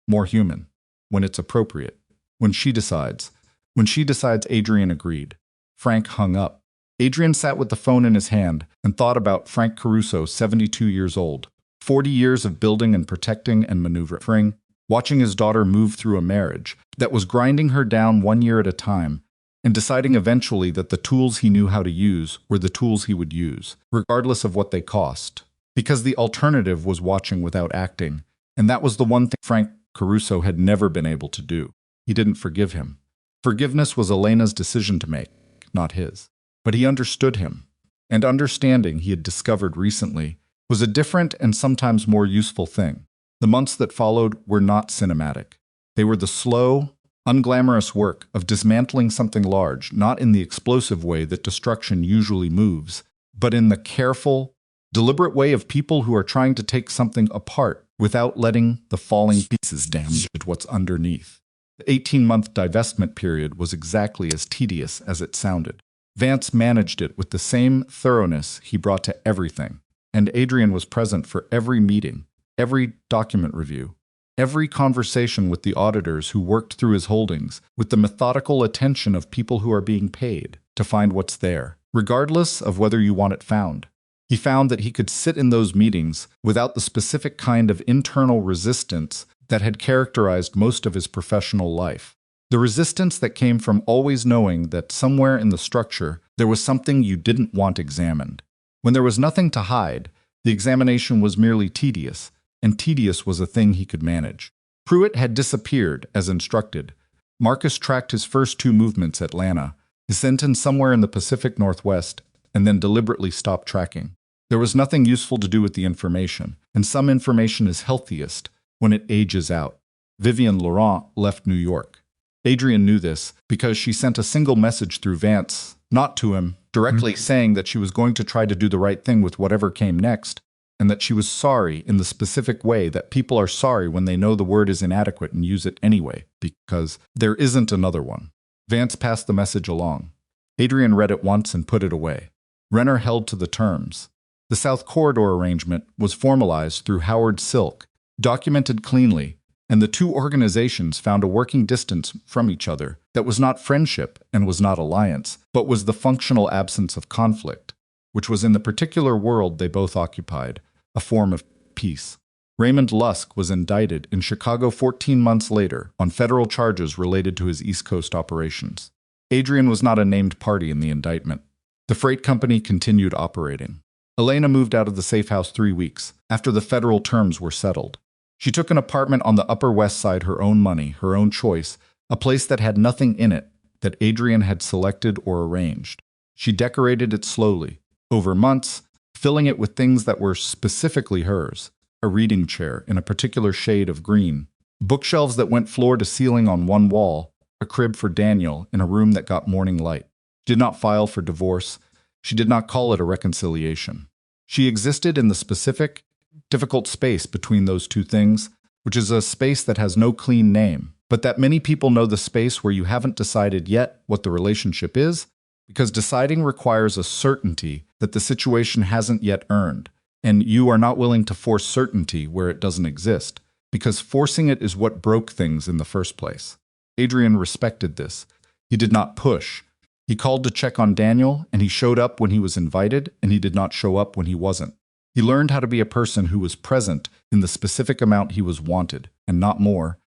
"More human. When it's appropriate. When she decides." When she decides, Adrian agreed. Frank hung up. Adrian sat with the phone in his hand and thought about Frank Caruso, 72 years old. 40 years of building and protecting and maneuvering, watching his daughter move through a marriage that was grinding her down 1 year at a time, and deciding eventually that the tools he knew how to use were the tools he would use, regardless of what they cost. Because the alternative was watching without acting, and that was the one thing Frank Caruso had never been able to do. He didn't forgive him. Forgiveness was Elena's decision to make, not his. But he understood him, and understanding, he had discovered recently, was a different and sometimes more useful thing. The months that followed were not cinematic. They were the slow, unglamorous work of dismantling something large, not in the explosive way that destruction usually moves, but in the careful, deliberate way of people who are trying to take something apart without letting the falling pieces damage what's underneath. The 18-month divestment period was exactly as tedious as it sounded. Vance managed it with the same thoroughness he brought to everything, and Adrian was present for every meeting, every document review, every conversation with the auditors who worked through his holdings with the methodical attention of people who are being paid to find what's there, regardless of whether you want it found. He found that he could sit in those meetings without the specific kind of internal resistance that had characterized most of his professional life. The resistance that came from always knowing that somewhere in the structure there was something you didn't want examined. When there was nothing to hide, the examination was merely tedious, and tedious was a thing he could manage. Pruitt had disappeared, as instructed. Marcus tracked his first 2 movements at Atlanta, his sentence somewhere in the Pacific Northwest, and then deliberately stopped tracking. There was nothing useful to do with the information, and some information is healthiest when it ages out. Vivian Laurent left New York. Adrian knew this because she sent a single message through Vance, not to him, directly saying that she was going to try to do the right thing with whatever came next, and that she was sorry in the specific way that people are sorry when they know the word is inadequate and use it anyway, because there isn't another one. Vance passed the message along. Adrian read it once and put it away. Renner held to the terms. The South Corridor arrangement was formalized through Howard Silk, documented cleanly, and the 2 organizations found a working distance from each other that was not friendship and was not alliance, but was the functional absence of conflict, which was in the particular world they both occupied, a form of peace. Raymond Lusk was indicted in Chicago 14 months later on federal charges related to his East Coast operations. Adrian was not a named party in the indictment. The freight company continued operating. Elena moved out of the safe house 3 weeks after the federal terms were settled. She took an apartment on the Upper West Side, her own money, her own choice, a place that had nothing in it that Adrian had selected or arranged. She decorated it slowly, over months, filling it with things that were specifically hers, a reading chair in a particular shade of green, bookshelves that went floor to ceiling on one wall, a crib for Daniel in a room that got morning light. She did not file for divorce. She did not call it a reconciliation. She existed in the specific, difficult space between those 2 things, which is a space that has no clean name, but that many people know, the space where you haven't decided yet what the relationship is, Because deciding requires a certainty that the situation hasn't yet earned, and you are not willing to force certainty where it doesn't exist, because forcing it is what broke things in the first place. Adrian respected this. He did not push. He called to check on Daniel, and he showed up when he was invited, and he did not show up when he wasn't. He learned how to be a person who was present in the specific amount he was wanted, and not more,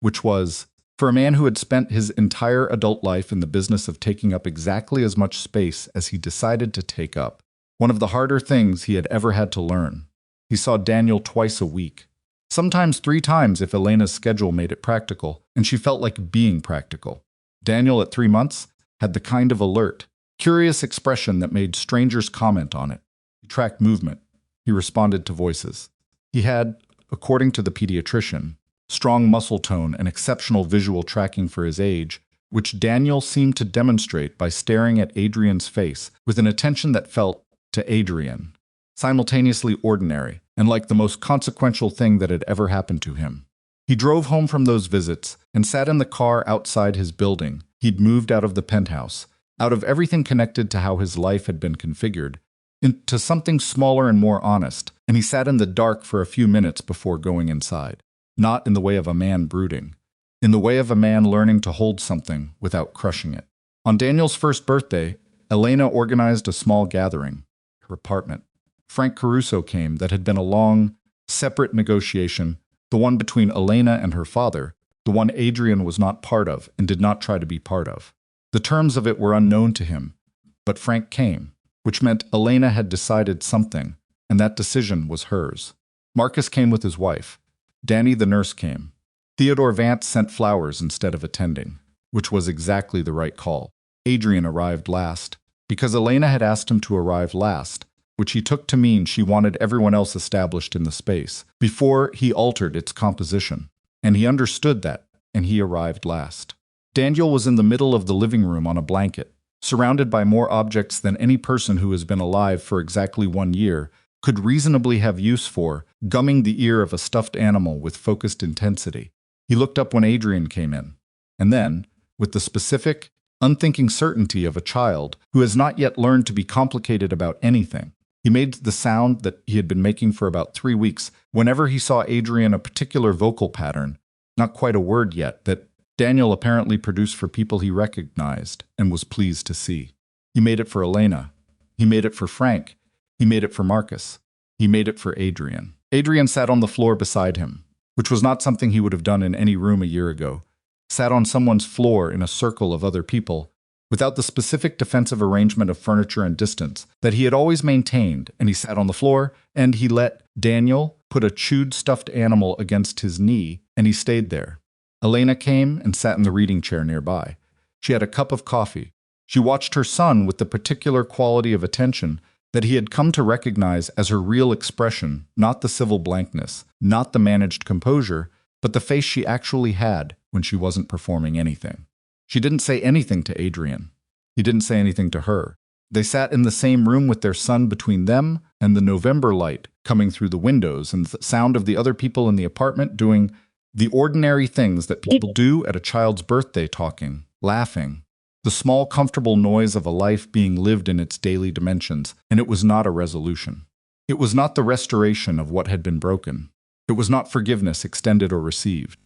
which was, for a man who had spent his entire adult life in the business of taking up exactly as much space as he decided to take up, one of the harder things he had ever had to learn. He saw Daniel twice a week, sometimes 3 times if Elena's schedule made it practical, and she felt like being practical. Daniel, at 3 months, had the kind of alert, curious expression that made strangers comment on it. He tracked movement. He responded to voices. He had, according to the pediatrician, strong muscle tone and exceptional visual tracking for his age, which Daniel seemed to demonstrate by staring at Adrian's face with an attention that felt, to Adrian, simultaneously ordinary and like the most consequential thing that had ever happened to him. He drove home from those visits and sat in the car outside his building. He'd moved out of the penthouse, out of everything connected to how his life had been configured, into something smaller and more honest, and he sat in the dark for a few minutes before going inside. Not in the way of a man brooding, in the way of a man learning to hold something without crushing it. On Daniel's first birthday, Elena organized a small gathering, her apartment. Frank Caruso came. That had been a long, separate negotiation, the one between Elena and her father, the one Adrian was not part of and did not try to be part of. The terms of it were unknown to him, but Frank came, which meant Elena had decided something, and that decision was hers. Marcus came with his wife. Danny the nurse came. Theodore Vance sent flowers instead of attending, which was exactly the right call. Adrian arrived last, because Elena had asked him to arrive last, which he took to mean she wanted everyone else established in the space, before he altered its composition. And he understood that, and he arrived last. Daniel was in the middle of the living room on a blanket, surrounded by more objects than any person who has been alive for exactly 1 year could reasonably have use for, gumming the ear of a stuffed animal with focused intensity. He looked up when Adrian came in, and then, with the specific, unthinking certainty of a child who has not yet learned to be complicated about anything, he made the sound that he had been making for about 3 weeks whenever he saw Adrian a particular vocal pattern, not quite a word yet, that Daniel apparently produced for people he recognized and was pleased to see. He made it for Elena. He made it for Frank. He made it for Marcus. He made it for Adrian. Adrian sat on the floor beside him, which was not something he would have done in any room a year ago. Sat on someone's floor in a circle of other people, without the specific defensive arrangement of furniture and distance that he had always maintained, and he sat on the floor, and he let Daniel put a chewed stuffed animal against his knee, and he stayed there. Elena came and sat in the reading chair nearby. She had a cup of coffee. She watched her son with the particular quality of attention that he had come to recognize as her real expression, not the civil blankness, not the managed composure, but the face she actually had when she wasn't performing anything. She didn't say anything to Adrian. He didn't say anything to her. They sat in the same room with their son between them and the November light coming through the windows and the sound of the other people in the apartment doing the ordinary things that people do at a child's birthday, talking, laughing, the small, comfortable noise of a life being lived in its daily dimensions, and it was not a resolution. It was not the restoration of what had been broken. It was not forgiveness extended or received.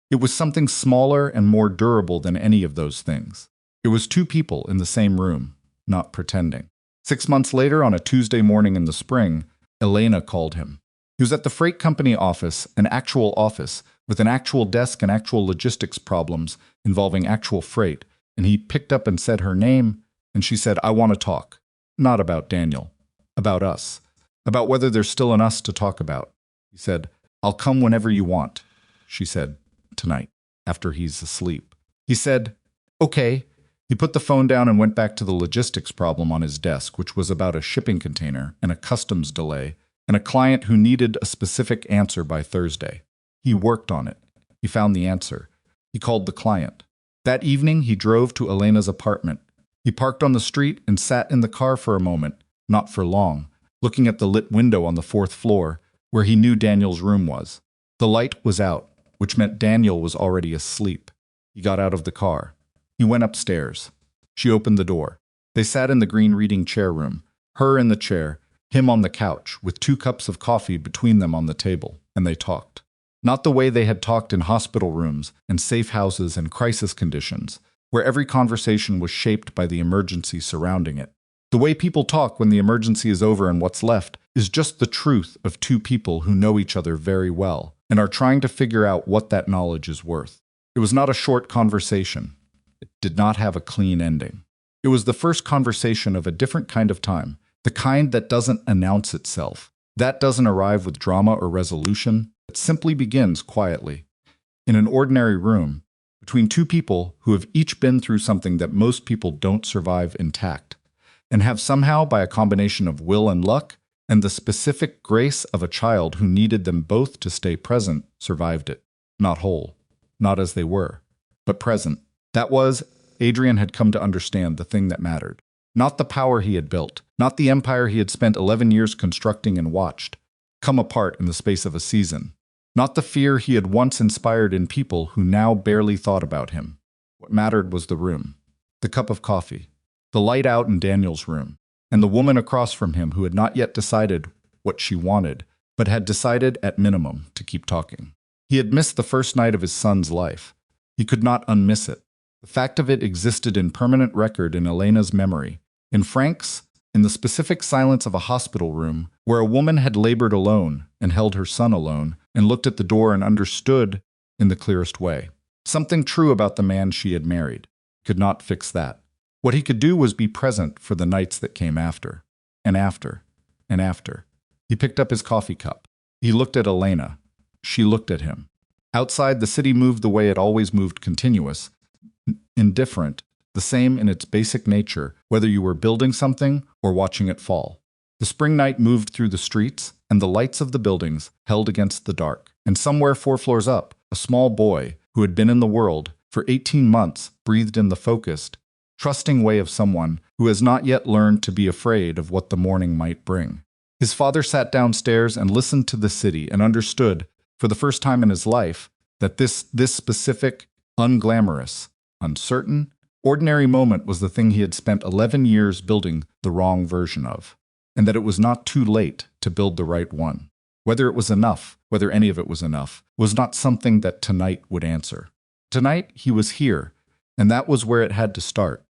It was something smaller and more durable than any of those things. It was 2 people in the same room, not pretending. 6 months later, on a Tuesday morning in the spring, Elena called him. He was at the freight company office, an actual office, with an actual desk and actual logistics problems involving actual freight, and he picked up and said her name, and she said, "I want to talk." Not about Daniel. About us. About whether there's still an us to talk about. He said, "I'll come whenever you want," she said, "tonight, after he's asleep." He said, "Okay." He put the phone down and went back to the logistics problem on his desk, which was about a shipping container and a customs delay, and a client who needed a specific answer by Thursday. He worked on it. He found the answer. He called the client. That evening, he drove to Elena's apartment. He parked on the street and sat in the car for a moment, not for long, looking at the lit window on the 4th floor, where he knew Daniel's room was. The light was out, which meant Daniel was already asleep. He got out of the car. He went upstairs. She opened the door. They sat in the green reading chair room, her in the chair, him on the couch, with 2 cups of coffee between them on the table, and they talked. Not the way they had talked in hospital rooms and safe houses and crisis conditions, where every conversation was shaped by the emergency surrounding it. The way people talk when the emergency is over and what's left is just the truth of 2 people who know each other very well and are trying to figure out what that knowledge is worth. It was not a short conversation. It did not have a clean ending. It was the first conversation of a different kind of time, the kind that doesn't announce itself, that doesn't arrive with drama or resolution, it simply begins quietly, in an ordinary room, between 2 people who have each been through something that most people don't survive intact, and have somehow, by a combination of will and luck, and the specific grace of a child who needed them both to stay present, survived it. Not whole, not as they were, but present. That was, Adrian had come to understand the thing that mattered. Not the power he had built, not the empire he had spent 11 years constructing and watched, come apart in the space of a season. Not the fear he had once inspired in people who now barely thought about him. What mattered was the room, the cup of coffee, the light out in Daniel's room, and the woman across from him who had not yet decided what she wanted, but had decided, at minimum, to keep talking. He had missed the first night of his son's life. He could not unmiss it. The fact of it existed in permanent record in Elena's memory, in Frank's, in the specific silence of a hospital room where a woman had labored alone and held her son alone and looked at the door and understood in the clearest way. Something true about the man she had married. Could not fix that. What he could do was be present for the nights that came after, and after, and after. He picked up his coffee cup. He looked at Elena. She looked at him. Outside, the city moved the way it always moved, continuous, indifferent, the same in its basic nature, whether you were building something or watching it fall. The spring night moved through the streets, and the lights of the buildings held against the dark. And somewhere 4 floors up, a small boy who had been in the world for 18 months breathed in the focused, trusting way of someone who has not yet learned to be afraid of what the morning might bring. His father sat downstairs and listened to the city and understood, for the first time in his life, that this specific, unglamorous, uncertain, ordinary moment was the thing he had spent 11 years building the wrong version of, and that it was not too late to build the right one. Whether it was enough, whether any of it was enough, was not something that tonight would answer. Tonight, he was here, and that was where it had to start.